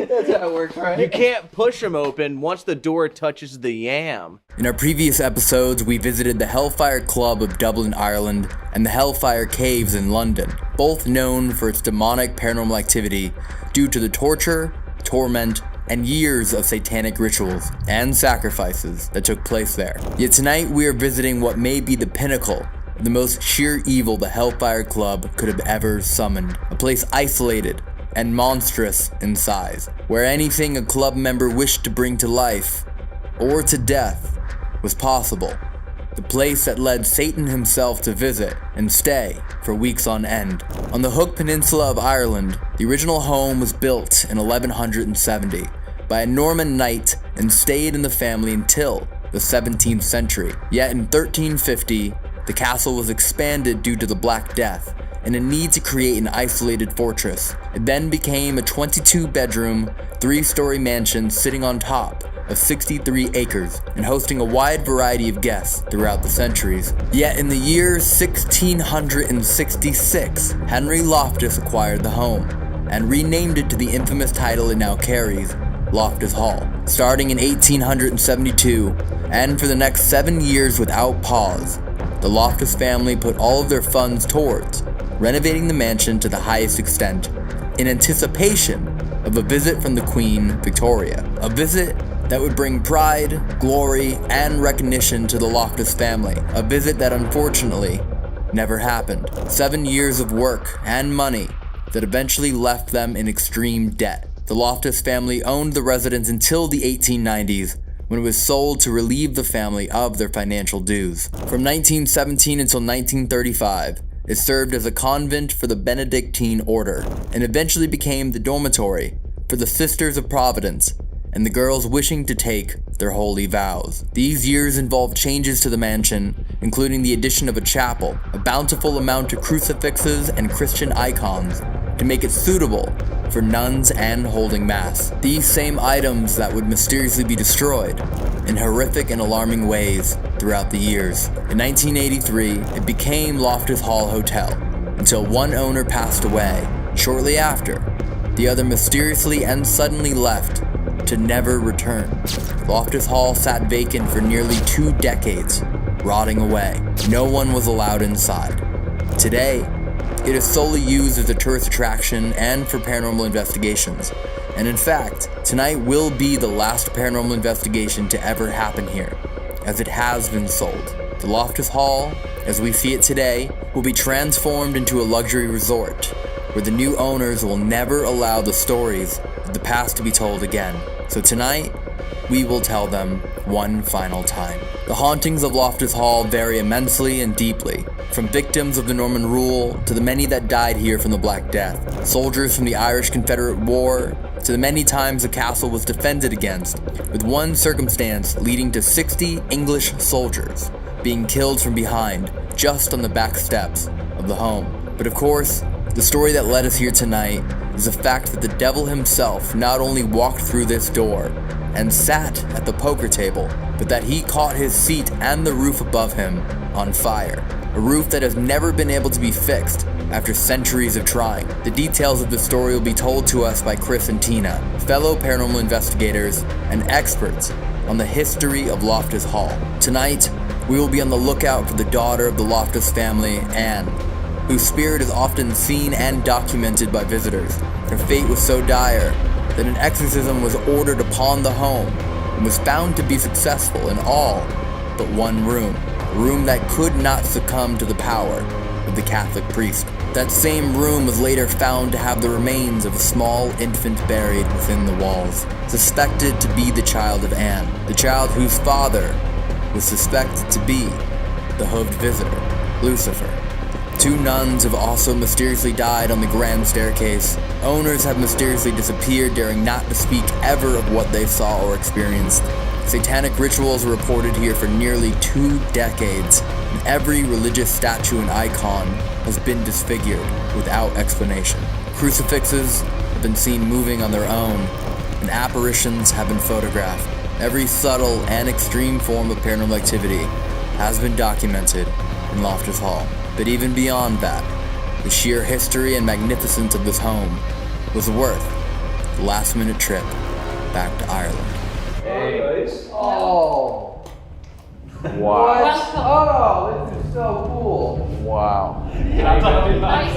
That's how it works, right? You can't push them open once the door touches the yam. In our previous episodes, we visited the Hellfire Club of Dublin, Ireland, and the Hellfire Caves in London, both known for its demonic paranormal activity due to the torture, torment, and years of satanic rituals and sacrifices that took place there. Yet tonight we are visiting what may be the pinnacle of the most sheer evil the Hellfire Club could have ever summoned. A place isolated and monstrous in size, where anything a club member wished to bring to life or to death was possible. The place that led Satan himself to visit and stay for weeks on end. On the Hook Peninsula of Ireland, the original home was built in 1170 by a Norman knight and stayed in the family until the 17th century. Yet in 1350, the castle was expanded due to the Black Death and a need to create an isolated fortress. It then became a 22-bedroom, 3-story mansion sitting on top of 63 acres and hosting a wide variety of guests throughout the centuries. Yet in the year 1666, Henry Loftus acquired the home and renamed it to the infamous title it now carries, Loftus Hall. Starting in 1872, And for the next 7 years without pause, the Loftus family put all of their funds towards renovating the mansion to the highest extent in anticipation of a visit from the Queen Victoria. A visit that would bring pride, glory, and recognition to the Loftus family. A visit that unfortunately never happened. 7 years of work and money that eventually left them in extreme debt. The Loftus family owned the residence until the 1890s, when it was sold to relieve the family of their financial dues. From 1917 until 1935, it served as a convent for the Benedictine order, and eventually became the dormitory for the Sisters of Providence and the girls wishing to take their holy vows. These years involved changes to the mansion, including the addition of a chapel, a bountiful amount of crucifixes and Christian icons to make it suitable for nuns and holding mass. These same items that would mysteriously be destroyed in horrific and alarming ways throughout the years. In 1983, it became Loftus Hall Hotel, until one owner passed away. Shortly after, the other mysteriously and suddenly left to never return. Loftus Hall sat vacant for nearly 2 decades, rotting away. No one was allowed inside. Today, it is solely used as a tourist attraction and for paranormal investigations. And in fact, tonight will be the last paranormal investigation to ever happen here, as it has been sold. The Loftus Hall, as we see it today, will be transformed into a luxury resort, where the new owners will never allow the stories of the past to be told again. So tonight, we will tell them one final time. The hauntings of Loftus Hall vary immensely and deeply, from victims of the Norman rule to the many that died here from the Black Death, soldiers from the Irish Confederate War, to the many times the castle was defended against, with one circumstance leading to 60 English soldiers being killed from behind, just on the back steps of the home. But of course, the story that led us here tonight is the fact that the devil himself not only walked through this door and sat at the poker table, but that he caught his seat and the roof above him on fire. A roof that has never been able to be fixed after centuries of trying. The details of the story will be told to us by Chris and Tina, fellow paranormal investigators and experts on the history of Loftus Hall. Tonight, we will be on the lookout for the daughter of the Loftus family, Anne, whose spirit is often seen and documented by visitors. Her fate was so dire that an exorcism was ordered upon the home and was found to be successful in all but one room, a room that could not succumb to the power of the Catholic priest. That same room was later found to have the remains of a small infant buried within the walls, suspected to be the child of Anne, the child whose father was suspected to be the hooved visitor, Lucifer. 2 nuns have also mysteriously died on the grand staircase. Owners have mysteriously disappeared, daring not to speak ever of what they saw or experienced. Satanic rituals were reported here for nearly 2 decades, and every religious statue and icon has been disfigured without explanation. Crucifixes have been seen moving on their own, and apparitions have been photographed. Every subtle and extreme form of paranormal activity has been documented in Loftus Hall. But even beyond that, the sheer history and magnificence of this home was worth the last-minute trip back to Ireland. Hey. Oh. Wow. Oh, this is so cool. Wow. Nice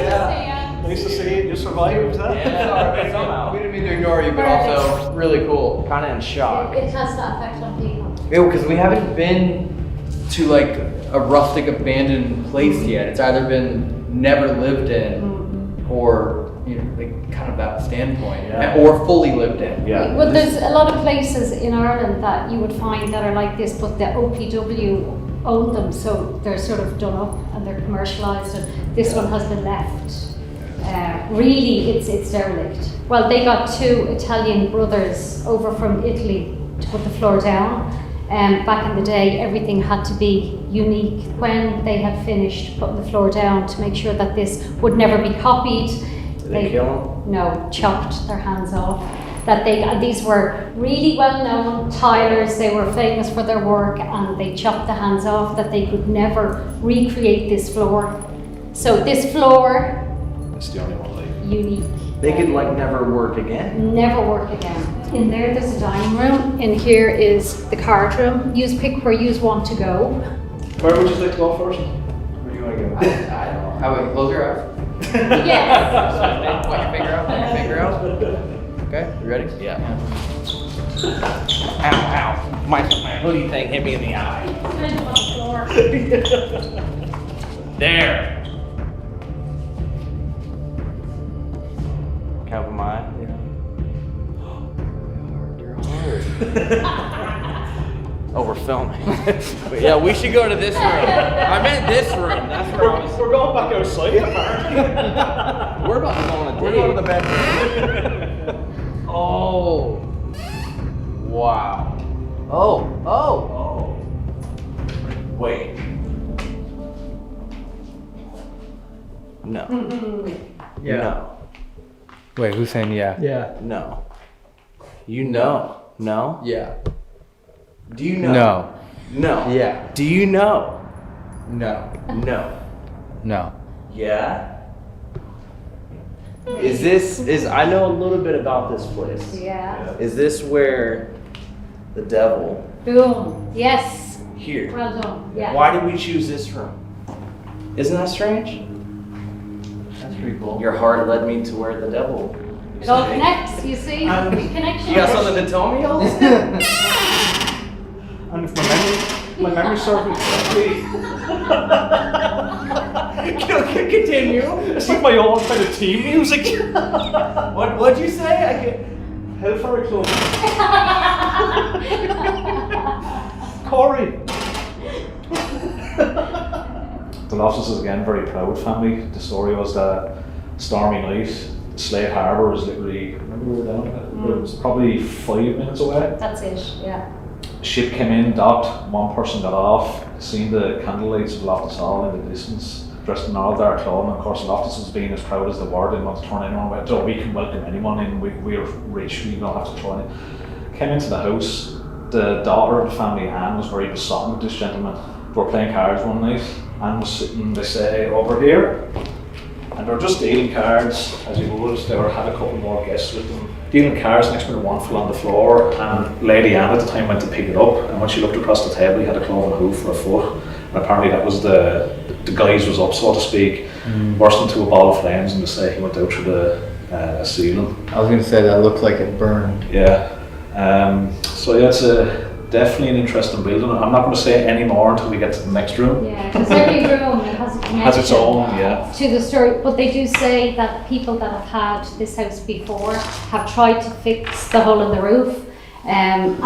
to see you. You survived that? Yeah, somehow. We didn't mean to ignore you, but also really cool. Kind of in shock. It has that effect on people. Yeah, because we haven't been to like a rustic abandoned place yet. It's either been never lived in or, you know, like kind of that standpoint, or fully lived in. Yeah. Well, there's a lot of places in Ireland that you would find that are like this, but the OPW own them, so they're sort of done up and they're commercialised, and this one has been left. Really, it's derelict. Well, they got 2 Italian brothers over from Italy to put the floor down. Back in the day, everything had to be unique. When they had finished putting the floor down to make sure that this would never be copied, Did they kill them? No, chopped their hands off. These were really well-known tilers. They were famous for their work, and they chopped the hands off that they could never recreate this floor. So this floor, It's the only one left. unique. They could like never work again. Never work again. In there, there's a dining room. In here is the card room. Use pick where you want to go. Where would you like to go first? Where do you want to go? I don't know. How about you close your eyes? Yes. Point your finger out. Point your finger out. Okay, you ready? Yeah. Ow, ow. My hoodie thing hit me in the eye. There. Can I open my eye? Oh, we're filming. But yeah, we should go to this room. I meant this room. That's where I was. We're going back outside, apparently. We're about to go on a date. We're going to the bedroom. Oh. Wow. Oh. Wait. No. Yeah. No. Wait, who's saying yeah? Yeah. No. You know. No? Yeah. Do you know? No. No. Yeah. Do you know? No. No. No. Yeah? I know a little bit about this place. Yeah. Is this where the devil Boom. Yes. here? Well done. Yeah. Why did we choose this room? Isn't that strange? That's pretty cool. Your heart led me to where the devil It all connects, you see? Connection. You got something to tell me, Elvis? And if my memory serves me correctly, Continue. it's like my own kind of team music. What'd you say? I can. Hellfire Club. Corey. The Loftuses again, very proud family. The story was that stormy night, Slade Harbour was literally, remember we were down there? It was probably 5 minutes away. That's it, yeah. Ship came in, docked, one person got off, seen the candlelights of Loftus Hall in the distance, dressed in all dark clothing. Of course, Loftus was being as proud as they were, didn't want to turn anyone away. So we can welcome anyone in, we're rich, we don't have to turn it. Came into the house, the daughter of the family, Anne, was very besotted with this gentleman. They were playing cards one night, Anne was sitting, they say, over here, and they were just dealing cards, as you would. They had a couple more guests with them. Dealing cards, next minute one fell on the floor, and Lady Anne at the time went to pick it up, and when she looked across the table, he had a cloven hoof for a foot, and apparently that was the guise was up, so to speak, burst into a ball of flames, and they say he went out through the ceiling. I was going to say that looked like it burned. Yeah. So yeah, it's definitely an interesting building. I'm not going to say any more until we get to the next room. Yeah, because every room it has a connection. Has its own, yeah. To the story, but they do say that people that have had this house before have tried to fix the hole in the roof, and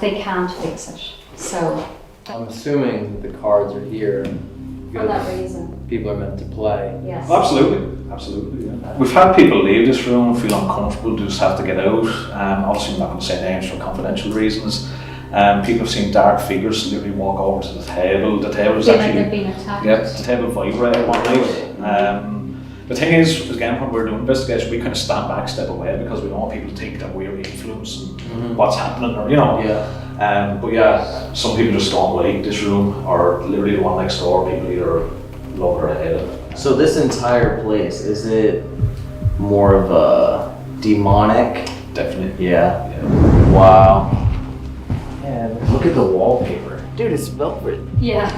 they can't fix it. So I'm assuming the cards are here for that reason. people are meant to play. Yes. Absolutely, yeah. We've had people leave this room, feel uncomfortable, just have to get out. Obviously, I'm not going to say names for confidential reasons. People have seen dark figures literally walk over to the table. The table is actually, they've been attacked. yeah, the table vibrated one night. The thing is, again, when we're doing investigation, we kind of stand back, step away, because we don't want people to think that we're influencing what's happening, or but yeah, some people just don't like this room, or literally the one next door. People either love it or hate it. So this entire place, is it more of a demonic? Definitely. Yeah. Wow. Man, look at the wallpaper. Dude, it's velvet. Yeah.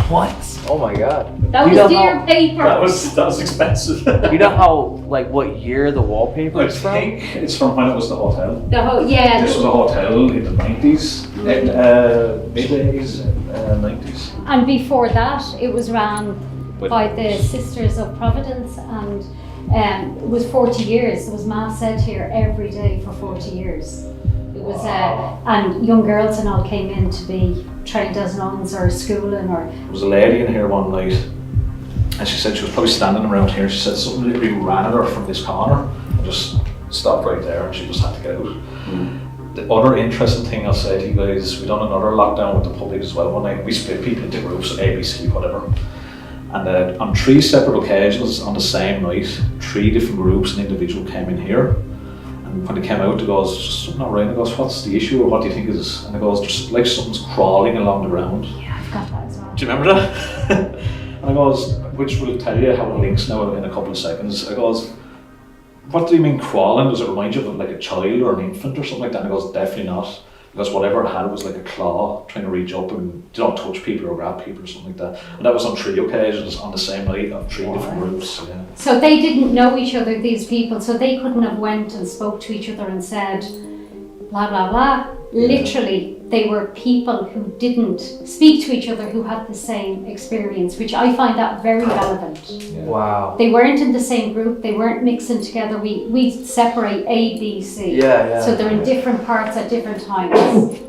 What? Oh my god. That was dear paper. That was expensive. You know how, like, what year the wallpaper is from? I think it's from when it was the hotel. Yeah. This was a hotel in the 90s, mid-80s, 90s. And before that, it was ran by the Sisters of Providence, and it was 40 years. There was mass said here every day for 40 years. It was, and young girls and all came in to be trained as nuns or schooling or. There was a lady in here one night, and she said she was probably standing around here. She said something literally ran at her from this corner and just stopped right there, and she just had to get out. The other interesting thing I'll say to you guys, we done another lockdown with the public as well one night. We split people into groups, A, B, C, whatever. And on 3 separate occasions on the same night, 3 different groups and individual came in here. And when they came out, they goes, just something not right. And goes, what's the issue, or what do you think is? And it goes, just like something's crawling along the ground. Yeah, I've got that as well. Do you remember that? And I goes, which will tell you how it links now in a couple of seconds. I goes, what do you mean crawling? Does it remind you of like a child or an infant or something like that? And he goes, definitely not. Because whatever it had was like a claw trying to reach up and touch people or grab people or something like that. And that was on 3 occasions on the same night of 3 different groups. Yeah. So they didn't know each other, these people, so they couldn't have went and spoke to each other and said, blah, blah, blah. Literally, they were people who didn't speak to each other who had the same experience, which I find that very relevant. Yeah. Wow. They weren't in the same group, they weren't mixing together. We separate A, B, C. Yeah. So they're in different parts at different times.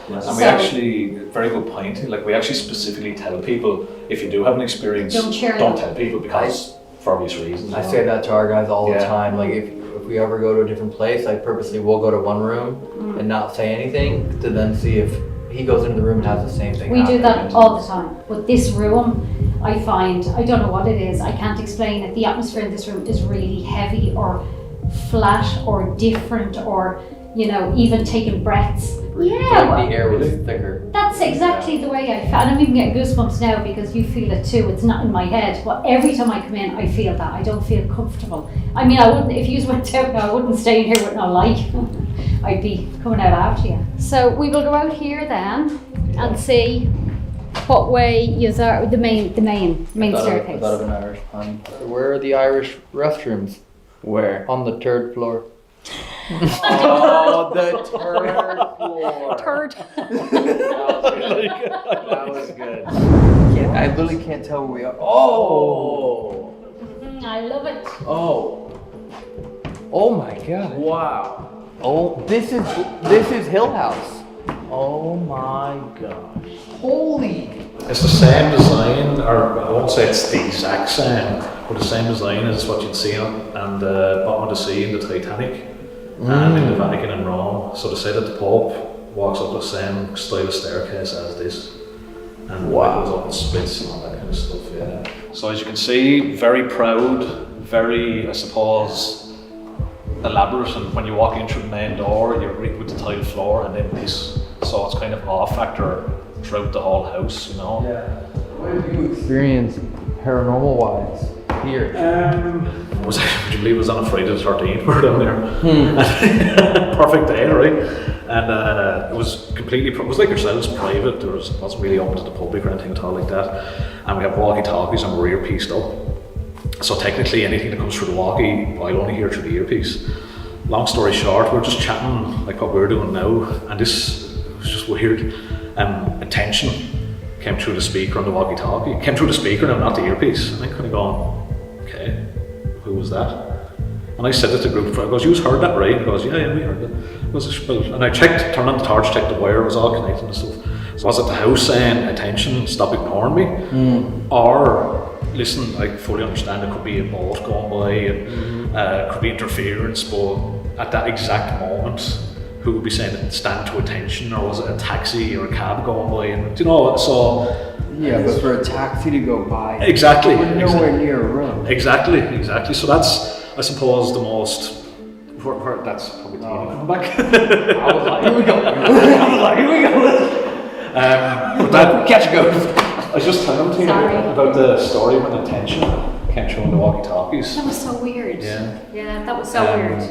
Yes. And we actually, very good point, like we actually specifically tell people, if you do have an experience, don't tell people because for obvious reasons. I say that to our guys all the time. Like if we ever go to a different place, I purposely will go to one room and not say anything to then see if he goes into the room and has the same thing. We do that all the time. But this room, I find, I don't know what it is, I can't explain it. The atmosphere in this room is really heavy or flat or different or, you know, even taking breaths. Yeah. The air was thicker. That's exactly the way I feel. And I'm even getting goosebumps now because you feel it too. It's not in my head. But every time I come in, I feel that. I don't feel comfortable. I mean, I wouldn't, if you went out now, I wouldn't stay in here with no light. I'd be coming out after you. So we will go out here then and see what way you are, the main staircase. I thought of an Irish pun. Where are the Irish restrooms? Where? On the 3rd floor. Oh, the 3rd floor. Turd. That was good. I literally can't tell where we are. Oh! I love it. Oh my god. Wow. Oh, this is Hill House. Oh my gosh. Holy. It's the same design, or I won't say it's the exact same, but the same design as what you'd see on the bottom of the sea in the Titanic and in the Vatican in Rome. So to say that the Pope walks up the same style of staircase as this and goes up and splits and all that kind of stuff, yeah. So as you can see, very proud, very, I suppose, elaborate, and when you walk in through the main door, you're greeted with the tile floor and then this, so it's kind of awe factor throughout the whole house, you know. Yeah. What have you experienced paranormal wise here? Would you believe it was on a Friday the 13th? We were down there. Perfect day, right? And it was completely, it was like yourselves, private. It wasn't really open to the public or anything at all like that. And we have walkie-talkies and we're earpieced up. So technically anything that comes through the walkie, I'll only hear through the earpiece. Long story short, we're just chatting like what we're doing now, and this was just weird. Attention came through the speaker on the walkie-talkie. Came through the speaker now, not the earpiece. And I kind of going, okay, who was that? And I said it to the group, I goes, you heard that, right? He goes, yeah, we heard it. And I checked, turned on the torch, checked the wire, it was all connected and stuff. So was it the house saying, attention, stop ignoring me? Or, listen, I fully understand it could be a boat going by and could be interference, but at that exact moment, who would be saying stand to attention, or was it a taxi or a cab going by? And you know, so yeah, but for a taxi to go by, exactly, we're nowhere near a room. Exactly. So that's, I suppose, the most. Where that's probably come back. I was like, here we go. But that catch a ghost. I was just telling you about the story when attention came through on the walkie-talkies. That was so weird. Yeah, that was so weird.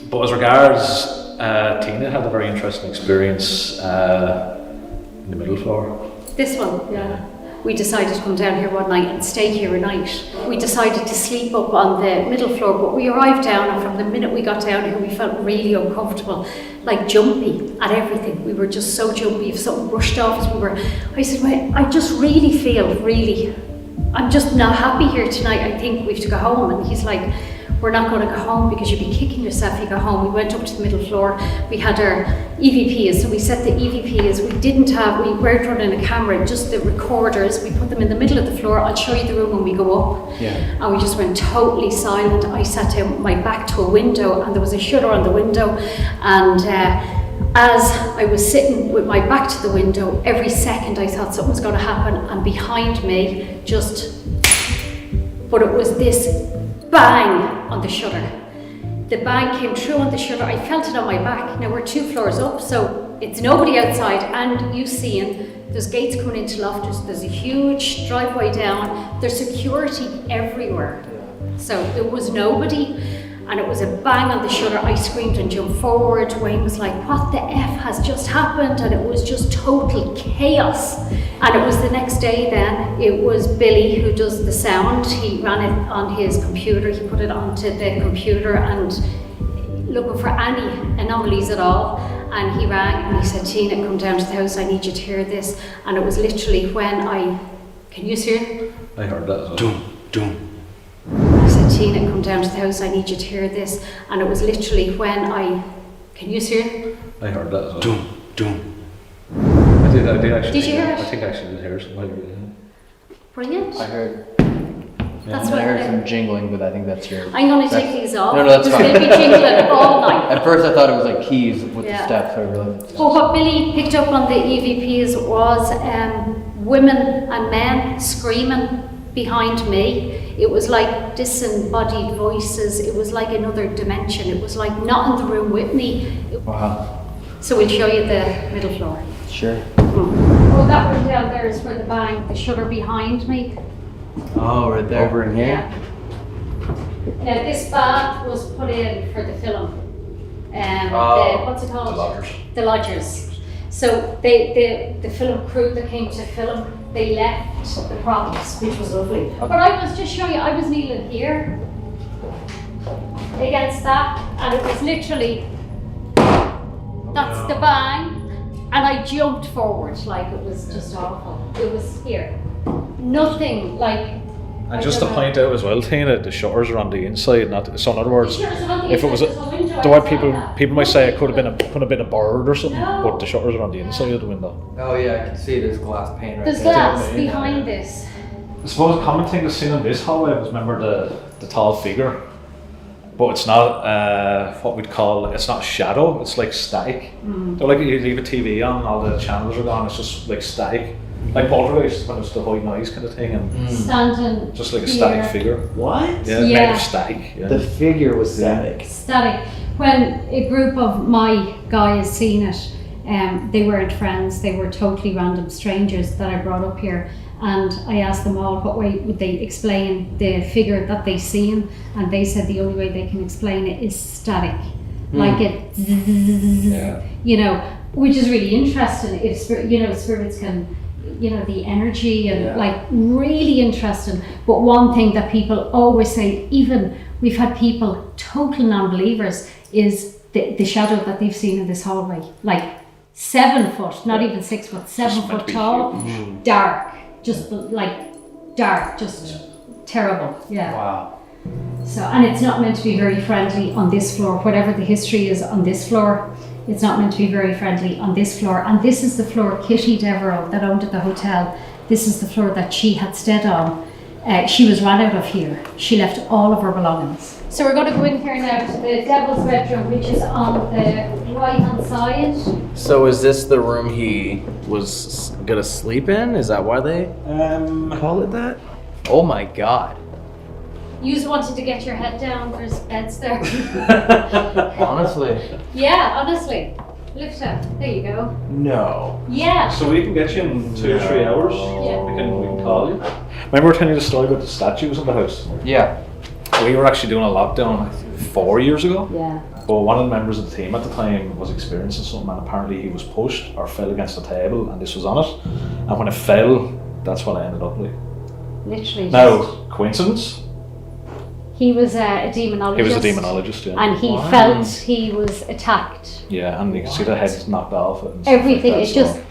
But as regards. Tina had a very interesting experience in the middle floor. This one, yeah. We decided to come down here one night and stay here a night. We decided to sleep up on the middle floor, but we arrived down, and from the minute we got down here, we felt really uncomfortable, like jumpy at everything. We were just so jumpy. If something brushed off us, I said, well, I just really feel I'm just not happy here tonight. I think we have to go home. And he's like, we're not going to go home because you'd be kicking yourself if you go home. We went up to the middle floor. We had our EVPs, so we set the EVPs. We weren't running a camera, just the recorders. We put them in the middle of the floor. I'll show you the room when we go up. Yeah. And we just went totally silent. I sat down with my back to a window, and there was a shutter on the window. And as I was sitting with my back to the window, every second I thought something was going to happen, and behind me, but it was this bang on the shutter. The bang came through on the shutter. I felt it on my back. Now we're 2 floors up, so it's nobody outside, and you seeing there's gates coming into loft. There's a huge driveway down. There's security everywhere. So there was nobody, and it was a bang on the shutter. I screamed and jumped forward. Wayne was like, what the F has just happened? And it was just total chaos. And it was the next day then, it was Billy who does the sound. He ran it on his computer, he put it onto the computer and looking for any anomalies at all. And he rang and he said, Tina, come down to the house, I need you to hear this. And it was literally when can you hear it? I heard that as well. Doom. I said, Tina, come down to the house, I need you to hear this. And it was literally when can you hear it? I heard that as well. Doom. I did actually. Did you hear it? I think I actually did hear something. Brilliant. I heard. That's I what heard I- some jingling, but I think that's your. I'm going to take these off. No, that's fine. It's going to be jingling all night. At first, I thought it was like keys with Yeah. the steps. I really. But what Billy picked up on the EVPs was women and men screaming behind me. It was like disembodied voices. It was like another dimension. It was like not in the room with me. Wow. So we'll show you the middle floor. Sure. Oh, that room down there is for the bang, the shutter behind me. Oh, right there. Over in here. Yeah. Now this bath was put in for the film. What's it called? The Lodgers. The Lodgers. So the film crew that came to film, they left the props, which was lovely. But I was just showing you, I was kneeling here against that, and it was literally, that's the bang, and I jumped forward like it was just awful. It was here. Nothing like. And just to point out as well, Tina, the shutters are on the inside, not so. In other words, The shutters are on the if it was, inside, there's a window the way outside people might say it could have been a bird or something, No. but the shutters are on the inside of the window. Oh yeah, I can see there's glass pane right There's there. glass behind this. I suppose a common thing that's seen in this hallway was remember the tall figure, but it's not what we'd call, it's not shadow. It's like static. They're like you leave a TV on, all the channels are gone. It's just like static. Like Poltergeist when it's the white noise kind of thing, and Standing just like a here. static figure. What? Yeah, made Yeah. of static. Yeah. The figure was static. Static. When a group of my guys seen it, they weren't friends, they were totally random strangers that I brought up here. And I asked them all what way would they explain the figure that they seen, and they said the only way they can explain it is static. Like it, you know, which is really interesting. If spirits can, the energy and like really interesting. But one thing that people always say, even we've had people, total non-believers, is the shadow that they've seen in this hallway, like 7 foot, not even 6 foot, 7 foot tall, dark, just terrible. Yeah. Wow. So, and it's not meant to be very friendly on this floor. Whatever the history is on this floor, it's not meant to be very friendly on this floor. And this is the floor Kitty Devereux that owned the hotel. This is the floor that she had stayed on. She was run out of here. She left all of her belongings. So we're going to go in here now to the devil's bedroom, which is on the right-hand side. So is this the room he was gonna sleep in? Is that why they call it that? Oh my god. You just wanted to get your head down. There's beds there. Honestly. Yeah, honestly. Lift up. There you go. No. Yeah. So we can get you in 2 or 3 hours. Yeah. We can call you. Remember we were telling you the story about the statues in the house? Yeah. We were actually doing a lockdown, I think, 4 years ago. Yeah. But one of the members of the team at the time was experiencing something, and apparently he was pushed or fell against the table, and this was on it. And when it fell, that's what I ended up with. Literally. Now, coincidence? He was a demonologist. He was a demonologist, yeah. And he felt he was attacked. Yeah, and you can see the heads knocked off it. And Everything. Like It that,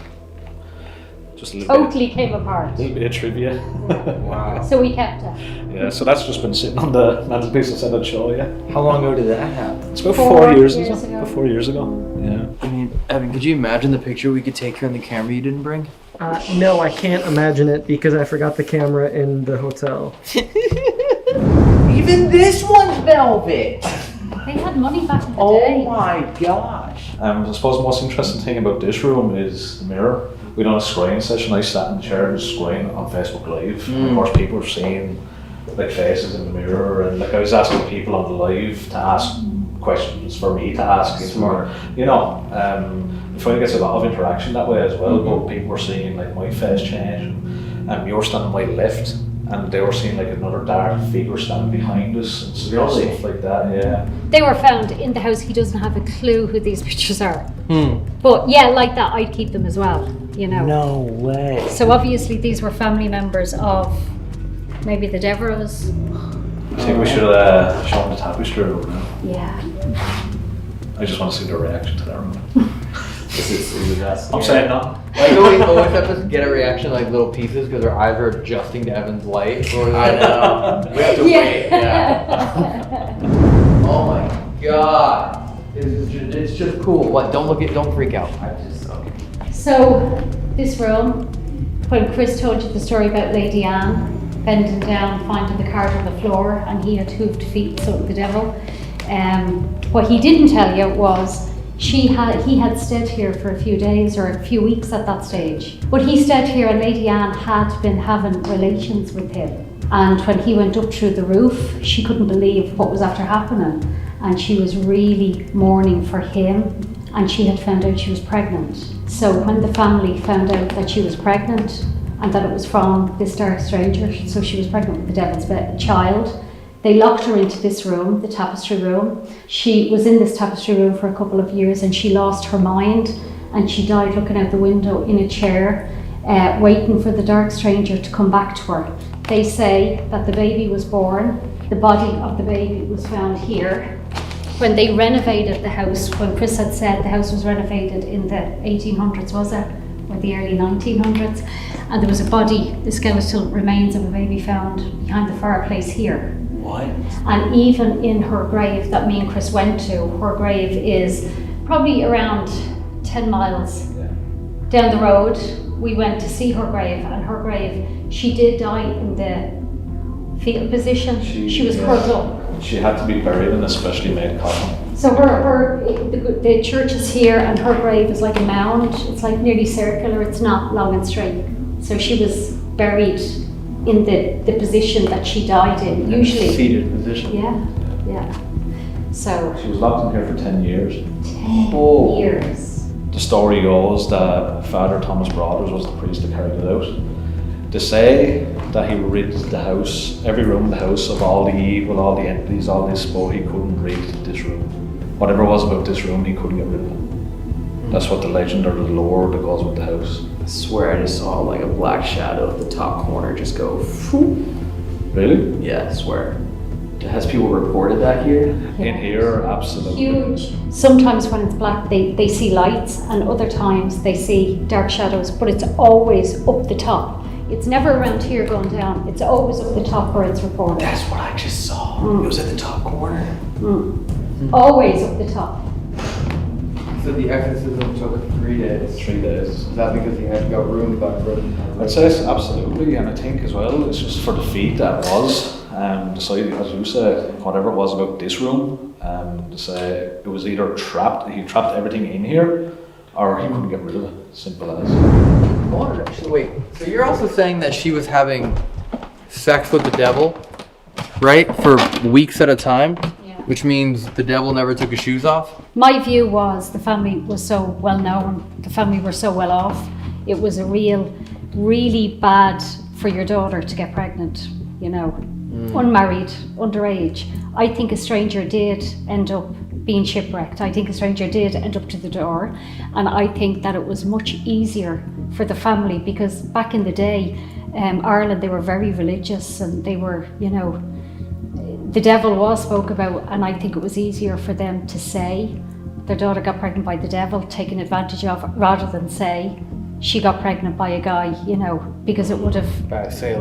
just a little totally came apart. bit of trivia. Wow. So we kept it. Yeah, so that's just been sitting on the mantelpiece. I said I'd show you. How long ago did that happen? It's about 4 4 years years ago. ago. 4 years ago. Yeah. I mean, Evan, could you imagine the picture we could take here on the camera you didn't bring? No, I can't imagine it because I forgot the camera in the hotel. Even this one's velvet. They had money back in the day. Oh my gosh. I suppose the most interesting thing about this room is the mirror. We done a screen session. I sat in the chair and screen on Facebook Live. And of course, people were seeing like faces in the mirror, and like I was asking people on the live to ask questions for me to ask. Smart. You know, I find it gets a lot of interaction that way as well. But people were seeing like my face change, and you're standing on my left, and they were seeing like another dark figure standing behind us and stuff like that. Yeah. They were found in the house. He doesn't have a clue who these pictures are. Hmm. But yeah, like that, I'd keep them as well, you know. No way. So obviously these were family members of maybe the Devereaux. I think we should show them the tapestry room now. Yeah. I just want to see their reaction to that room. Is that I'm saying no. Like we always have to get a reaction like little pieces because their eyes are adjusting to Evan's light. Or I know. We have to wait. Yeah. Oh my god. It's just cool. What? Don't freak out. Okay. So this room, when Chris told you the story about Lady Anne bending down, finding the card on the floor, and he had hooved feet, so the devil. What he didn't tell you was he had stayed here for a few days or a few weeks at that stage. But he stayed here and Lady Anne had been having relations with him. And when he went up through the roof, she couldn't believe what was after happening. And she was really mourning for him, and she had found out she was pregnant. So when the family found out that she was pregnant and that it was from this dark stranger, so she was pregnant with the devil's child, they locked her into this room, the tapestry room. She was in this tapestry room for a couple of years and she lost her mind and she died looking out the window in a chair, waiting for the dark stranger to come back to her. They say that the baby was born, the body of the baby was found here. When they renovated the house, when Chris had said the house was renovated in the 1800s, was it? Or the early 1900s. And there was a body, the skeletal remains of a baby found behind the fireplace here. What? And even in her grave that me and Chris went to, her grave is probably around 10 miles down the road. We went to see her grave, and her grave, she did die in the fetal position. She was curled up. She had to be buried in a specially made coffin. So the church is here, and her grave is like a mound. It's like nearly circular. It's not long and straight. So she was buried in the position that she died in. Usually seated position. Yeah. So she was locked in here for 10 years. 10 years. The story goes that Father Thomas Brothers was the priest that carried it out. They say that he rid the house, every room in the house, of all the evil, all the entities, all this, but he couldn't rid this room. Whatever it was about this room, he couldn't get rid of it. That's what the legend or the lore that goes with the house. I swear I just saw like a black shadow at the top corner just go whoop. Really? Yeah, I swear. Has people reported that here? In here, absolutely. Huge. Sometimes when it's black, they see lights, and other times they see dark shadows, but it's always up the top. It's never around here going down. It's always up the top where it's reported. That's what I just saw. It was at the top corner. Always up the top. So the exorcism took 3 days. 3 days. Is that because he had got ruined by broken? I'd say absolutely, and I think as well, it's just for the feat that it was. Decided, as you said, whatever it was about this room, to say it was either trapped, he trapped everything in here, or he couldn't get rid of it. Simple as. Actually, wait. So you're also saying that she was having sex with the devil, right? For weeks at a time? Which means the devil never took his shoes off? My view was the family was so well known, the family were so well off. It was a really bad for your daughter to get pregnant, you know. Unmarried, underage. I think a stranger did end up being shipwrecked. I think a stranger did end up to the door, and I think that it was much easier for the family because back in the day, Ireland, they were very religious and they were, you know, the devil was spoke about, and I think it was easier for them to say their daughter got pregnant by the devil, taken advantage of, rather than say she got pregnant by a guy, you know, because it would have,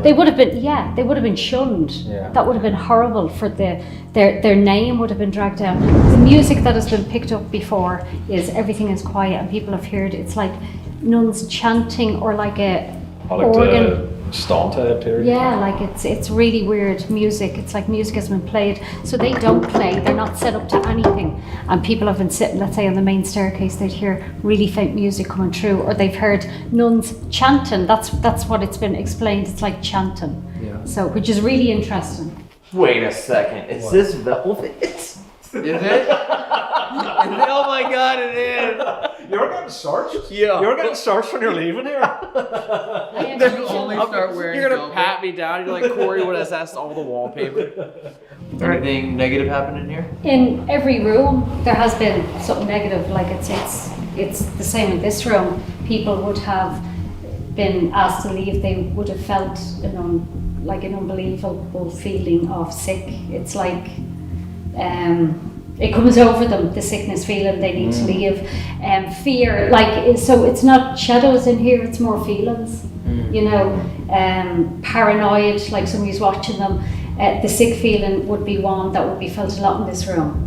they would have been shunned. Yeah. That would have been horrible for their name would have been dragged down. The music that has been picked up before is everything is quiet and people have heard it's like nuns chanting or like a organ. Stone period. Yeah, like it's really weird music. It's like music has been played, so they don't play. They're not set up to anything. And people have been sitting, let's say, on the main staircase. They'd hear really faint music coming through, or they've heard nuns chanting. That's what it's been explained. It's like chanting. Yeah. So, which is really interesting. Wait a second. Is this velvet? Is it? Oh my god, it is! You're getting searched? Yeah. You're getting searched when you're leaving here? You're gonna pat me down. You're like, Corey would assess all the wallpaper. Anything negative happened in here? In every room, there has been something negative. Like it's the same in this room. People would have been asked to leave. They would have felt an unbelievable feeling of sick. It's like it comes over them, the sickness feeling. They need to leave. Fear, so it's not shadows in here. It's more feelings. You know, paranoid, like somebody's watching them. The sick feeling would be one that would be felt a lot in this room.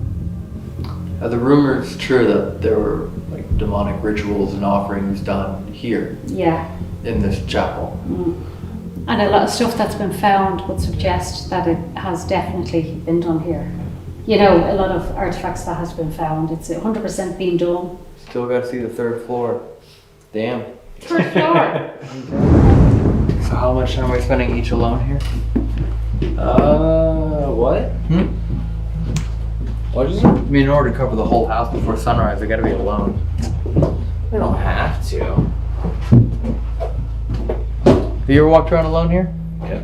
Are the rumors true that there were like demonic rituals and offerings done here? Yeah. In this chapel? And a lot of stuff that's been found would suggest that it has definitely been done here. You know, a lot of artifacts that has been found, it's 100% been done. Still got to see the 3rd floor. Damn. 3rd floor? So how much time are we spending each alone here? What? What is it? I mean, in order to cover the whole house before sunrise, I gotta be alone. We don't have to. Have you ever walked around alone here? Yeah.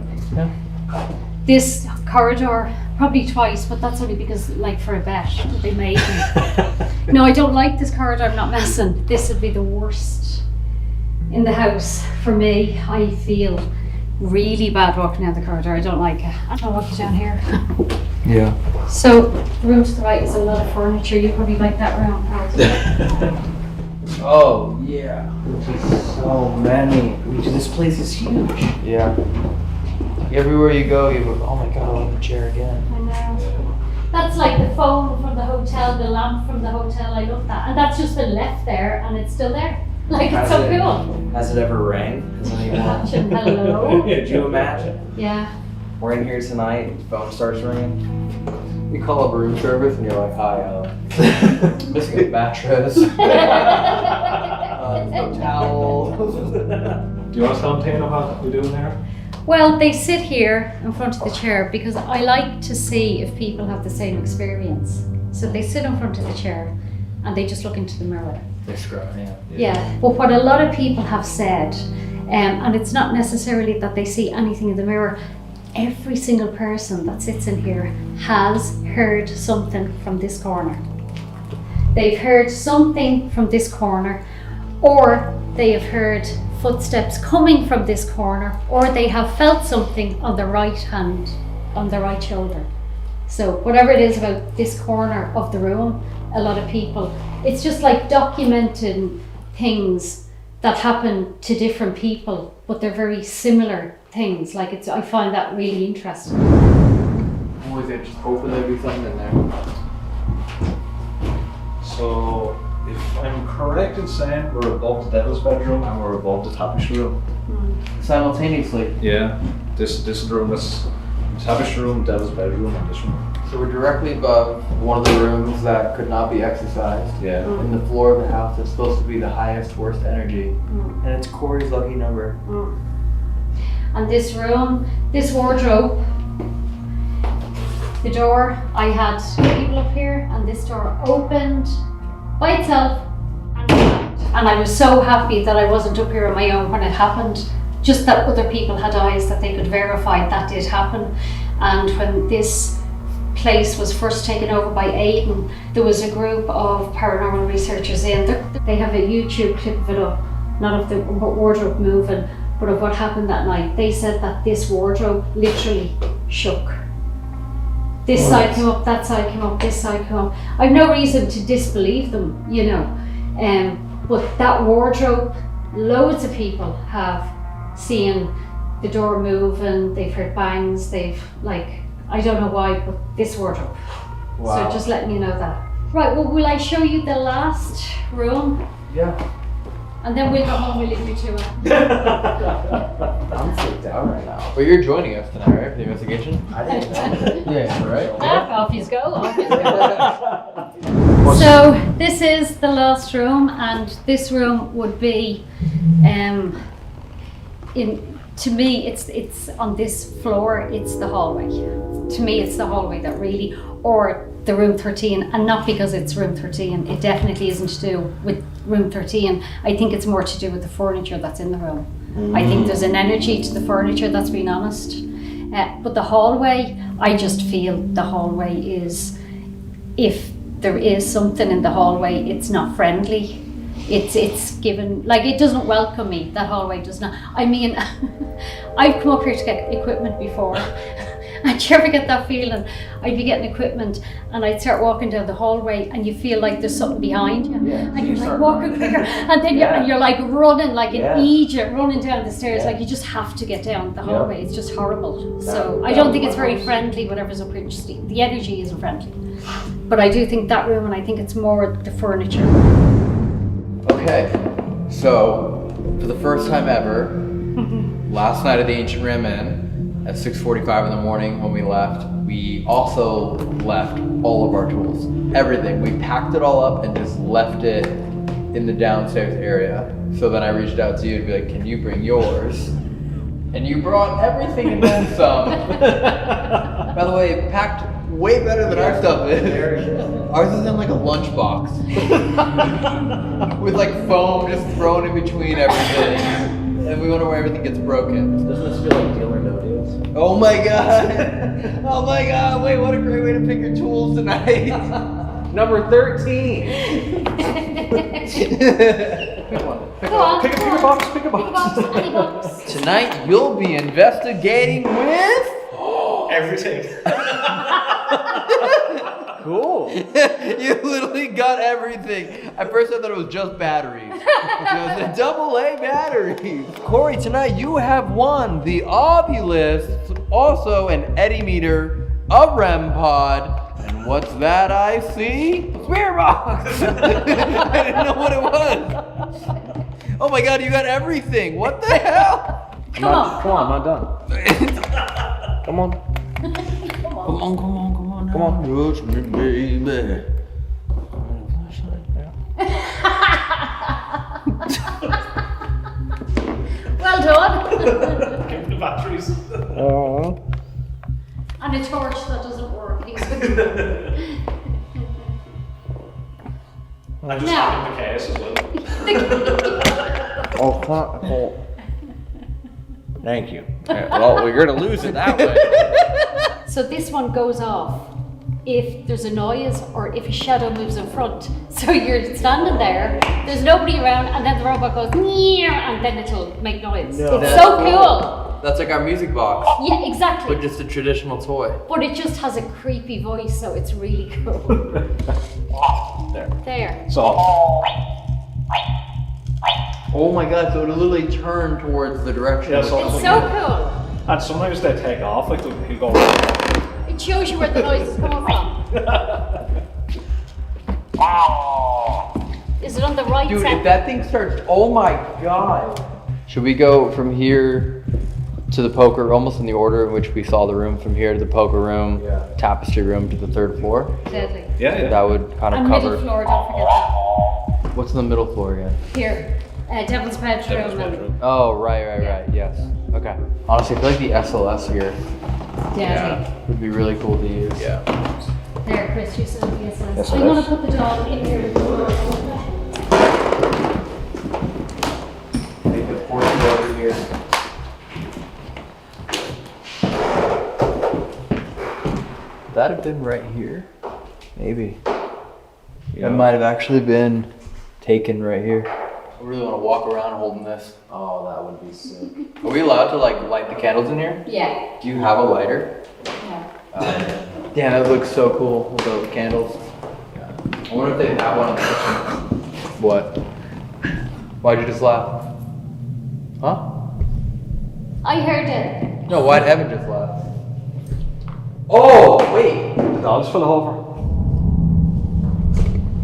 This corridor, probably twice, but that's only because, like, for a bet, they made me. No, I don't like this corridor, I'm not messing. This would be the worst in the house for me. I feel really bad walking down the corridor. I don't like it. I don't walk down here. Yeah. So, the room to the right is a lot of furniture. You probably like that room. Oh, yeah. So many. This place is huge. Yeah. Everywhere you go, you go, oh my god, I want the chair again. I know. That's like the phone from the hotel, the lamp from the hotel. I love that. And that's just been left there and it's still there. Like, it's so cool. Has it ever rang? Has anyone? Imagine, hello. Did you imagine? Yeah. We're in here tonight, phone starts ringing. You call up room service and you're like, hi, missing a mattress. No towel. Do you want to tell them, Tina, what we're doing here? Well, they sit here in front of the chair because I like to see if people have the same experience. So they sit in front of the chair and they just look into the mirror. They scroll, Yeah, but what a lot of people have said, and it's not necessarily that they see anything in the mirror, every single person that sits in here has heard something from this corner. They've heard something from this corner, or they have heard footsteps coming from this corner, or they have felt something on the right hand, on the right shoulder. So whatever it is about this corner of the room, a lot of people, it's just like documenting things that happen to different people, but they're very similar things. Like I find that really interesting. I'm always just hoping there'd be something in there. So, if I'm correct in saying we're above the devil's bedroom and we're above the tapestry room. Simultaneously. Yeah. This is the room that's tapestry room, devil's bedroom, and this room. So we're directly above one of the rooms that could not be exercised. Yeah. And the floor of the house that's supposed to be the highest, worst energy. And it's Corey's lucky number. And this room, this wardrobe, the door, I had people up here and this door opened by itself and shut. And I was so happy that I wasn't up here on my own when it happened. Just that other people had eyes that they could verify that did happen. And when this place was first taken over by Aidan, there was a group of paranormal researchers in. They have a YouTube clip of it up, not of the wardrobe moving, but of what happened that night. They said that this wardrobe literally shook. This side came up, that side came up, this side came up. I've no reason to disbelieve them, you know. But that wardrobe, loads of people have seen the door move and they've heard bangs, they've I don't know why, but this wardrobe. Wow. So just letting you know that. Right, well, will I show you the last room? Yeah. And then we'll go home, we'll leave you to it. I'm freaked out right now. But you're joining us tonight, right, for the investigation? I didn't know. Yeah, right? Off you go, off you go. So this is the last room, and this room would be, to me, it's on this floor, it's the hallway. To me, it's the hallway that really, or the room 13, and not because it's room 13. It definitely isn't to do with room 13. I think it's more to do with the furniture that's in the room. I think there's an energy to the furniture, that's being honest. But the hallway, I just feel the hallway is, if there is something in the hallway, it's not friendly. It's given, like, it doesn't welcome me. That hallway does not. I mean, I've come up here to get equipment before. And do you ever get that feeling? I'd be getting equipment and I'd start walking down the hallway and you feel like there's something behind you. And you're like walking quicker. And then you're like running like an Egypt, running down the stairs. Like you just have to get down the hallway. It's just horrible. So I don't think it's very friendly, whatever's up here. Just the energy isn't friendly. But I do think that room, and I think it's more the furniture. Okay, so for the first time ever, last night at the Ancient Ram Inn at 6:45 in the morning when we left, we also left all of our tools, everything. We packed it all up and just left it in the downstairs area. So then I reached out to you to be like, can you bring yours? And you brought everything and then some. By the way, packed way better than our stuff is. Ours is in like a lunchbox. With like foam just thrown in between everything. And we wonder where everything gets broken. Doesn't this feel like Deal or No Deals? Oh my god! Oh my god, wait, what a great way to pick your tools tonight! Number 13! Pick a box, pick a box. Tonight you'll be investigating with... Everything. Cool. You literally got everything. At first I thought it was just batteries. It was a AA batteries. Corey, tonight you have won the Obulus, also an Eddy meter, a REM pod, and what's that I see? Spirit box. I didn't know what it was. Oh my god, you got everything. What the hell? Come on, I'm not done. Come on. Come on. Touch me, baby. Well done. Give me the batteries. And a torch that doesn't work. I just Now. found the case as well. Oh. Thank you. Well, we're gonna lose it that way. So this one goes off if there's a noise or if a shadow moves in front. So you're standing there, there's nobody around, and then the robot goes, "Meow," and then it'll make noise. No. It's so cool. That's like our music box. Yeah, exactly. But just a traditional toy. But it just has a creepy voice, so it's really cool. There. So. Oh my god, so it'll literally turn towards the direction. Yeah, It's so cool. And sometimes they take off, like you go. It shows you where the noise is coming from. Is it on the right Dude, side? if that thing starts, oh my god. Should we go from here to the poker, almost in the order in which we saw the room, from here to the poker room, tapestry room to the 3rd floor? Deadly. Yeah. That would kind of And cover. middle floor, don't forget that. What's in the middle floor again? Here, Devil's Bedroom. And Oh, right, yes. Okay. Honestly, I feel like the SLS here Deadly. would be really cool to use. Yeah. There, Chris, you said the SLS. SLS. I'm going to put the dog in here with the Make the portion over here. That have been right here? Maybe. That might have actually been taken right here. I really want to walk around holding this. Oh, that would be sick. Are we allowed to like light the candles in here? Yeah. Do you have a lighter? Yeah. Damn, that looks so cool with those candles. I wonder if they have one in the kitchen. What? Why'd you just laugh? Huh? I heard it. No, why'd Evan just laugh? Oh, wait. The dogs fell over.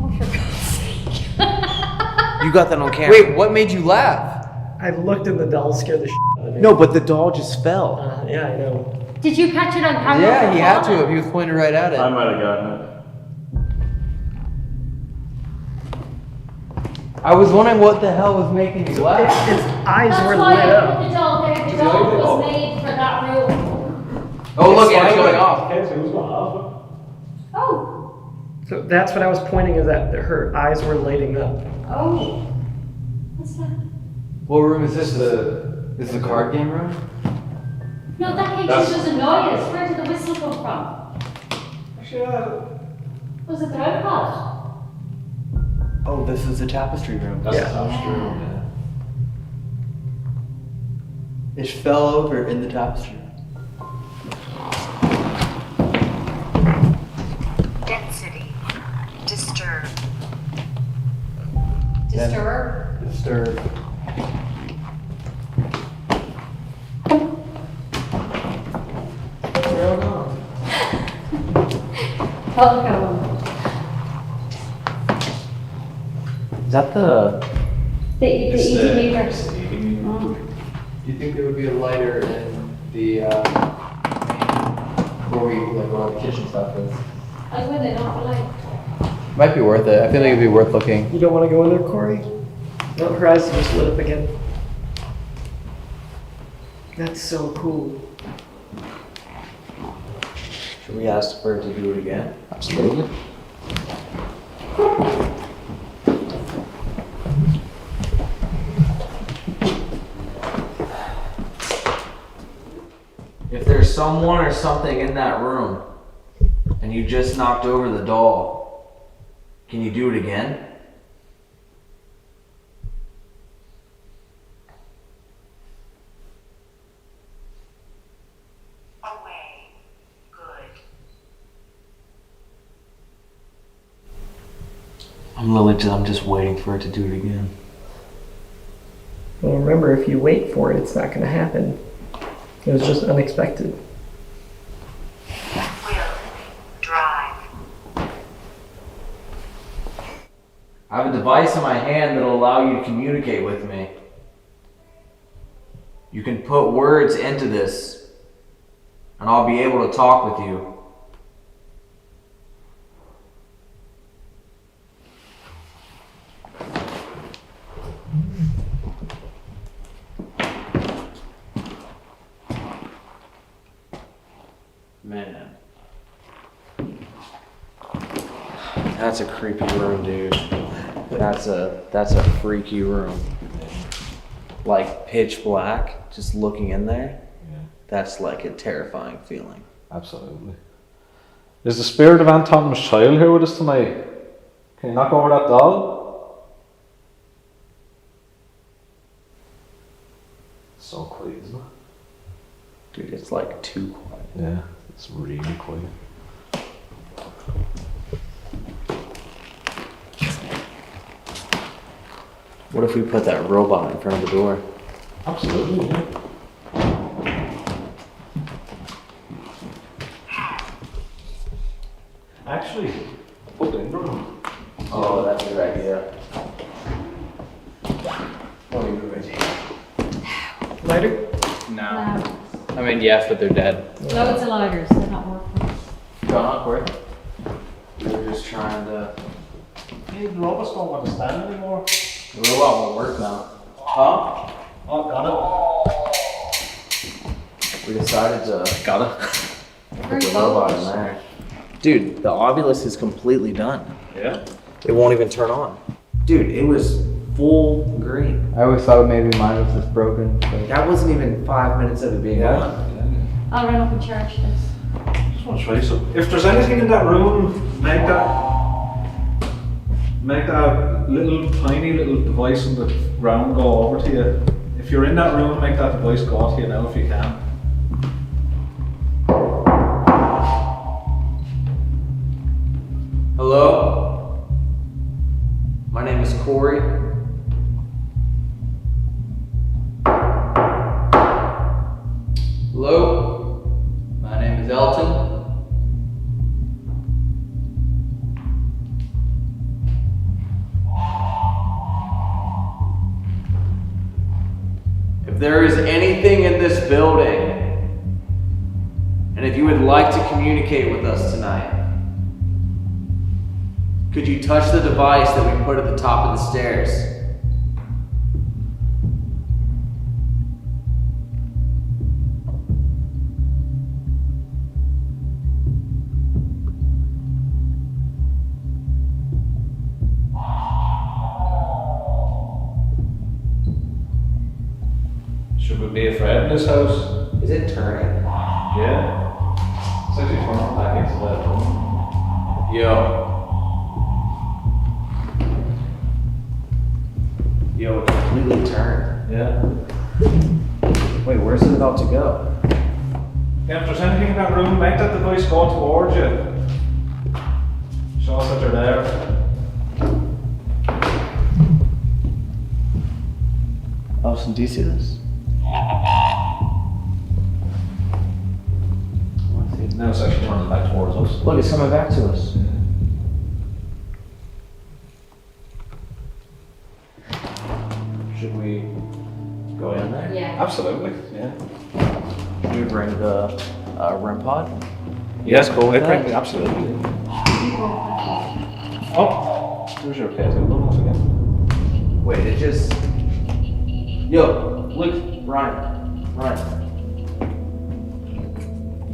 Oh, for God's sake. You got that on camera. Wait, what made you laugh? I looked and the doll scared the shit out of me. No, but the doll just fell. Yeah, I know. Did you catch it on camera? Yeah, he had to if he was pointing right at it. I might have gotten it. I was wondering what the hell was making you laugh. Its eyes That's were why lit I up. put the doll there. The doll was made for that room. Oh, look, it's going off. Oh, So that's what I was pointing, is that her eyes were lighting up. Oh. What's that? What room is this? This is the card game room? No, that came just a noise. Where did the whistle come from? Was it the iPod? Oh, this is the tapestry room. That's the tapestry room, yeah. It fell over in the tapestry. Density. Disturb. Disturb? Disturb. Is that the... The easy meter. Do you think there would be a lighter in the where we like where all the kitchen stuff is? I wouldn't not like. Might be worth it. I feel like it'd be worth looking. You don't want to go in there, Corey? No, her eyes just lit up again. That's so cool. Should we ask her to do it again? Absolutely. If there's someone or something in that room and you just knocked over the doll, can you do it again? I'm just waiting for it to do it again. Well, remember, if you wait for it, it's not going to happen. It was just unexpected. Drive. I have a device in my hand that'll allow you to communicate with me. You can put words into this, and I'll be able to talk with you. Man. That's a creepy room, dude. That's a freaky room. Like pitch black, just looking in there. Yeah. That's like a terrifying feeling. Absolutely. Is the spirit of Anton's child here with us tonight? Can you knock over that doll? It's so quiet, isn't it? Dude, it's like too quiet. Yeah, it's really quiet. What if we put that robot in front of the door? Absolutely, yeah. Actually, put it in the room. Oh, that's a good idea. What are you doing? Lighter? No. I mean, yes, but they're dead. Loads of lighters, they're not working. Gone awkward. We were just trying to... Hey, the robots don't want to stand anymore. The robot won't work now. Huh? Oh, got We decided to... Got it. Put the robot in there. Dude, the Ovilus is completely done. Yeah? It won't even turn on. Dude, it was full green. I always thought maybe mine was just broken. But... That wasn't even 5 minutes of it being on. I'll run up and charge this. Just want to try some. If there's anything in that room, make that little tiny little device on the ground go over to you. If you're in that room, make that device go to you now if you can. Hello? My name is Corey. Hello? My name is Elton. If there is anything in this building, and if you would like to communicate with us tonight, could you touch the device that we put at the top of the stairs? this house. Is it turning? Yeah. It's actually fun back into that room. Yo, it completely turned. Yeah. Wait, where's it about to go? Yeah, if there's anything in that room, make that device go towards you. Show us that they're there. Alison, do you see this? Now it's actually turning back towards us. Look, it's coming back to us. Should we go in there? Yeah. Absolutely, yeah. Should we bring the REM pod? Yes, go with that? Absolutely. Oh, there's your pet. Look off again. Wait, it just... Yo, look, Ryan.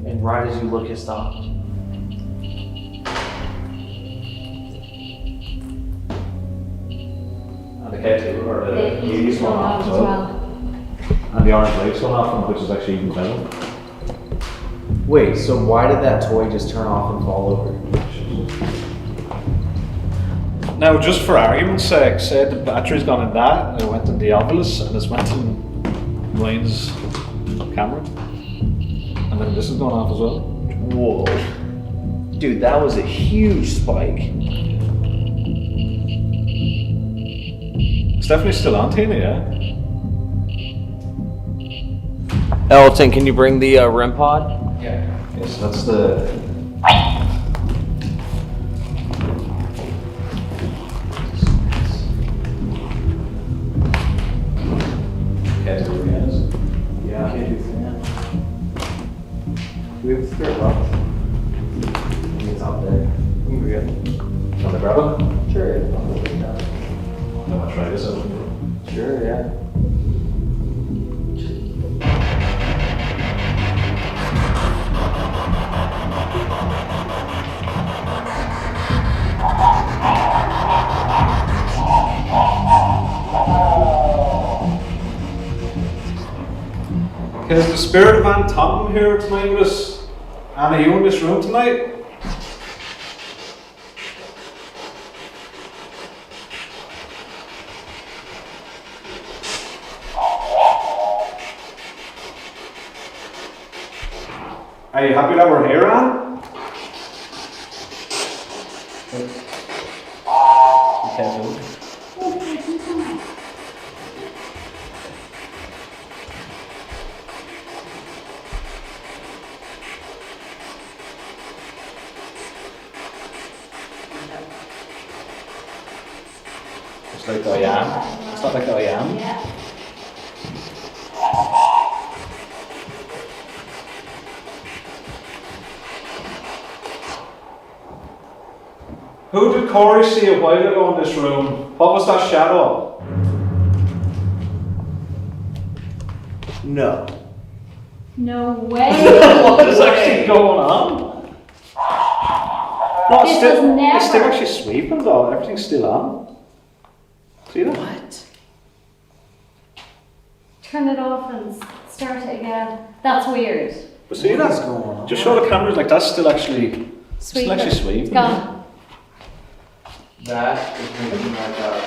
And right as you look, it stopped. And the cat or the The keys going off as well. And the orange light's going off, which is actually even better. Wait, so why did that toy just turn off and fall over? Now, just for argument's sake, say the battery's gone in that, and it went in the Ovilus, and it's went in Wayne's camera. And then this is going off as well. Whoa. Dude, that was a huge spike. It's definitely still on, Tina, yeah? Elton, can you bring the REM pod? Yeah. Yes, that's the... Yeah. Can't do fan. Do we have a spirit box? I think it's out there. We can grab it. Want to grab it? Sure. You want to try this out? Sure, yeah. Okay, is the spirit of Aunt Tom here tonight with us? Anna, are you in this room tonight? Are you happy that we're here, Anne? You can't move. It's like I am. It's not like I am. Who did Corey see a while ago in this room? What was that shadow? No. No way. What is actually going on? No, This is never- it's still actually sweeping though. Everything's still on. See that? What? Turn it off and start it again. That's weird. But see What that? is going on? Just show the cameras like that's still actually Sweeping. It's sweeping. Gone. That is making like a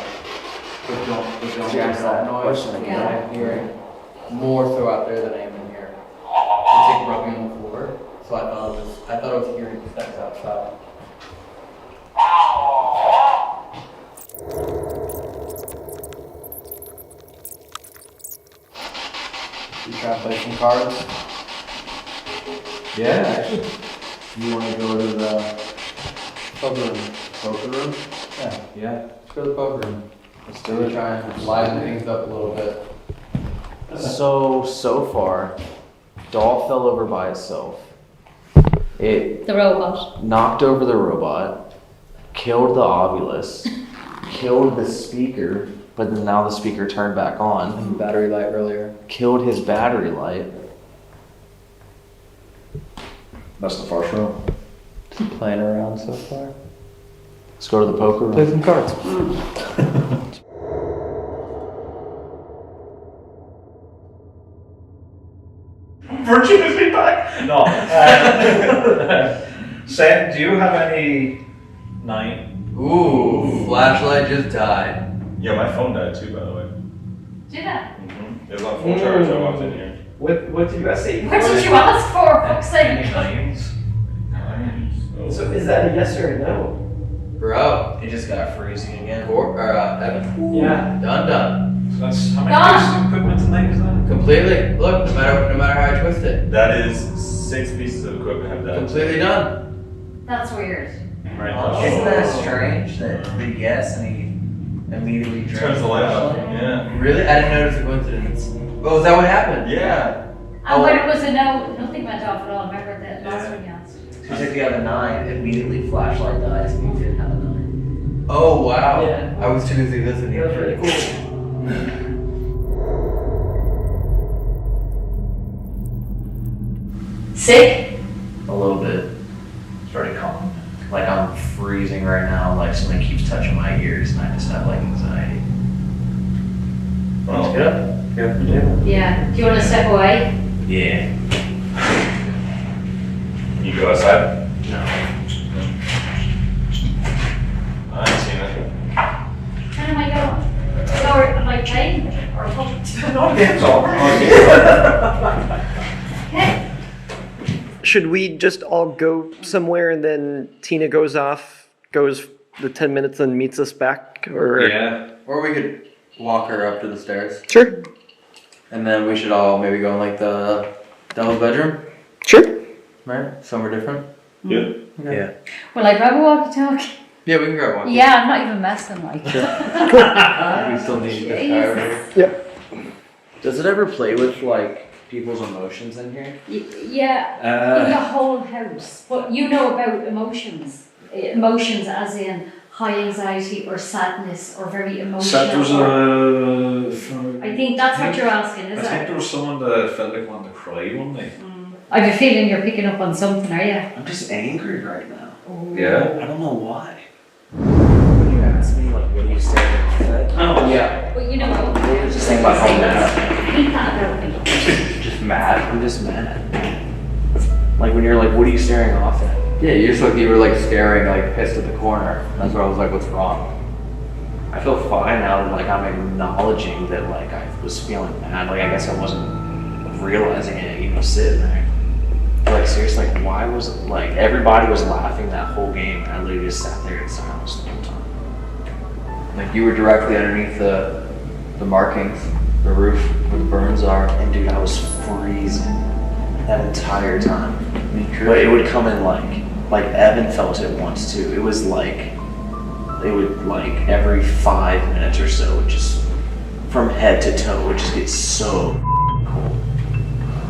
jackknife noise that I'm hearing more so out there than I am in here. It's like rubbing on the floor. So I thought I was hearing steps outside. You try to play some cards? Yeah, actually. You want to go to the poker room? Yeah. Let's go to the poker room. Let's do it. Try and liven things up a little bit. So far, doll fell over by itself. It The robot. knocked over the robot, killed the Ovilus, killed the speaker, but then now the speaker turned back on. And battery light earlier. Killed his battery light. That's the first room. Playing around so far. Let's go to the poker room. Play some cards. Virtue feedback. No. Sam, do you have any night? Ooh, flashlight just died. Yeah, my phone died too, by the way. Did I? It was on full charge when I walked in here. What did you guys say? What did you ask for? Fuck's sake. So is that a yes or a no? Bro. It just got freezing again. Evan. Yeah. Done. So that's how many pieces of equipment tonight is that? Completely. Look, no matter how I twist it. That is 6 pieces of equipment have died. Completely done. That's weird. Right. Isn't that strange that we guess and he immediately Turns the light off. Yeah. Really? I didn't notice the coincidence. Oh, is that what happened? Yeah. And when it was a no, nothing went off at all. Remember the last one you asked? She's if you have a 9, immediately flashlight dies and you did have a 9. Oh, wow. Yeah. I was too busy listening. That's pretty cool. Sick? A little bit. Started calm. Like I'm freezing right now, like something keeps touching my ears and I just have like anxiety. Well, get up. Get up and do Yeah. Do you want to step away? Yeah. You go outside? No. I ain't seen it. How am I going? Or am I playing? Or what? No, it's all. Okay. Should we just all go somewhere and then Tina goes off, goes the 10 minutes and meets us back? Or Yeah. Or we could walk her up to the stairs. Sure. And then we should all maybe go in like the devil's bedroom. Sure. Right? Somewhere different. Yeah. Yeah. Will I grab a walkie-talkie? Yeah, we can grab one. Yeah, I'm not even messing like We still need this guy over here. Yep. Does it ever play with like people's emotions in here? Yeah, in the whole house. But you know about emotions. Emotions as in high anxiety or sadness or very emotional. There was I think that's what you're asking, is I think it? there was someone that felt like wanted to cry one night. I have a feeling you're picking up on something, are you? I'm just angry right now. Yeah. I don't know why. When you ask me like what do you say in bed? Oh, yeah. Well, you know, Just think about how mad. hate that about me. Just mad. I'm just mad. Like when you're like, what are you staring off at? Yeah, you just look, you were like staring, like pissed at the corner. That's where I was like, what's wrong? I feel fine now that like I'm acknowledging that like I was feeling mad. Like I guess I wasn't realizing it, you know, sitting there. But, like seriously, like why was it like everybody was laughing that whole game and I literally just sat there in silence the whole time. Like you were directly underneath the markings, the roof where the burns are. And dude, I was freezing that entire time. But it would come in like Evan felt it once too. It was like, it would like every 5 minutes or so, it just from head to toe, it would just get so cold.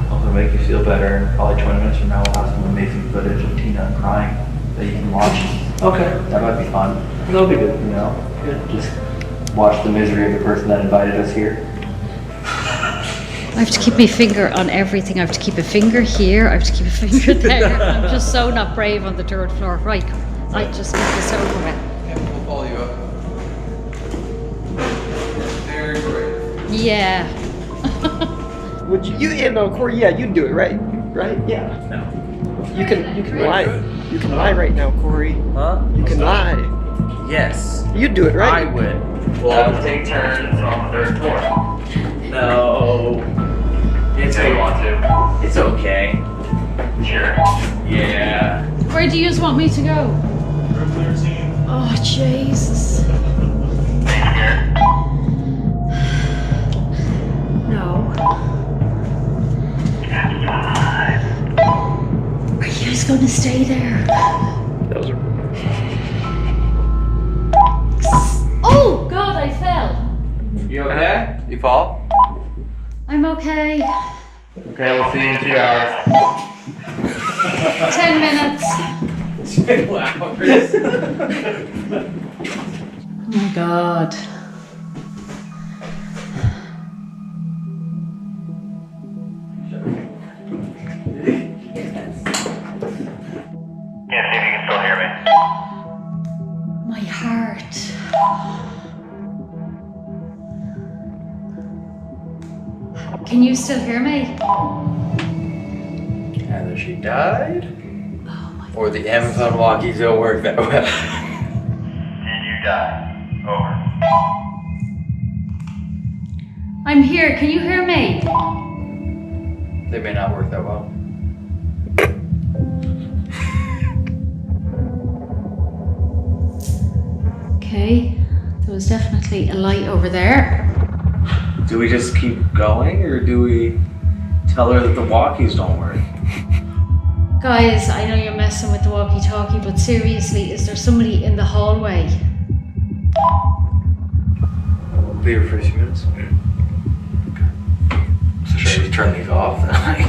It'll make you feel better, and probably 20 minutes from now we'll have some amazing footage of Tina crying that you can watch. Okay. That might be fun. That'll be good. You know? Good. Just watch the misery of the person that invited us here. I have to keep my finger on everything. I have to keep a finger here. I have to keep a finger there. I'm just so not brave on the third floor. Right, I just get this over with. Yeah, we'll follow you up. Very brave. Yeah. Would you know, Corey? Yeah, you'd do it, right? Right? Yeah. No. You can lie. You can lie right now, Corey. Huh? You can lie. Yes. You'd do it, right? I would. Well, I would take turns on the third floor. No. It's okay. It's okay. Sure. Yeah. Where do you want me to go? Oh, Jesus. No. Are you just going to stay there? Those are. Oh, God, I fell. You okay? You fall? I'm okay. Okay, we'll see you in 2 hours. 10 minutes. 2 hours. Oh my God. Yeah, see if you can still hear me. My heart. Can you still hear me? Either she died, or the Amazon walkies don't work that well. And you die. Over. I'm here. Can you hear me? They may not work that well. Okay. There was definitely a light over there. Do we just keep going, or do we tell her that the walkies don't work? Guys, I know you're messing with the walkie-talkie, but seriously, is there somebody in the hallway? Leave her for a few minutes. So should we turn these off then?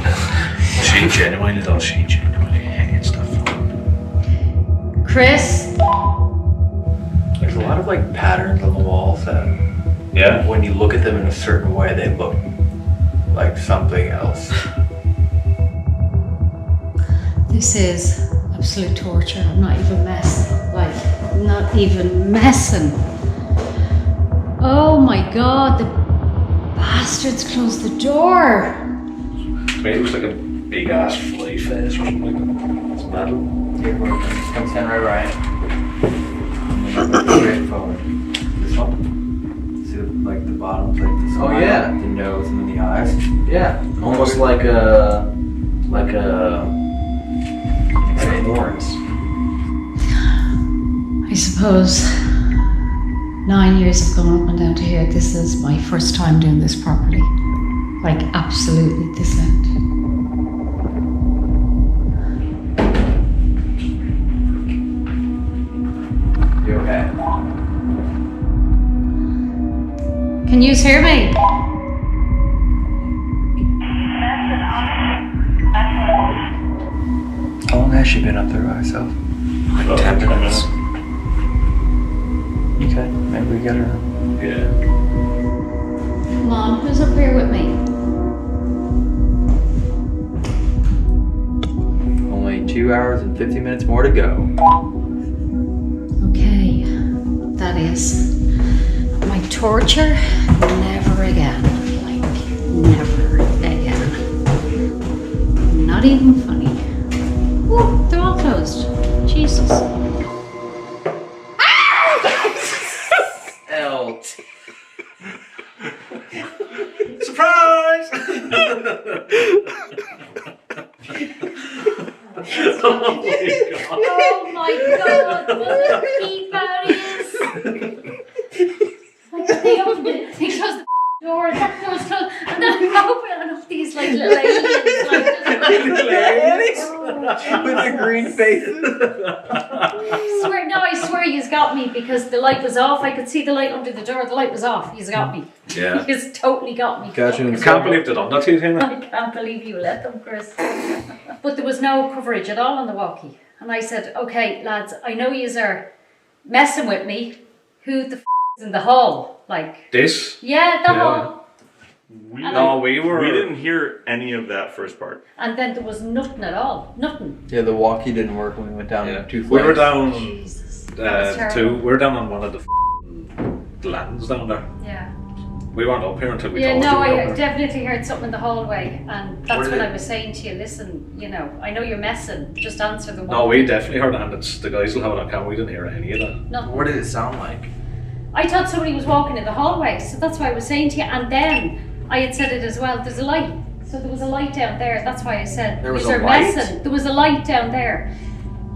She genuinely does. She genuinely hates stuff. Chris? There's a lot of like patterns on the walls that, yeah, when you look at them in a certain way, they look like something else. This is absolute torture. I'm not even messing. Like, not even messing. Oh my god, the bastards closed the door. Maybe it looks like a big ass fly face or something like that. It's metal. Here, come stand right. Straight forward. This one. See, like the bottom, like the smile, Oh, yeah. the nose, and then the eyes. Yeah, almost like a horns. I suppose 9 years of going up and down to here, this is my first time doing this properly. Like, absolutely this end. You okay? Can you hear me? How long has she been up there by herself? Like 10 minutes. Okay, maybe we get her. Yeah. Come on, who's up here with me? Only 2 hours and 50 minutes more to go. Okay, that is my torture. Never again. Like, never again. Not even funny. Oh, they're all closed. Jesus. L. Surprise! Oh my god, what a peep out is! Like, they opened it, they closed the door, and that door was closed, and then I opened it, and up these like little aliens, like With the green faces. I swear he's got me because the light was off. I could see the light under the door. The light was off. He's got me. Yeah. He's totally got me. I can't believe they done that to you, Tina. I can't believe you let them, Chris. But there was no coverage at all on the walkie. And I said, okay, lads, I know yous are messing with me. Who the is in the hall? Like, This? yeah, the hall. We we didn't hear any of that first part. And then there was nothing at all. Nothing. Yeah, the walkie didn't work when we went down 2 flights. We were down terrible. we were down on one of the lands down there. Yeah. We weren't up here until we Yeah, told no, you we were I up here. definitely heard something in the hallway, and that's Where when did I was saying to you, listen, you know, I know you're messing, just answer the one. No, we definitely heard it, and it's, the guys will have it on camera. We didn't hear any of that. Nothing. What did it sound like? I thought somebody was walking in the hallway, so that's why I was saying to you, and then I had said it as well, there's a light. So there was a light down there, that's why I said, There was "Yous a are light? messing." There was a light down there.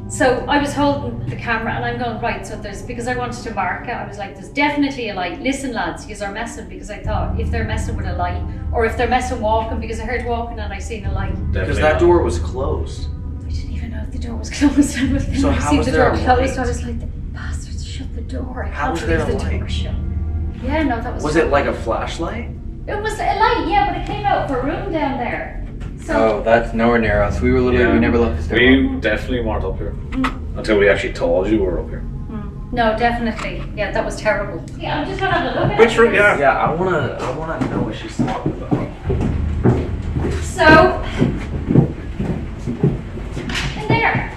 So I was holding the camera and I'm going, right, so there's, because I wanted to mark it, I was like, there's definitely a light. Listen lads, yous are messing, because I thought if they're messing with a light, or if they're messing walking, because I heard walking and I seen a light. Because that door was closed. I didn't even know if the door was closed. And then So I how seen was the there door a closed, light? I was like, the bastards shut the door. I How can't was there believe a the light? door shut. Yeah, no, that was Was it like a flashlight? It was a light, yeah, but it came out of a room down there. So Oh, that's nowhere near us. We were literally, we never left the stairwell. We definitely weren't up here until we actually told you we were up here. no, definitely. Yeah, that was terrible. Yeah, I'm just gonna have a look at Which it. room? Yeah. Yeah, I wanna know what she's talking about. So in there.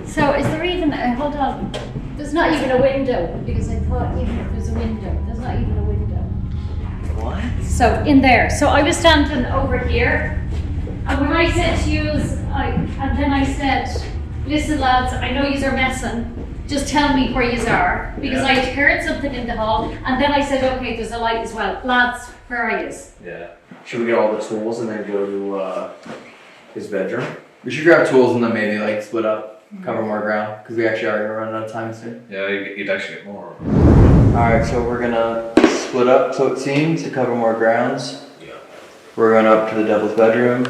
So is there even hold on. There's not even a window, because I thought even if there's a window, there's not even a window. What? So in there. So I was standing over here, and when I said to you, and then I said, listen lads, I know yous are messing, just tell me where yous are, because I had heard something in the hall, and then I said, okay, there's a light as well. Lads, where are yous? Yeah. Should we get all the tools and then go to his bedroom? We should grab tools and then maybe like split up, cover more ground, because we actually are running out of time soon. Yeah, you'd actually get more. Alright, so we're gonna split up, so it seems, to cover more grounds. Yeah. We're going up to the devil's bedroom.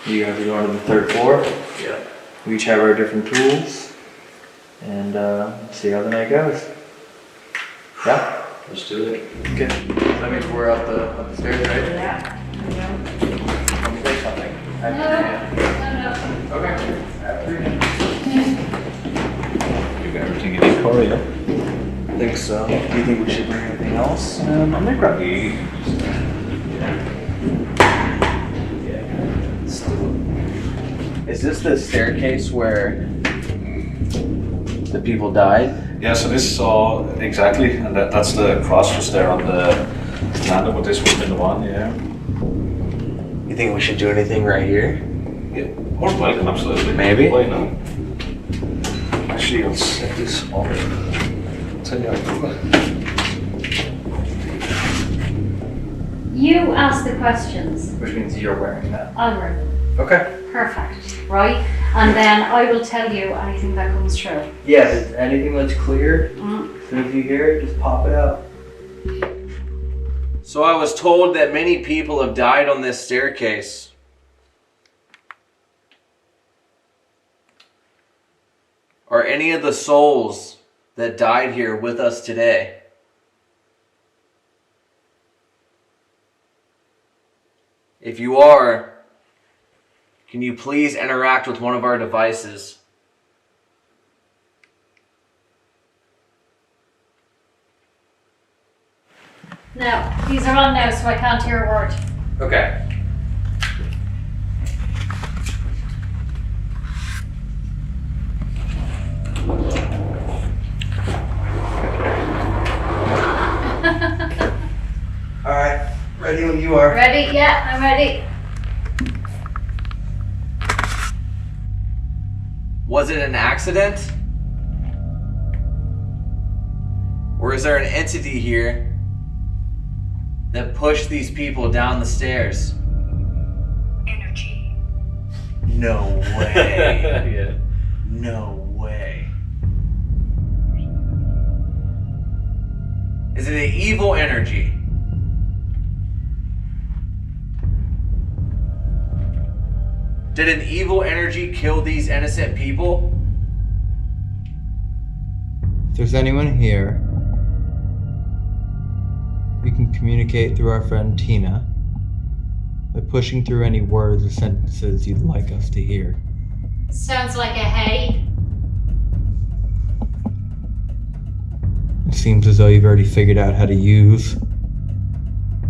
You guys are going to the 3rd floor. Yeah. We each have our different tools. And see how the night goes. Yeah? Let's do it. Okay. That means we're up the stairs, right? Yeah. Let me say something. Okay. You got everything you need, Corey, yeah? I think so. Do you think we should bring anything else? I'm gonna grab you. Is this the staircase where the people died? Yeah, so this is all exactly, and that's the cross just there on the landing, but this would have been the one, yeah. You think we should do anything right here? Yeah, more than welcome, absolutely. Maybe? Why not? Actually, I'll set this on. Tell you how. You ask the questions. Which means you're wearing that. I'll wear them. Okay. Perfect, right? And then I will tell you anything that comes true. Yeah, if it's anything that's clear, Mm. as soon as you hear it, just pop it out. So I was told that many people have died on this staircase. Are any of the souls that died here with us today? If you are, can you please interact with one of our devices? Now, these are on now, so I can't hear a word. Okay. Alright, ready when you are. Ready? Yeah, I'm ready. Was it an accident? Or is there an entity here that pushed these people down the stairs? Energy. No way. Yeah. No way. Is it an evil energy? Did an evil energy kill these innocent people? If there's anyone here, we can communicate through our friend Tina by pushing through any words or sentences you'd like us to hear. Sounds like a hey. It seems as though you've already figured out how to use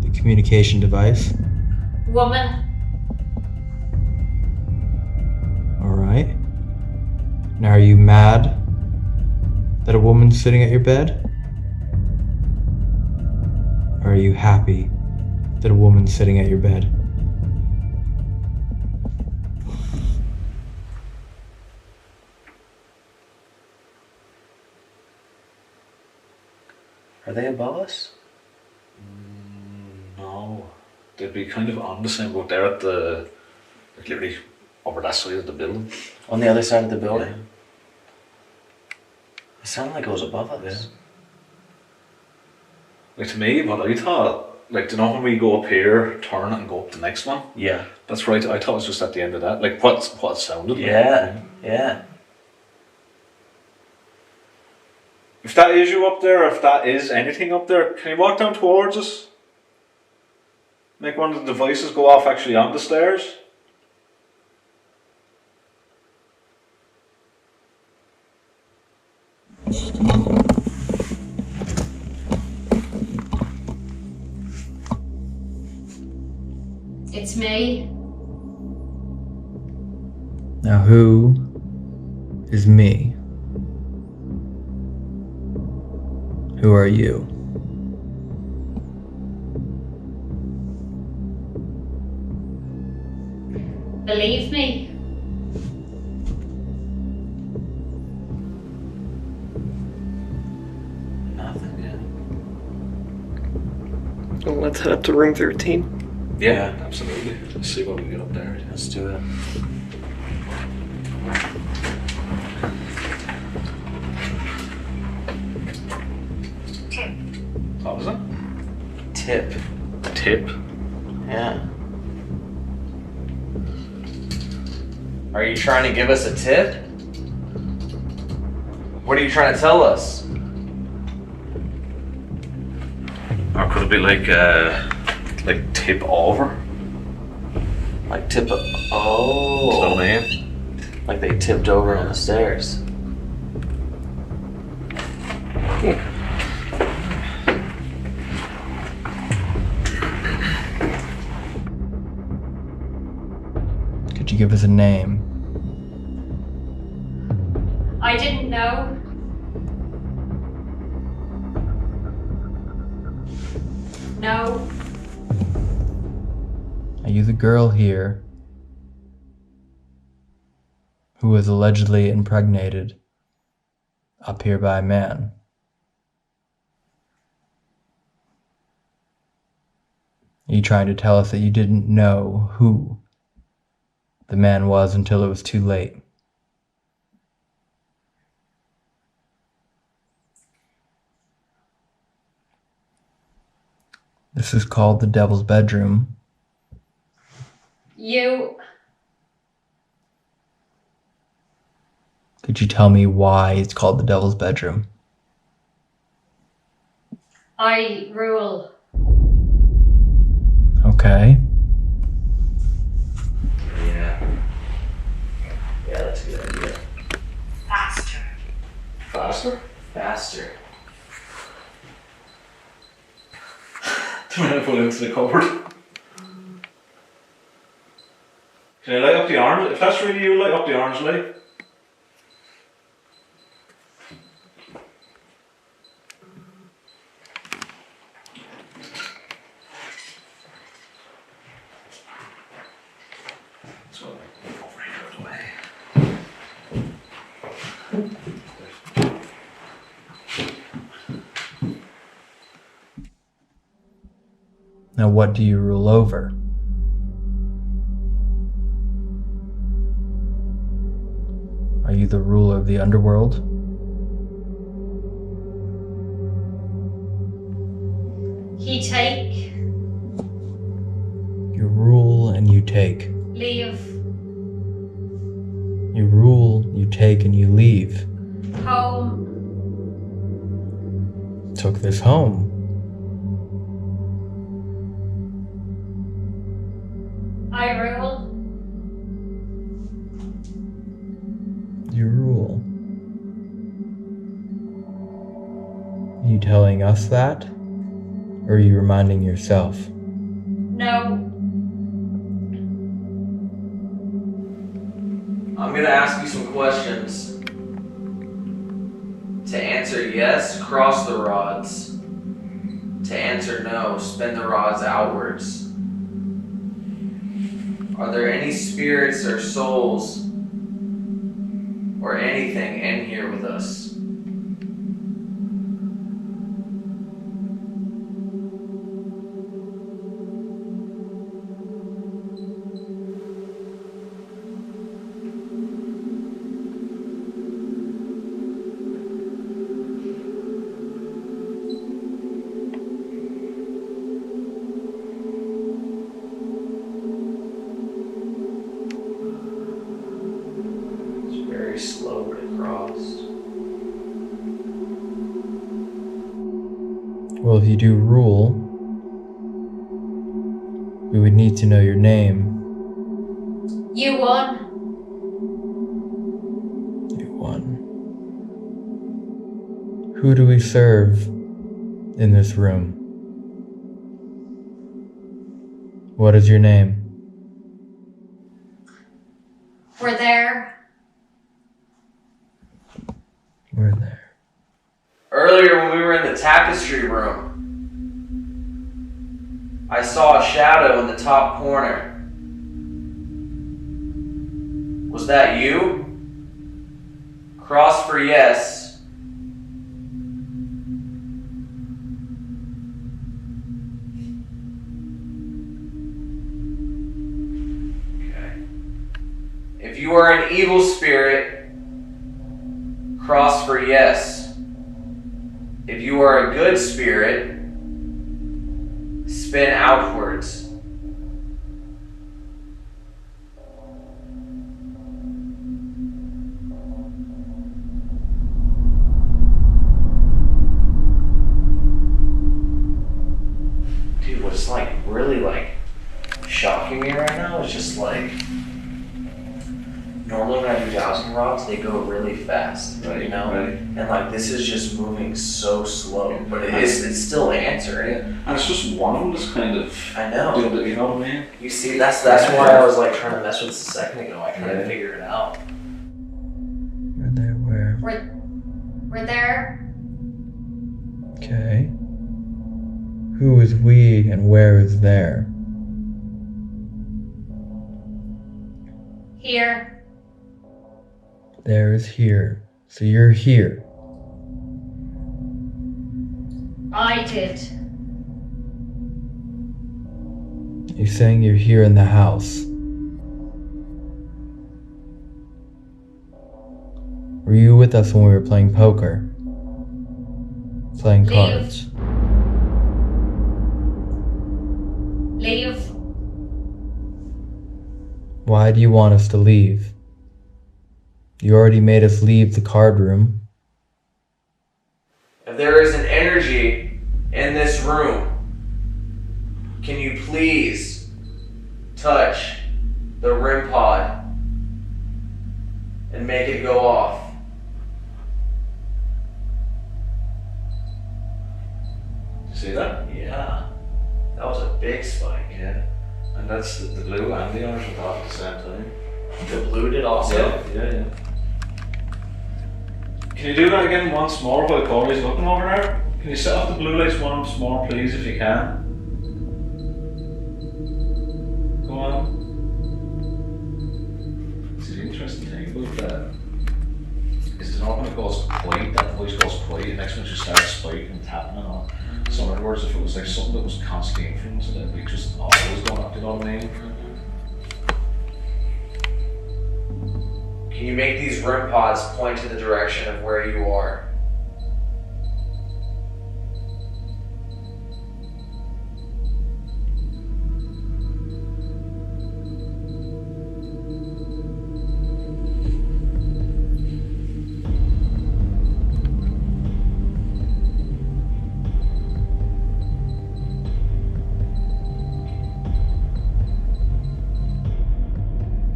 the communication device. Woman. Alright. Now are you mad that a woman's sitting at your bed? Or are you happy that a woman's sitting at your bed? Are they above us? No. They'd be kind of on the same boat. They're at the, like literally over that side of the building. On the other side of the building? Yeah. It sounded like it was above us. Yeah. Like to me, what I thought, like, do you know when we go up here, turn and go up the next one? Yeah. That's right, I thought it was just at the end of that. Like what it sounded like. Yeah. If that is you up there, or if that is anything up there, can you walk down towards us? Make one of the devices go off actually on the stairs? It's me. Now who is me? Who are you? Believe me. Well, let's head up to room 13. Yeah, absolutely. Let's see what we get up there. Let's do it. What was it? Tip. Tip? Yeah. Are you trying to give us a tip? What are you trying to tell us? Or could it be like tip over? Like tip oh. You know what I mean? Like they tipped over on the stairs. Could you give us a name? I didn't know. No. Are you the girl here who was allegedly impregnated up here by a man? Are you trying to tell us that you didn't know who the man was until it was too late? This is called the Devil's Bedroom. You. Could you tell me why it's called the Devil's Bedroom? I rule. Okay. Yeah. Yeah, that's a good idea. Faster. Faster? Faster. Do I pull into the cupboard? Can I light up the orange? If that's really you, light up the orange light. So, over here out of the way. Now, what do you rule over? Are you the ruler of the underworld? He take. You rule and you take. Leave. You rule, you take, and you leave. Home. Took this home. I rule. You rule. Are you telling us that? Or are you reminding yourself? No. I'm gonna ask you some questions. To answer yes, cross the rods. To answer no, spin the rods outwards. Are there any spirits or souls or anything in here with us? Very slow but it crossed. Well, if you do rule, we would need to know your name. You won. You won. Who do we serve in this room? What is your name? We're there. We're there. Earlier when we were in the tapestry room, I saw a shadow in the top corner. Was that you? Cross for yes. Okay. If you are an evil spirit, cross for yes. If you are a good spirit, spin outwards. Dude, what's like really like shocking me right now is just like normally when I do dowsing rods, they go really fast, you know? And like this is just moving so slow, but it's still answering. And it's just one of them just kind of. I know. Doing it, you know what I mean? You see, that's why I was like trying to mess with this a second ago. I couldn't figure it out. We're there. Okay. Who is we and where is there? Here. There is here. So you're here. I did. You're saying you're here in the house. Were you with us when we were playing poker? Playing cards? Leave. Why do you want us to leave? You already made us leave the card room. If there is an energy in this room, can you please touch the REM pod and make it go off? See that? Yeah. That was a big spike. Yeah. And that's the blue and the orange went off at the same time. The blue did also? Yeah. Can you do that again once more while Corey's looking over there? Can you set off the blue lights once more, please, if you can? Go on. It's an interesting thing about that. Is it's not going to cause quiet, that voice goes quiet, and next one just starts spiking and tapping and all. So in other words, if it was like something that was constantly influencing it, it'd be just always going up, you know what I mean? Can you make these REM pods point to the direction of where you are?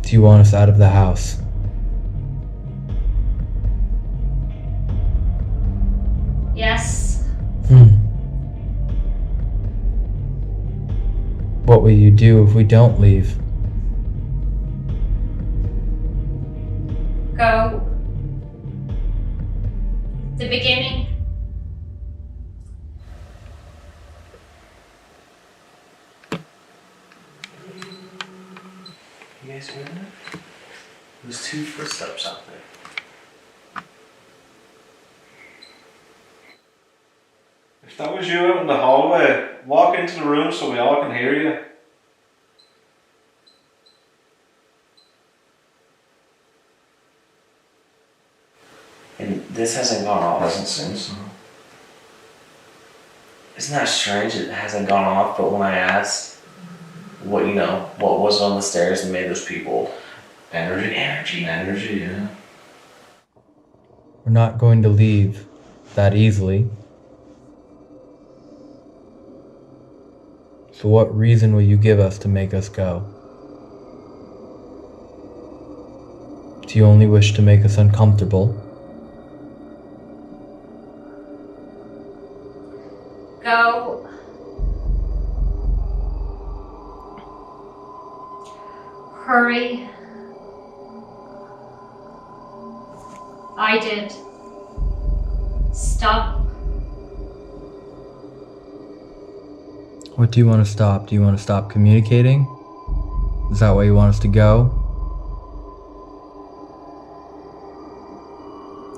Do you want us out of the house? Yes. What will you do if we don't leave? Go. The beginning. You guys hear that? There's two footsteps out there. If that was you out in the hallway, walk into the room so we all can hear you. And this hasn't gone off. Hasn't since. Isn't that strange? It hasn't gone off, but when I asked what was on the stairs and made those people energy, yeah. We're not going to leave that easily. So what reason will you give us to make us go? Do you only wish to make us uncomfortable? Go. Hurry. I did. Stop. What do you want to stop? Do you want to stop communicating? Is that why you want us to go?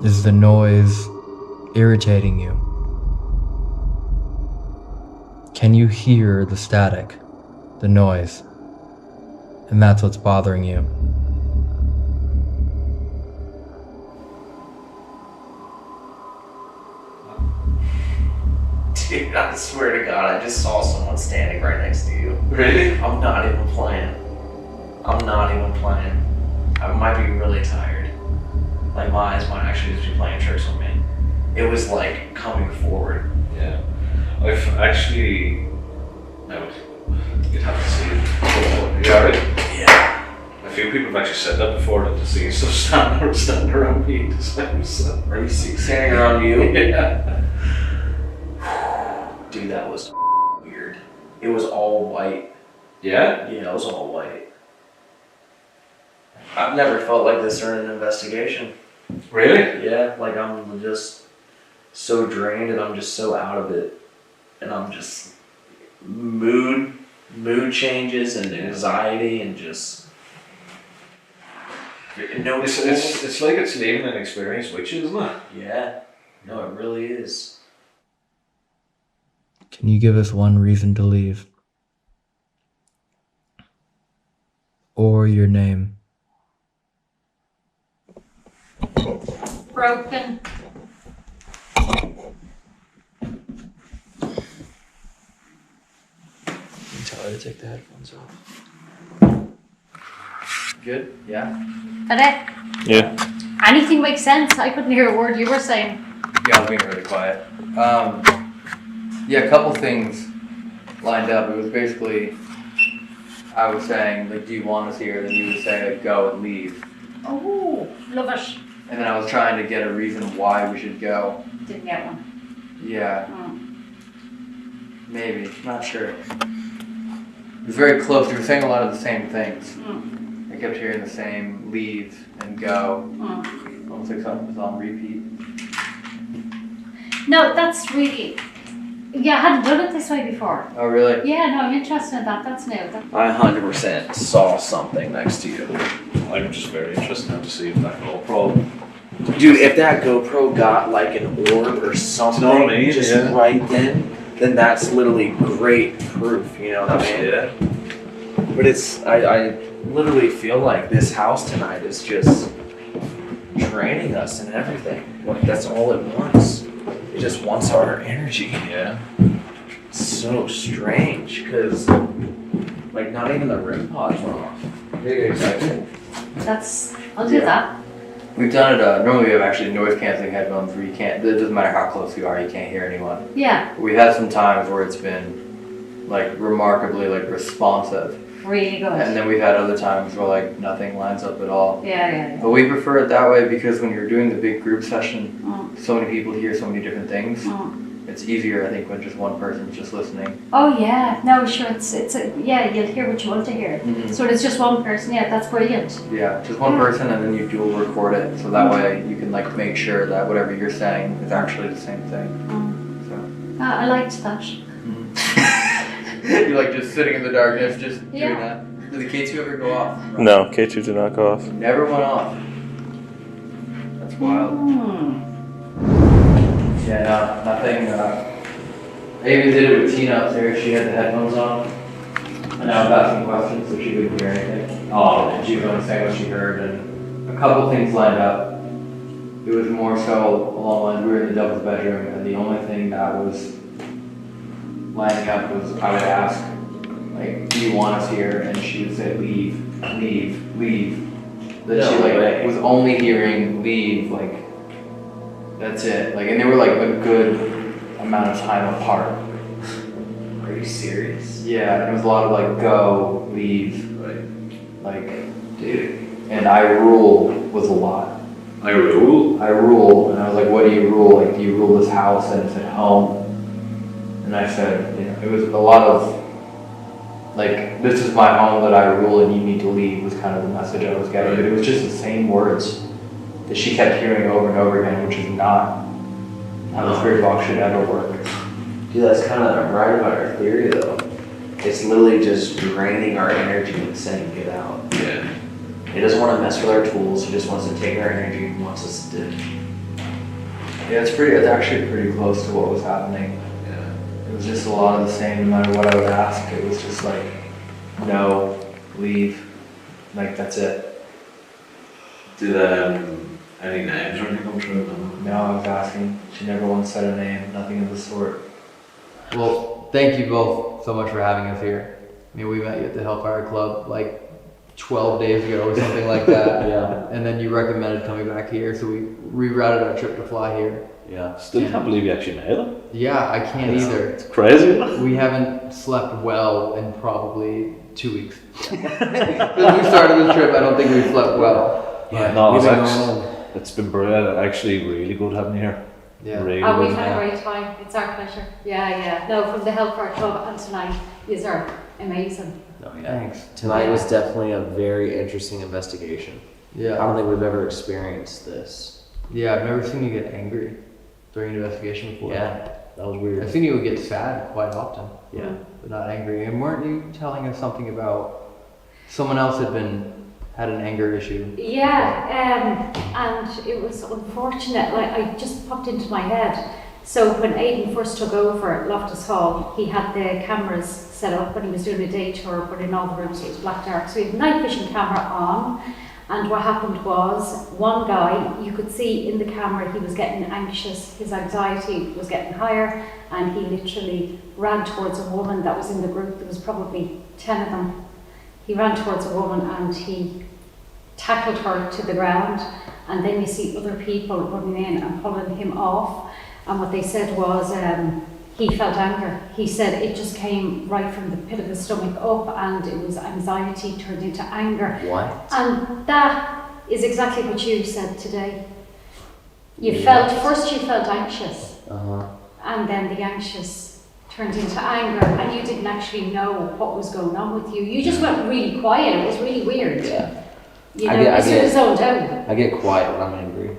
Is the noise irritating you? Can you hear the static, the noise? And that's what's bothering you. Dude, I swear to God, I just saw someone standing right next to you. Really? I'm not even playing. I'm not even playing. I might be really tired. Like, my eyes might actually just be playing tricks on me. It was like coming forward. Yeah. I've actually. No, you'd have to see it. Yeah, right? Yeah. A few people have actually said that before, that to see stuff standing around me. Are you standing around you? Yeah. Dude, that was weird. It was all white. Yeah? Yeah, it was all white. I've never felt like this during an investigation. Really? Yeah, like I'm just so drained and I'm just so out of it. And I'm just mood changes and anxiety and just no It's like it's leaving an experience with you, isn't it? Yeah. No, it really is. Can you give us one reason to leave? Or your name? Broken. Tell her to take the headphones off. Good? Yeah? That it? Yeah. Anything makes sense? I couldn't hear a word you were saying. Yeah, I was being really quiet. Yeah, a couple things lined up. It was basically, I was saying, like, do you want us here? Then you would say, like, go and leave. Oh, love it. And then I was trying to get a reason why we should go. Didn't get one. Yeah, Oh. maybe, not sure. It was very close. We were saying a lot of the same things. I kept hearing the same leave and go. Almost like something was on repeat. No, that's really. Yeah, I hadn't done it this way before. Oh, really? Yeah, no, I'm interested in that. That's new. I 100% saw something next to you. I'm just very interested now to see if that GoPro. Dude, if that GoPro got like an orb or something You know what I mean? just Yeah. right then that's literally great proof, you know what I mean? Yeah. But I literally feel like this house tonight is just draining us and everything. Like, that's all it wants. It just wants our energy. Yeah. So strange, because like not even the REM pods went off. Yeah, exactly. I'll do that. We've done it, normally we have actually noise cancelling headphones where you can't, it doesn't matter how close you are, you can't hear anyone. Yeah. We've had some times where it's been like remarkably like responsive. Really good. And then we've had other times where like nothing lines up at all. Yeah. But we prefer it that way because when you're doing the big group session, so many people hear so many different things. It's easier, I think, when just one person's just listening. Oh yeah, no, sure. Yeah, you'll hear what you want to hear. So it's just one person. Yeah, that's brilliant. Yeah, just one person, and then you dual record it, so that way you can like make sure that whatever you're saying is actually the same thing. I liked that. You're like just sitting in the darkness, just doing Yeah. that. Did the K2 ever go off? No, K2 did not go off. Never went off. That's wild. Yeah, no, nothing. I even did it with Tina upstairs. She had the headphones on. And I was asking questions so she couldn't hear anything. And she was only saying what she heard, and a couple things lined up. It was more so along the lines, we were in the devil's bedroom, and the only thing that was lining up was I would ask, like, do you want us here? And she would say, leave, leave, leave. That she like was only hearing leave, like, that's it. Like, and they were like a good amount of time apart. Are you serious? Yeah, and it was a lot of like go, leave, like, dude. And I rule was a lot. I rule? I rule, and I was like, what do you rule? Like, do you rule this house? And it's at home. And I said, you know, it was a lot of, like, this is my home that I rule and you need to leave was kind of the message I was getting. But it was just the same words that she kept hearing over and over again, which is not how the spirit box should ever work. Dude, that's kind of right about our theory though. It's literally just draining our energy and saying get out. Yeah. It doesn't want to mess with our tools, it just wants to take our energy and wants us to Yeah, it's actually pretty close to what was happening. Yeah. It was just a lot of the same, no matter what I would ask. It was just like, no, leave. Like, that's it. Did any names or anything come through? No, I was asking. She never once said a name, nothing of the sort. Well, thank you both so much for having us here. I mean, we met you at the Hellfire Club like 12 days ago or something like that. Yeah. And then you recommended coming back here, so we rerouted our trip to fly here. Yeah. Still can't believe you actually made it. Yeah, I can't either. It's crazy, isn't it? We haven't slept well in probably 2 weeks. Since we started the trip, I don't think we've slept well. Yeah, no, it's been brilliant. Actually, really good having you here. Yeah. Really Oh, good. we've had a great time. It's our pleasure. Yeah. No, from the Hellfire Club and tonight, these are amazing. No, yeah. Thanks. Tonight was definitely a very interesting investigation. Yeah. I don't think we've ever experienced this. Yeah, I've never seen you get angry during an investigation before. Yeah, that was weird. I've seen you get sad quite often. Yeah. But not angry. And weren't you telling us something about someone else had an anger issue? Yeah, and it was unfortunate. Like, I just popped into my head. So when Aidan first took over Loftus Hall, he had the cameras set up when he was doing a day tour, but in all the rooms it was black dark. So he had a night vision camera on, and what happened was, one guy, you could see in the camera he was getting anxious, his anxiety was getting higher, and he literally ran towards a woman that was in the group. There was probably 10 of them. He ran towards a woman and he tackled her to the ground, and then you see other people running in and pulling him off. And what they said was he felt anger. He said it just came right from the pit of his stomach up, and it was anxiety turned into anger. What? And that is exactly what you said today. You felt anxious, and then the anxious turned into anger, and you didn't actually know what was going on with you. You just went really quiet. It was really weird. Yeah. You know, you sort of zoned out. I get quiet when I'm angry.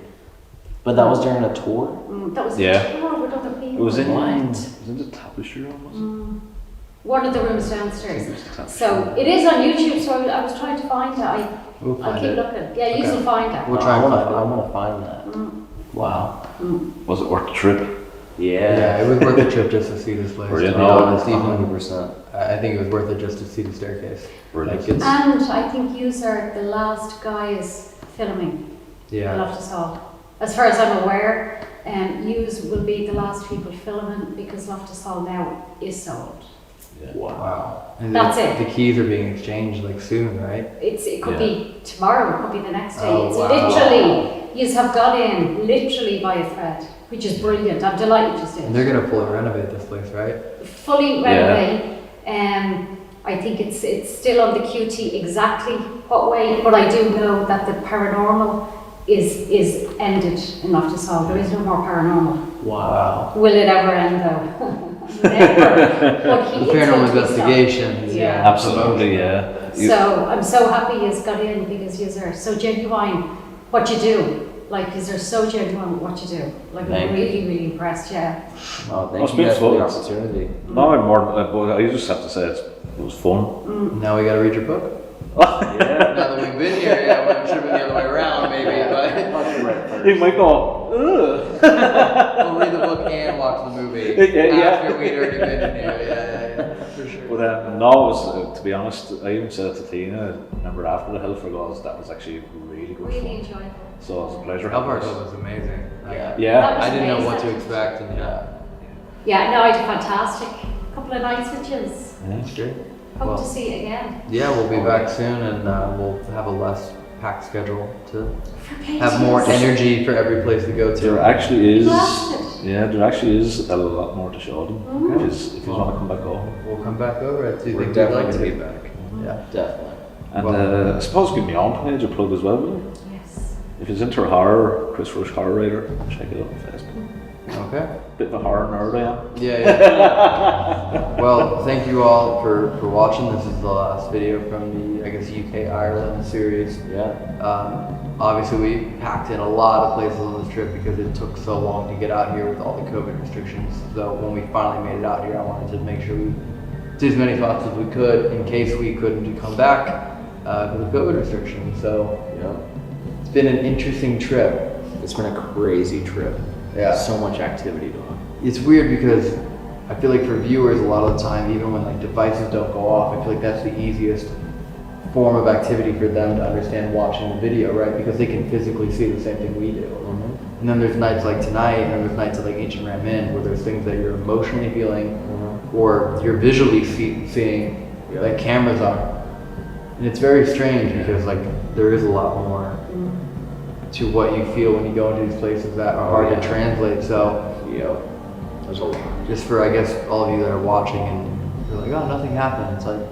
But that was during a tour? That was Yeah. a tour with other people. It was in What? the tapestry room, was it? One of the rooms downstairs. So it is on YouTube, so I was trying to find it. We'll I'll find keep it. looking. Yeah, you can find it. We'll try and find it. I want to find that. Wow. Was it worth the trip? Yeah, it was worth the trip just to see this place. Brilliant. To be honest, even 100%. I think it was worth it just to see the staircase. Brilliant. Like, it's, And I think you are the last guys filming Yeah. Loftus Hall. As far as I'm aware, yous will be the last people filming because Loftus Hall now is sold. Wow. And That's the, it. The keys are being exchanged like soon, right? It could be tomorrow, it could be the next day. Oh, It's wow. literally, yous have got in literally by a thread, which is brilliant. I'm delighted you did. And they're gonna fully renovate this place, right? Fully renovate. I think it's still on the QT exactly what way, but I do know that the paranormal is ended in Loftus Hall. There is no more paranormal. Wow. Will it ever end though? Never. But The it's paranormal going to be investigations. solved. Yeah. Absolutely, yeah. So I'm so happy he's got in because you are so genuine what you do. Like, is so genuine what you do. Like, Thank I'm you. really, really impressed, yeah. Oh, It's thank you been guys for the fun. opportunity. No, I'm more. But I just have to say it was fun. Now we gotta read your book. Yeah. Now that we've been here, yeah, well, it should have been the other way around, maybe, but You might go, ugh. we'll read the book and watch the movie Yeah. after we'd already been in here. Yeah, for sure. But no, it was, to be honest, I even said it to Tina, remember after the Hellfire Gods, that was actually really good Really fun. enjoyable. So it was a pleasure. Hellfire having Club us. was amazing. Yeah. That was I didn't know what to amazing. expect, and Yeah, no, I did fantastic. Couple of nights with yous. that's great. Hope Well, to see you again. yeah, we'll be back soon, and we'll have a less packed schedule to patrons. have more energy for every place we go to. There actually is, Blasted. yeah, there actually is a lot more to show them. If you want to come back over. We'll come back over. I do We're think we'd definitely like going to to be back. Yeah. Definitely. And I suppose give me your own page or plug as well, will you? Yes. If it's into horror, Chris Rush Horror Writer, check it out on Facebook. Okay. Bit of a horror nerd I am. Yeah. Well, thank you all for watching. This is the last video from the, I guess, UK Ireland series. Yeah. Obviously, we packed in a lot of places on this trip because it took so long to get out here with all the COVID restrictions. So when we finally made it out here, I wanted to make sure we did as many thoughts as we could in case we couldn't come back because of COVID restrictions. So Yeah. it's been an interesting trip. It's been a crazy trip. Yeah. So much activity going on. It's weird because I feel like for viewers, a lot of the time, even when like devices don't go off, I feel like that's the easiest form of activity for them to understand watching the video, right? Because they can physically see the same thing we do. And then there's nights like tonight, and there's nights like Ancient Ramin, where there's things that you're emotionally feeling, or you're visually seeing, like cameras are. And it's very strange because like there is a lot more to what you feel when you go into these places that are hard to translate. So, there's a lot. Just for I guess all of you that are watching and you're like, oh, nothing happened. It's like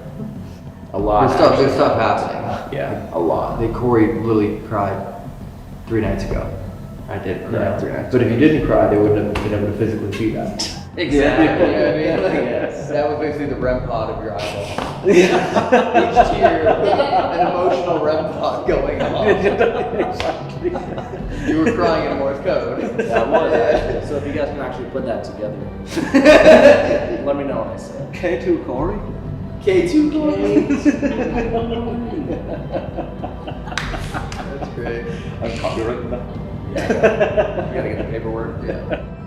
a lot. There's stuff happening. Yeah, a lot. Corey literally cried 3 nights ago. I did cry 3 nights. But if you didn't cry, they wouldn't have been able to physically see that. Exactly. You know what I mean? Like, Yes. That was basically the REM pod of your eyeball. Each tear, an emotional REM pod going on. Exactly. You were crying in Morse code. That was. So if you guys can actually put that together, let me know what I said. K2 Corey? K2 Corey. That's great. I'm copywriting that. Yeah, we gotta get the paperwork. Yeah.